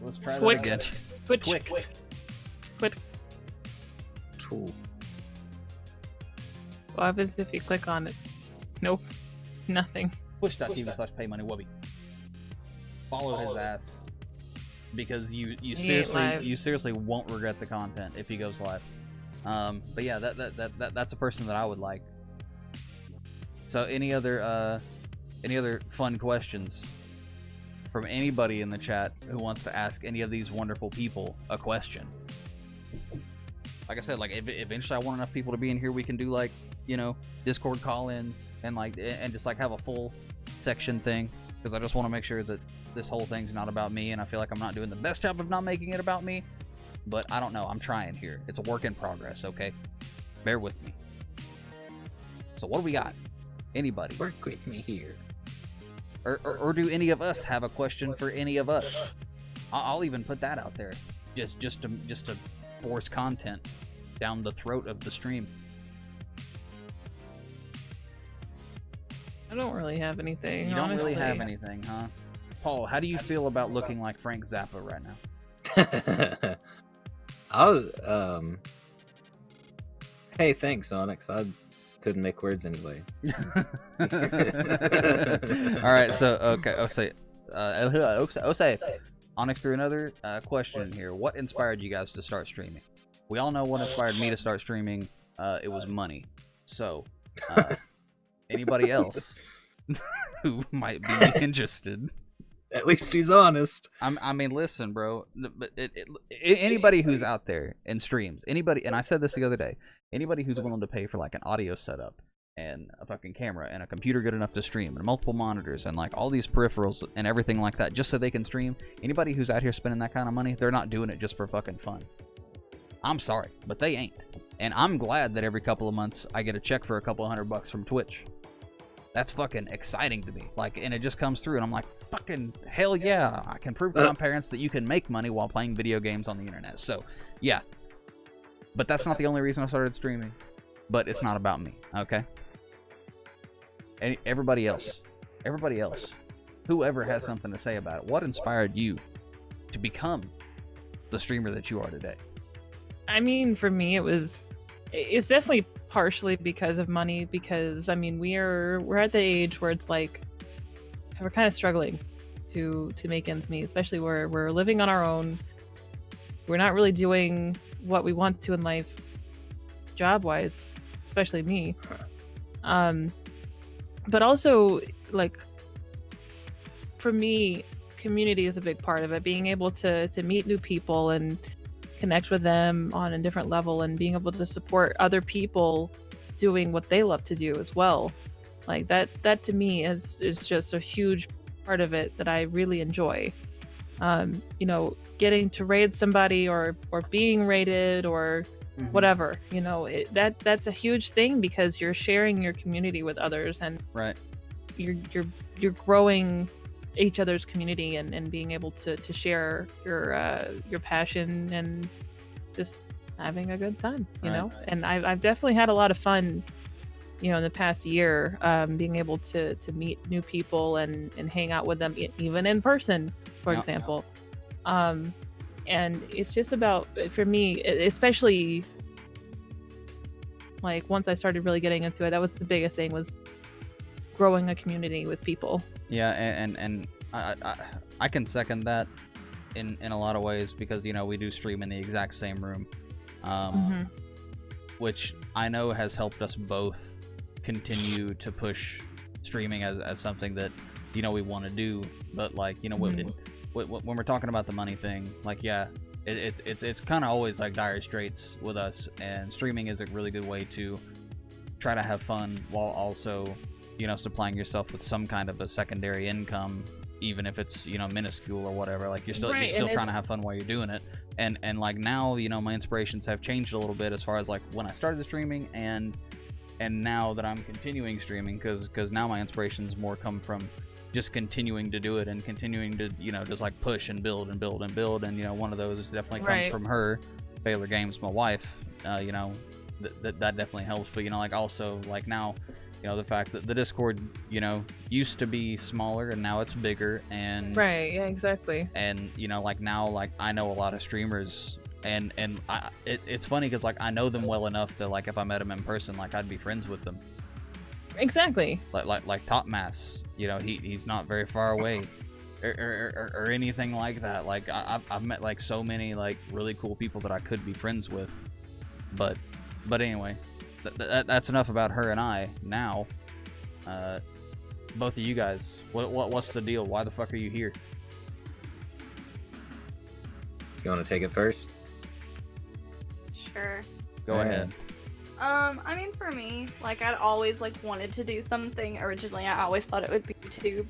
Let's try that Quick. again. Quick. Tool. What happens if you click on it? Nope. Nothing. Push.tv/paymoneywubby. Follow his ass because you He ain't live. seriously won't regret the content if he goes live. But yeah, that's a person that I would like. So any other fun questions from anybody in the chat who wants to ask any of these wonderful people a question? Like I said, like if eventually I want enough people to be in here, we can do like, you know, Discord call-ins and just like have a full section thing, because I just want to make sure that this whole thing's not about me, and I feel like I'm not doing the best job of not making it about me, but I don't know, I'm trying here. It's a work in progress, okay? Bear with me. So what do we got? Anybody? Work with me here. Or do any of us have a question for any of us? I'll even put that out there, just to force content down the throat of the stream. I don't really have anything. You don't honestly. really have anything, huh? Paul, how do you feel about looking like Frank Zappa right now? I was, hey, thanks, Onyx. I couldn't make words anyway. All right, so okay, Osei, Onyx threw another question here. What inspired you guys to start streaming? We all know what inspired me to start streaming. It was money. So, anybody else who might be interested? At least she's honest. I mean, listen, bro. But anybody who's out there and streams, anybody, and I said this the other day, anybody who's willing to pay for like an audio setup and a fucking camera and a computer good enough to stream and multiple monitors and like all these peripherals and everything like that just so they can stream, anybody who's out here spending that kind of money, they're not doing it just for fucking fun. I'm sorry, but they ain't. And I'm glad that every couple of months I get a check for a couple $100 from Twitch. That's fucking exciting to me. Like, and it just comes through and I'm like, fucking hell yeah, I can prove to my parents that you can make money while playing video games on the internet. So yeah, but that's not the only reason I started streaming. But it's not about me, okay? And everybody else, whoever has something to say about it, what inspired you to become the streamer that you are today? I mean, for me, it's definitely partially because of money, because I mean, we're at the age where it's like we're kind of struggling to make ends meet, especially where we're living on our own. We're not really doing what we want to in life, job-wise, especially me. But also, like, for me, community is a big part of it. Being able to meet new people and connect with them on a different level, and being able to support other people doing what they love to do as well. Like that to me is just a huge part of it that I really enjoy. You know, getting to raid somebody or being raided or whatever, you know, that's a huge thing, because you're sharing your community with others, and right, you're growing each other's community and being able to share your passion and just having a good time, you know. And I've definitely had a lot of fun, you know, in the past year, being able to meet new people and hang out with them, even in person, for example. And it's just about, for me, especially like once I started really getting into it, that was the biggest thing, was growing a community with people. Yeah, and I can second that in a lot of ways, because, you know, we do stream in the exact same room, which I know has helped us both continue to push streaming as something that, you know, we want to do. But like, you know, when we're talking about the money thing, like, yeah, it's kind of always like dire straits with us, and streaming is a really good way to try to have fun while also, you know, supplying yourself with some kind of a secondary income, even if it's, you know, minuscule or whatever. Like, you're still trying to have fun while you're doing it. And like now, you know, my inspirations have changed a little bit as far as like when I started streaming and now that I'm continuing streaming, because now my inspirations more come from just continuing to do it and continuing to, you know, just like push and build and build and build. And, you know, one of those definitely comes from her, faylorgames, my wife. You know, that definitely helps. But, you know, like also like now You know, the fact that the Discord, you know, used to be smaller and now it's bigger, and Right, yeah, exactly. and you know, like now, like I know a lot of streamers, and it's funny because like I know them well enough to, like, if I met them in person, like I'd be friends with them. Exactly. Like Top Mass, you know, he's not very far away, or anything like that. Like I've met like so many like really cool people that I could be friends with, but anyway, that's enough about her and I. Now, both of you guys, what's the deal? Why the fuck are you here? You want to take it first? Sure. Go All ahead. I mean, for me, like, I'd always, like, wanted to do something. Originally, I always thought it would be YouTube.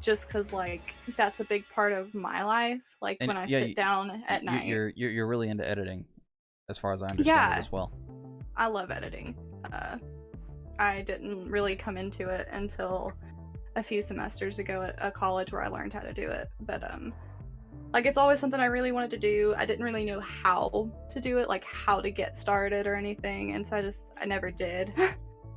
Just because, like, that's a big part of my life. Like, And, when I yeah, sit down at night. You're really into editing, as far as I understand Yeah. it as well. I love editing. I didn't really come into it until a few semesters ago at a college where I learned how to do it. But, like, it's always something I really wanted to do. I didn't really know how to do it, like how to get started or anything, and so I never did.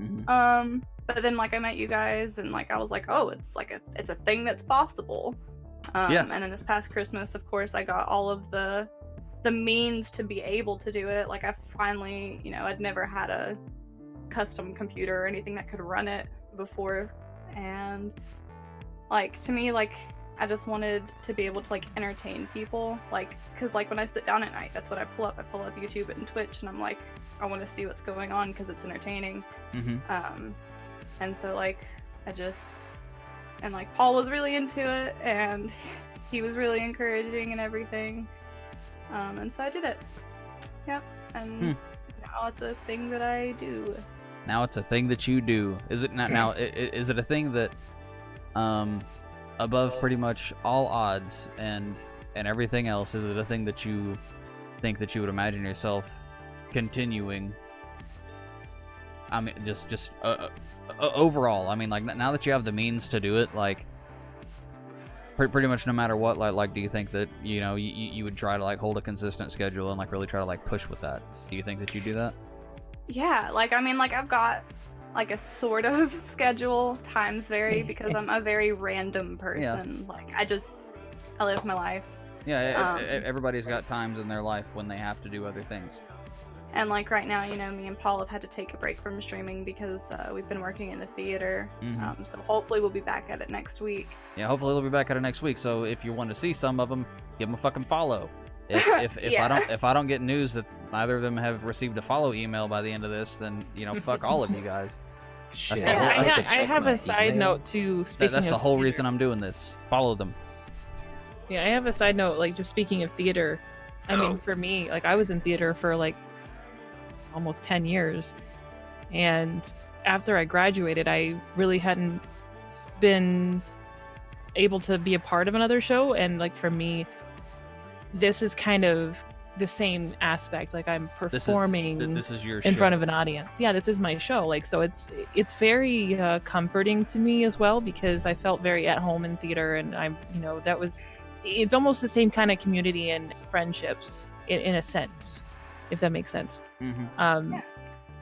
Mhm. But then, like, I met you guys, and like I was like, oh, it's a thing that's possible. Yeah. And then this past Christmas, of course, I got all of the means to be able to do it. Like, I finally, you know, I'd never had a custom computer or anything that could run it before, and like, to me, like, I just wanted to be able to, like, entertain people, like, because, like, when I sit down at night, that's what I pull up. I pull up YouTube and Twitch, and I'm like, I want to see what's going on because it's entertaining. And so, like, and like, Paul was really into it, and he was really encouraging and everything, and so I did it. Yep. And now it's a thing that I do. Now it's a thing that you do. Is it not now? Is it a thing that, above pretty much all odds and everything else, is it a thing that you think that you would imagine yourself continuing? I mean, just overall. I mean, like, now that you have the means to do it, like, pretty much no matter what, like, do you think that, you know, you would try to, like, hold a consistent schedule and, like, really try to, like, push with that? Do you think that you do that? Yeah, like, I mean, like, I've got, like, a sort of schedule. Times vary because I'm a very random person. Like, I live my life. Yeah, everybody's got times in their life when they have to do other things. And, like, right now, you know, me and Paul have had to take a break from streaming because we've been working in the theater. So hopefully we'll be back at it next week. Yeah, hopefully they'll be back at it next week. So if you want to see some of them, give them a fucking follow. If I don't get news that neither of them have received a follow email by the end of this, then, you know, fuck all of you guys. Shit, the whole- I have to I check have my a side email. note to speaking That's the of whole theater. reason I'm doing this. Follow them. Yeah, I have a side note, like, just speaking of theater. I mean, for me, like, I was in theater for, like, almost 10 years. And after I graduated, I really hadn't been able to be a part of another show. And, like, for me, this is kind of the same aspect. Like, I'm performing This is your in show. front of an audience. Yeah, this is my show. Like, so it's very comforting to me as well, because I felt very at home in theater, and I'm, you know, it's almost the same kind of community and friendships in a sense, if that makes sense.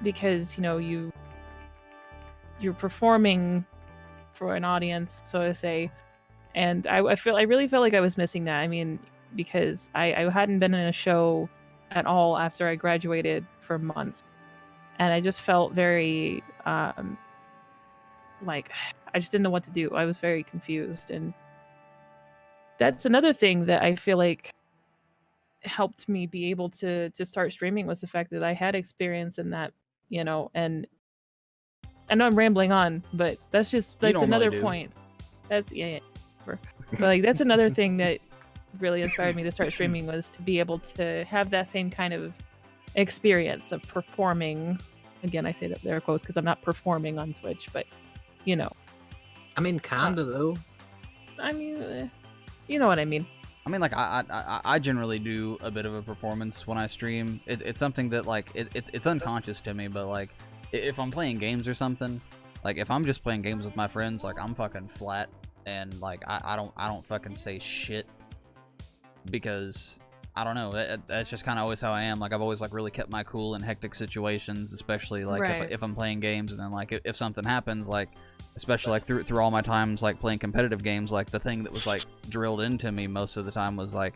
Because, you know, you're performing for an audience, so to say, and I really felt like I was missing that. I mean, because I hadn't been in a show at all after I graduated for months, and I just felt very like I just didn't know what to do. I was very confused, and that's another thing that I feel like helped me be able to start streaming, was the fact that I had experience in that, you know. And I know I'm rambling on, but that's another point. That's but like, that's another thing that really inspired me to start streaming, was to be able to have that same kind of experience of performing. Again, I say that there quotes because I'm not performing on Twitch, but, you know. I mean, kinda though. I mean, you know what I mean. I mean, like, I generally do a bit of a performance when I stream. It's something that, like, it's unconscious to me, but, like, if I'm playing games or something, like, if I'm just playing games with my friends, like, I'm fucking flat, and, like, I don't fucking say shit, because I don't know. That's just kind of always how I am. Like I've always like really kept my cool in hectic situations, especially like Right. if I'm playing games, and then like if something happens, like especially like through all my times like playing competitive games, like the thing that was like drilled into me most of the time was like,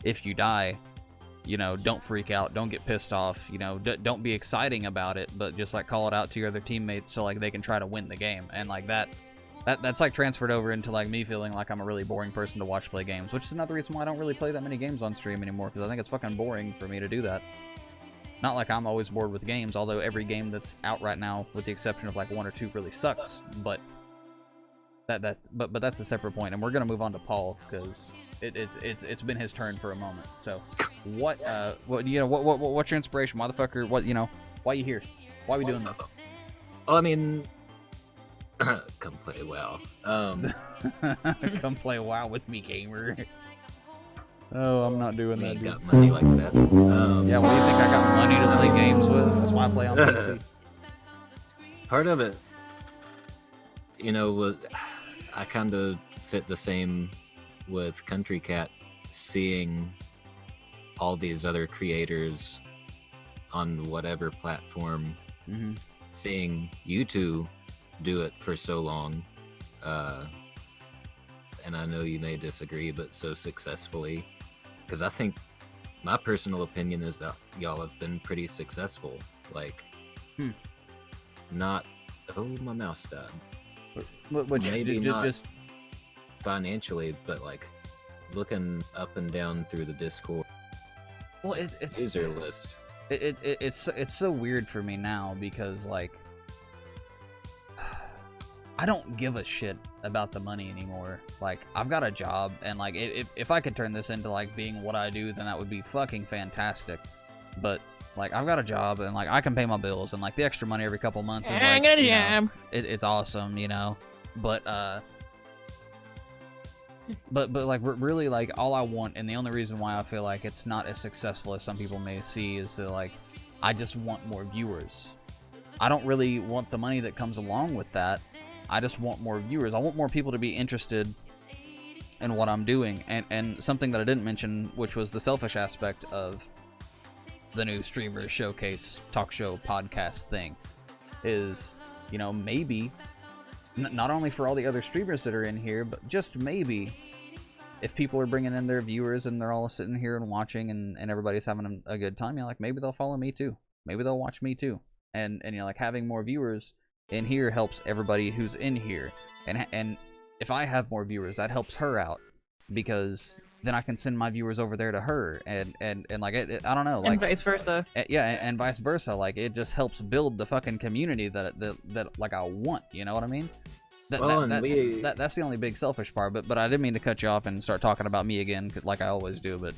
if you die, you know, don't freak out, don't get pissed off, you know, don't be exciting about it, but just like call it out to your other teammates so like they can try to win the game. And like that's like transferred over into like me feeling like I'm a really boring person to watch play games, which is another reason why I don't really play that many games on stream anymore, because I think it's fucking boring for me to do that. Not like I'm always bored with games, although every game that's out right now, with the exception of like 1 or 2, really sucks. But that's a separate point, and we're gonna move on to Paul because it's been his turn for a moment. So what you know, what's your inspiration, motherfucker? What, you know, why you here? Why are we doing this? Well, I mean, come play WoW. Come play WoW with me, gamer. Oh, I'm not doing We that, ain't dude. got money like that. Yeah, what do you think I got money to play games with? That's why I play on PC. Part of it, you know, I kind of fit the same with countrycat, seeing all these other creators on whatever platform, Mm-hmm. seeing you two do it for so long, and I know you may disagree, but so successfully, because I think my personal opinion is that y'all have been pretty successful. Like, not, oh, my mouse died. What Maybe you not just financially, but like looking up and down through the Discord well, it's user list. it's so weird for me now because like I don't give a shit about the money anymore. Like I've got a job, and like if I could turn this into like being what I do, then that would be fucking fantastic. But like I've got a job, and like I can pay my bills, and like the extra money every couple months is I like, got a you know, job. it's awesome, you know. But like really, like all I want, and the only reason why I feel like it's not as successful as some people may see, is that like I just want more viewers. I don't really want the money that comes along with that. I just want more viewers. I want more people to be interested in what I'm doing. And something that I didn't mention, which was the selfish aspect of the new streamer showcase talk show podcast thing, is, you know, maybe not only for all the other streamers that are in here, but just maybe if people are bringing in their viewers and they're all sitting here and watching, and everybody's having a good time, you know, like maybe they'll follow me too. Maybe they'll watch me too. And you know, like having more viewers in here helps everybody who's in here. And if I have more viewers, that helps her out, because then I can send my viewers over there to her, and like I don't know, like, And vice versa. yeah, and vice versa. Like it just helps build the fucking community that like I want. You know what I mean? That's the only big selfish part. But I didn't mean to cut you off and start talking about me again, like I always do. But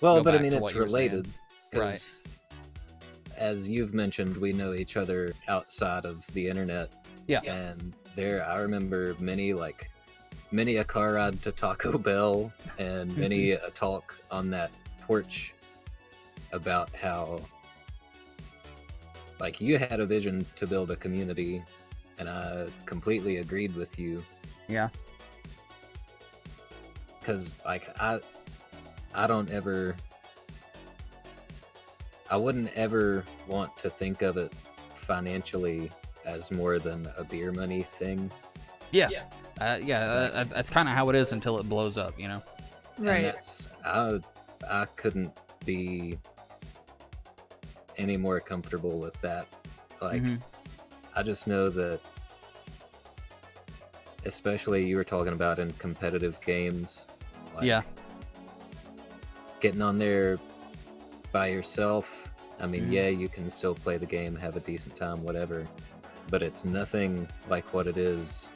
Well, go but I back mean, to it's what you were related. saying. 'Cause as you've mentioned, we know each other outside of the internet. Yeah. And I remember many a car ride to Taco Bell, and many a talk on that porch about how, like, you had a vision to build a community, and I completely agreed with you. Yeah. Because, like, I wouldn't ever want to think of it financially as more than a beer money thing. Yeah. That's kind of how it is until it blows up, you know? And Right. that's, I couldn't be any more comfortable with that. Like, Mhm. I just know that, especially you were talking about in competitive games, like, Yeah. getting on there by yourself. I mean, Mhm. yeah, you can still play the game, have a decent time, whatever, but it's nothing like what it is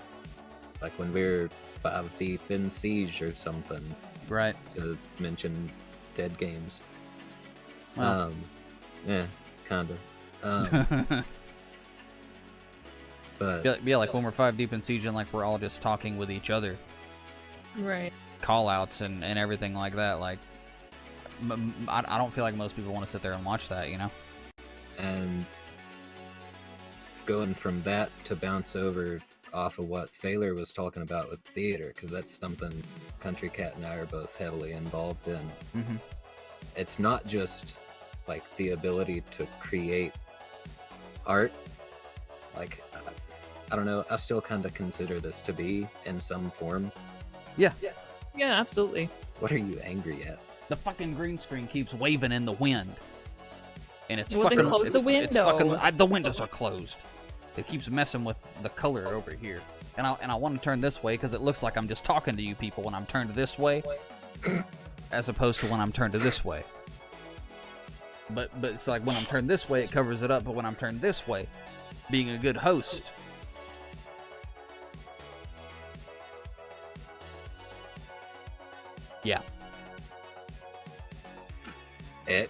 like when we're 5 deep in Siege or something, Right. to mention dead games. Well. Yeah, kinda. But Yeah, like when we're 5 deep in Siege and like we're all just talking with each other, Right. call outs and everything like that, like I don't feel like most people want to sit there and watch that, you know? and going from that to bounce over off of what Faylor was talking about with theater, because that's something countrycat and I are both heavily involved in. Mm-hmm. it's not just like the ability to create art. Like, I don't know, I still kind of consider this to be in some form. Yeah. Yeah, absolutely. What are you angry at? The fucking green screen keeps waving in the wind. And it's Well, then fucking... close it's, the it's fucking, window. the windows are closed. It keeps messing with the color over here. And I want to turn this way because it looks like I'm just talking to you people when I'm turned this way, as opposed to when I'm turned to this way. But it's like when I'm turned this way, it covers it up. But when I'm turned this way, being a good host... Yeah. It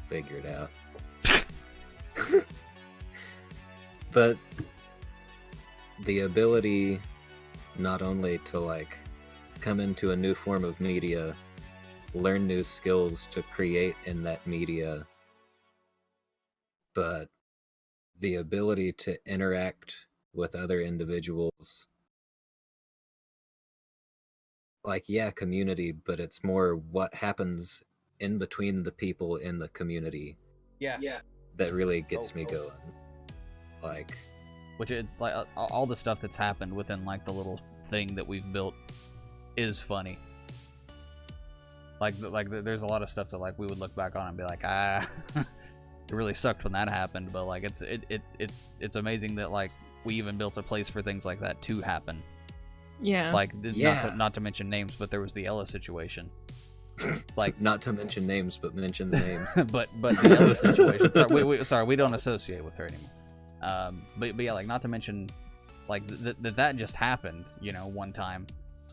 figured out. But the ability not only to like come into a new form of media, learn new skills to create in that media, but the ability to interact with other individuals. Like, yeah, community, but it's more what happens in between the people in the community. Yeah. That really gets me going. Like, Which it like all the stuff that's happened within like the little thing that we've built is funny. Like there's a lot of stuff that like we would look back on and be like, it really sucked when that happened. But like it's amazing that like we even built a place for things like that to happen. Yeah. Like Yeah. not to mention names, but there was the Ella situation. Like not to mention names, but mentions names. but the Ella situation. Sorry, we don't associate with her anymore. But yeah, like not to mention, like that just happened, you know, one time,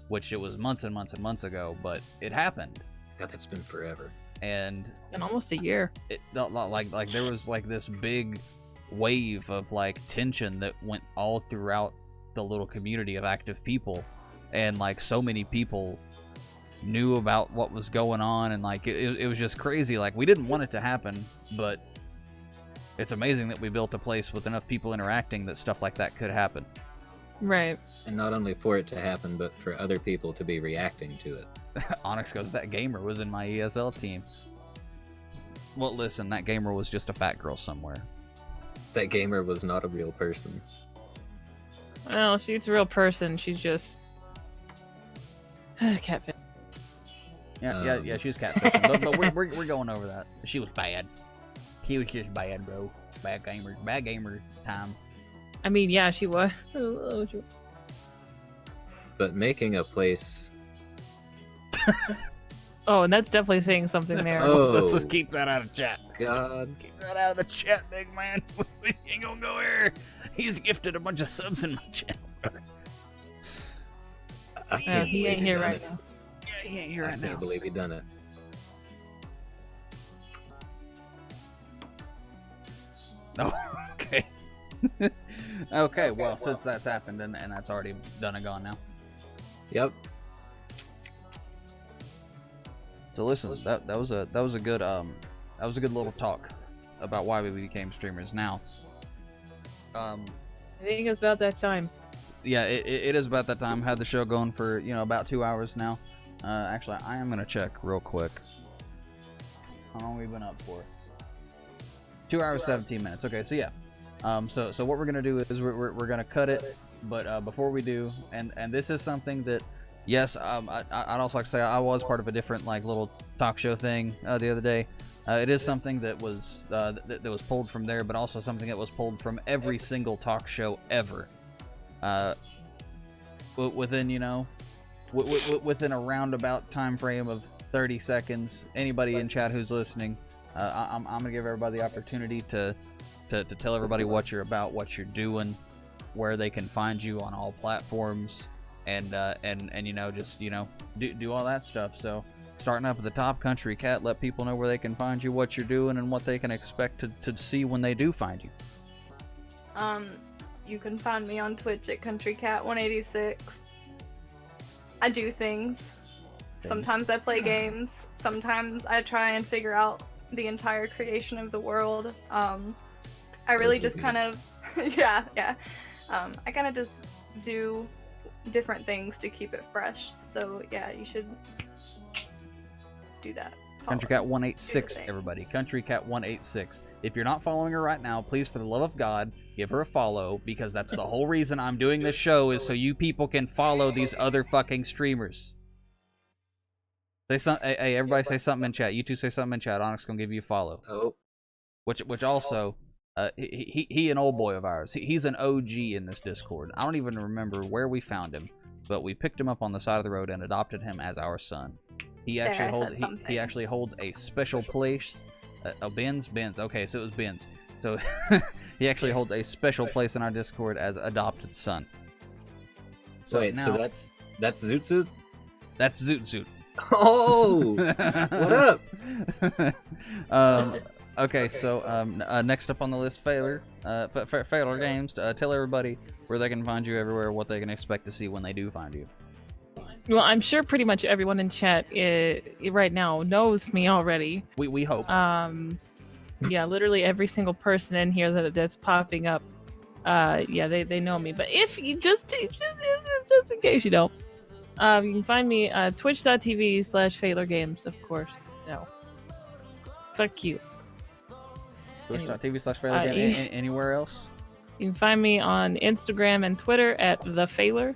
which it was months and months and months ago, but it happened. God, that's been forever. And almost a year. it like there was like this big wave of like tension that went all throughout the little community of active people, and like so many people knew about what was going on, and like it was just crazy. Like we didn't want it to happen, but it's amazing that we built a place with enough people interacting that stuff like that could happen. Right. And not only for it to happen, but for other people to be reacting to it. Onyx goes, that gamer was in my ESL team. Well, listen, that gamer was just a fat girl somewhere. That gamer was not a real person. Well, she's a real person. She's just catfish. Yeah, she was catfishing. but we're going over that. She was bad. She was just bad, bro. Bad gamer time. I mean, yeah, she was. But making a place... Oh, and that's definitely saying something there. Oh. Let's just keep that out of chat. God. Keep that out of the chat, big man. He ain't gonna go here. He's gifted a bunch of subs in my channel. I can't He ain't believe here done right it. now. Yeah, he ain't here I right can't now. believe he done it. Oh, okay. Okay, well, since that's happened and that's already done and gone now. Yep. So listen, that was a good little talk about why we became streamers. Now, I think it's about that time. yeah, it is about that time. Had the show going for about 2 hours now. Actually, I am gonna check real quick. How long have we been up for? 2 hours 17 minutes. Okay, so yeah. So what we're gonna do is we're gonna cut it, but before we do, and this is something that, yes, I'd also like to say I was part of a different like little talk show thing the other day. It is something that was that was pulled from there, but also something that was pulled from every single talk show ever. Within within a roundabout time frame of 30 seconds. Anybody in chat who's listening, I'm gonna give everybody the opportunity to tell everybody what you're about, what you're doing, where they can find you on all platforms, and just do all that stuff. So starting up at the top, Country Cat, let people know where they can find you, what you're doing, and what they can expect to see when they do find you. You can find me on Twitch at countrycat186. I do things. Sometimes I play games. Sometimes I try and figure out the entire creation of the world. I really just kind of, yeah. I kind of just do different things to keep it fresh. So yeah, you should do that. countrycat186, everybody. countrycat186. If you're not following her right now, please, for the love of God, give her a follow, because that's the whole reason I'm doing this show, is so you people can follow these other fucking streamers. Say something. Hey, everybody, say something in chat. You two say something in chat. Onyx gonna give you a follow. Oh. Which also, he an old boy of ours. He's an OG in this Discord. I don't even remember where we found him, but we picked him up on the side of the road and adopted him as our son. He actually he actually holds a special place. Oh, Ben's. Okay, so it was Ben's. So he actually holds a special place in our Discord as adopted son. So wait, so that's Zoot Zoot? That's Zoot Zoot. Oh, what up? Okay, so next up on the list, Faylor Games. Tell everybody where they can find you everywhere, what they can expect to see when they do find you. Well, I'm sure pretty much everyone in chat right now knows me already. We hope. Yeah, literally every single person in here that's popping up. Yeah, they know me. But if you just in case you don't, you can find me twitch.tv/faylorgames, of course. No. Fuck you. Twitch.tv/faylorgames. Anywhere else? You can find me on Instagram and Twitter at @thefaylor.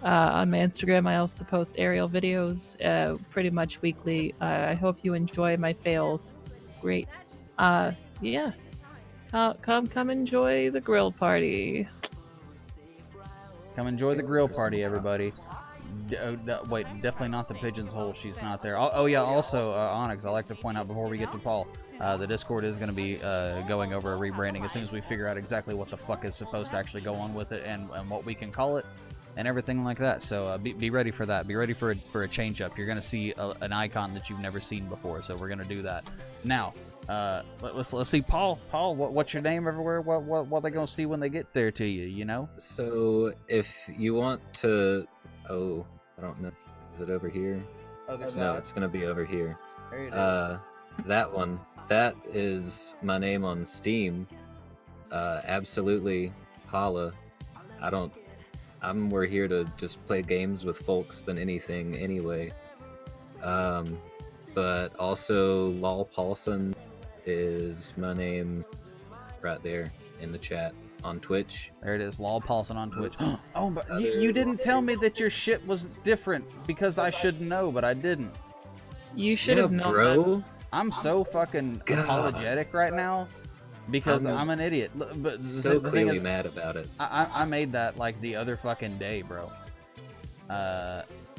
On my Instagram, I also post aerial videos pretty much weekly. I hope you enjoy my fails. Great. Yeah. Come enjoy the grill party. Come enjoy the grill party, everybody. Wait, definitely not the Pigeon's Hole. She's not there. Oh yeah, also, Onyx, I'd like to point out before we get to Paul, the Discord is going to be going over a rebranding as soon as we figure out exactly what the fuck is supposed to actually go on with it and what we can call it and everything like that. So be ready for that. Be ready for a change up. You're going to see an icon that you've never seen before, so we're going to do that. Now, let's see, Paul, what's your name everywhere? What they going to see when they get there to you, you know? So if you want to... Oh, I don't know. Is it over here? No, it's going to be over here. There it is. That one. That is my name on Steam. Absolutely holla. We're here to just play games with folks than anything anyway. But also lawlpaulson is my name right there in the chat on Twitch. There it is, lawlpaulson on Twitch. Oh, but you didn't tell me that your shit was different because I should know, but I didn't. You should have known, bro. I'm so fucking apologetic right now because I'm an idiot. But so clearly mad about it. I made that like the other fucking day, bro.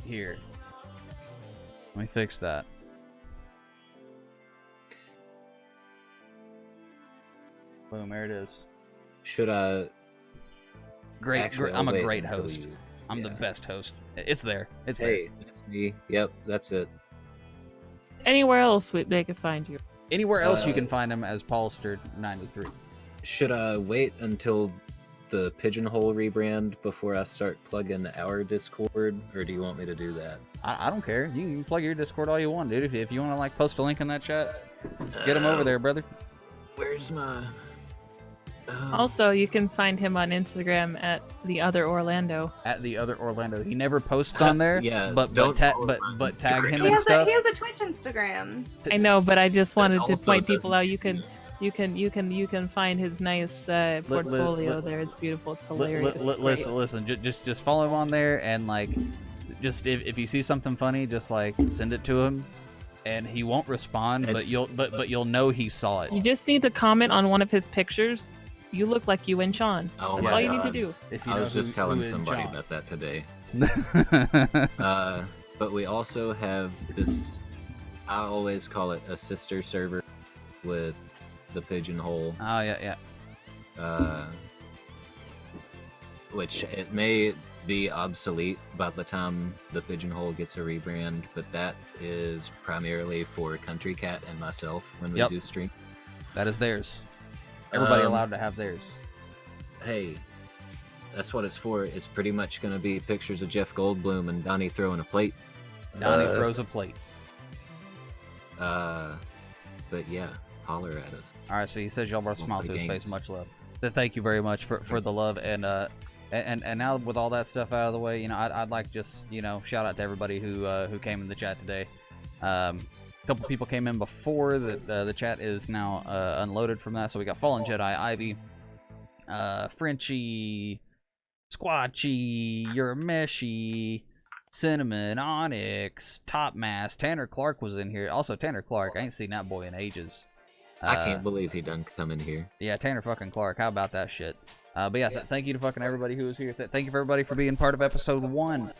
Here. Let me fix that. Boom, there it is. Should I... I'm a great host. I'm the best host. It's there. It's there. Hey, that's me. Yep, that's it. Anywhere else they can find you. Anywhere else you can find him as Paulster93. Should I wait until the Pigeonhole rebrand before I start plugging our Discord, or do you want me to do that? I don't care. You can plug your Discord all you want, dude. If you want to like post a link in that chat, get him over there, brother. Where's my... Also, you can find him on Instagram at the other Orlando. At the other Orlando. He never posts on there. Yeah, but tag him He and stuff. has a Twitch Instagram. I know, but I just wanted to also point people out. You doesn't- can find his nice portfolio there. It's beautiful. It's hilarious. Listen. Just follow him on there and like, just if you see something funny, just like send it to him, and he won't respond, but you'll know he saw it. You just need to comment on one of his pictures. You look like you and Sean. Oh That's my all you God. need to do. If you I know was just telling who is somebody John. about that today. But we also have this, I always call it a sister server with the Pigeonhole, Oh yeah. which it may be obsolete by the time the Pigeonhole gets a rebrand, but that is primarily for countrycat and myself when we do stream. That is theirs. Everybody allowed to have theirs. Hey, that's what it's for. It's pretty much going to be pictures of Jeff Goldblum and Donnie throwing a plate. Donnie throws a plate. But yeah, holler at us. All right, so he says y'all brought a smile to his face. games. Much love. So thank you very much for the love and now with all that stuff out of the way, you know, I'd like just, you know, shout out to everybody who came in the chat today. couple people came in before. The chat is now unloaded from that. So we got Fallen Jedi, Ivy, Frenchie, Squatchy, Urameshi, Cinnamon, Onyx, Topmass, Tanner Clark was in here. Also, Tanner Clark, I ain't seen that boy in ages. I can't believe he done come in here. Yeah, Tanner fucking Clark. How about that shit? But yeah, thank you to fucking everybody who was here. Thank you for everybody for being part of episode 1.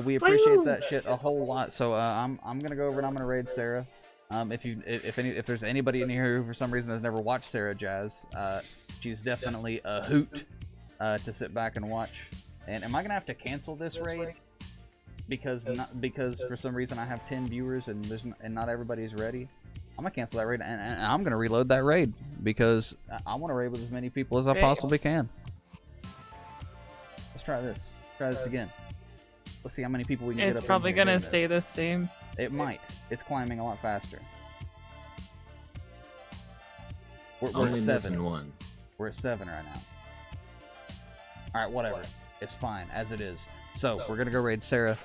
We appreciate that shit a whole lot. So I'm gonna go over and I'm gonna raid Sarah. If there's anybody in here who for some reason has never watched Sarah Jazz, she's definitely a hoot to sit back and watch. And am I gonna have to cancel this raid because for some reason I have 10 viewers and not everybody's ready? I'm gonna cancel that raid and I'm gonna reload that raid because I want to raid with as many people as I possibly can. Let's try this. Try this again. Let's see how many people we can get up. It's probably gonna stay the same. It might. It's climbing a lot faster. We're at 7. One. We're at 7 right now. All right, whatever. It's fine as it is. So we're gonna go raid Sarah.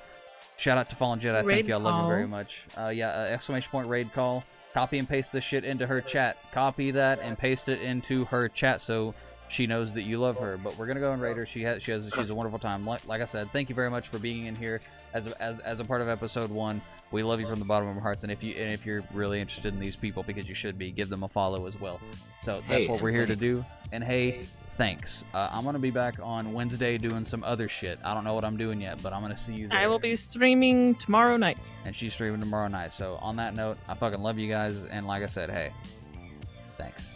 Shout out to Fallen Jedi. Thank you. I love you very much. Exclamation point raid call. Copy and paste this shit into her chat. Copy that and paste it into her chat so she knows that you love her. But we're gonna go and raid her. She's a wonderful time. Like I said, thank you very much for being in here as a part of episode 1. We love you from the bottom of our hearts. And if you're really interested in these people, because you should be, give them a follow as well. So that's what we're here to do. And hey, thanks. I'm gonna be back on Wednesday doing some other shit. I don't know what I'm doing yet, but I'm gonna see you there. I will be streaming tomorrow night. And she's streaming tomorrow night. So on that note, I fucking love you guys. And like I said, hey, thanks.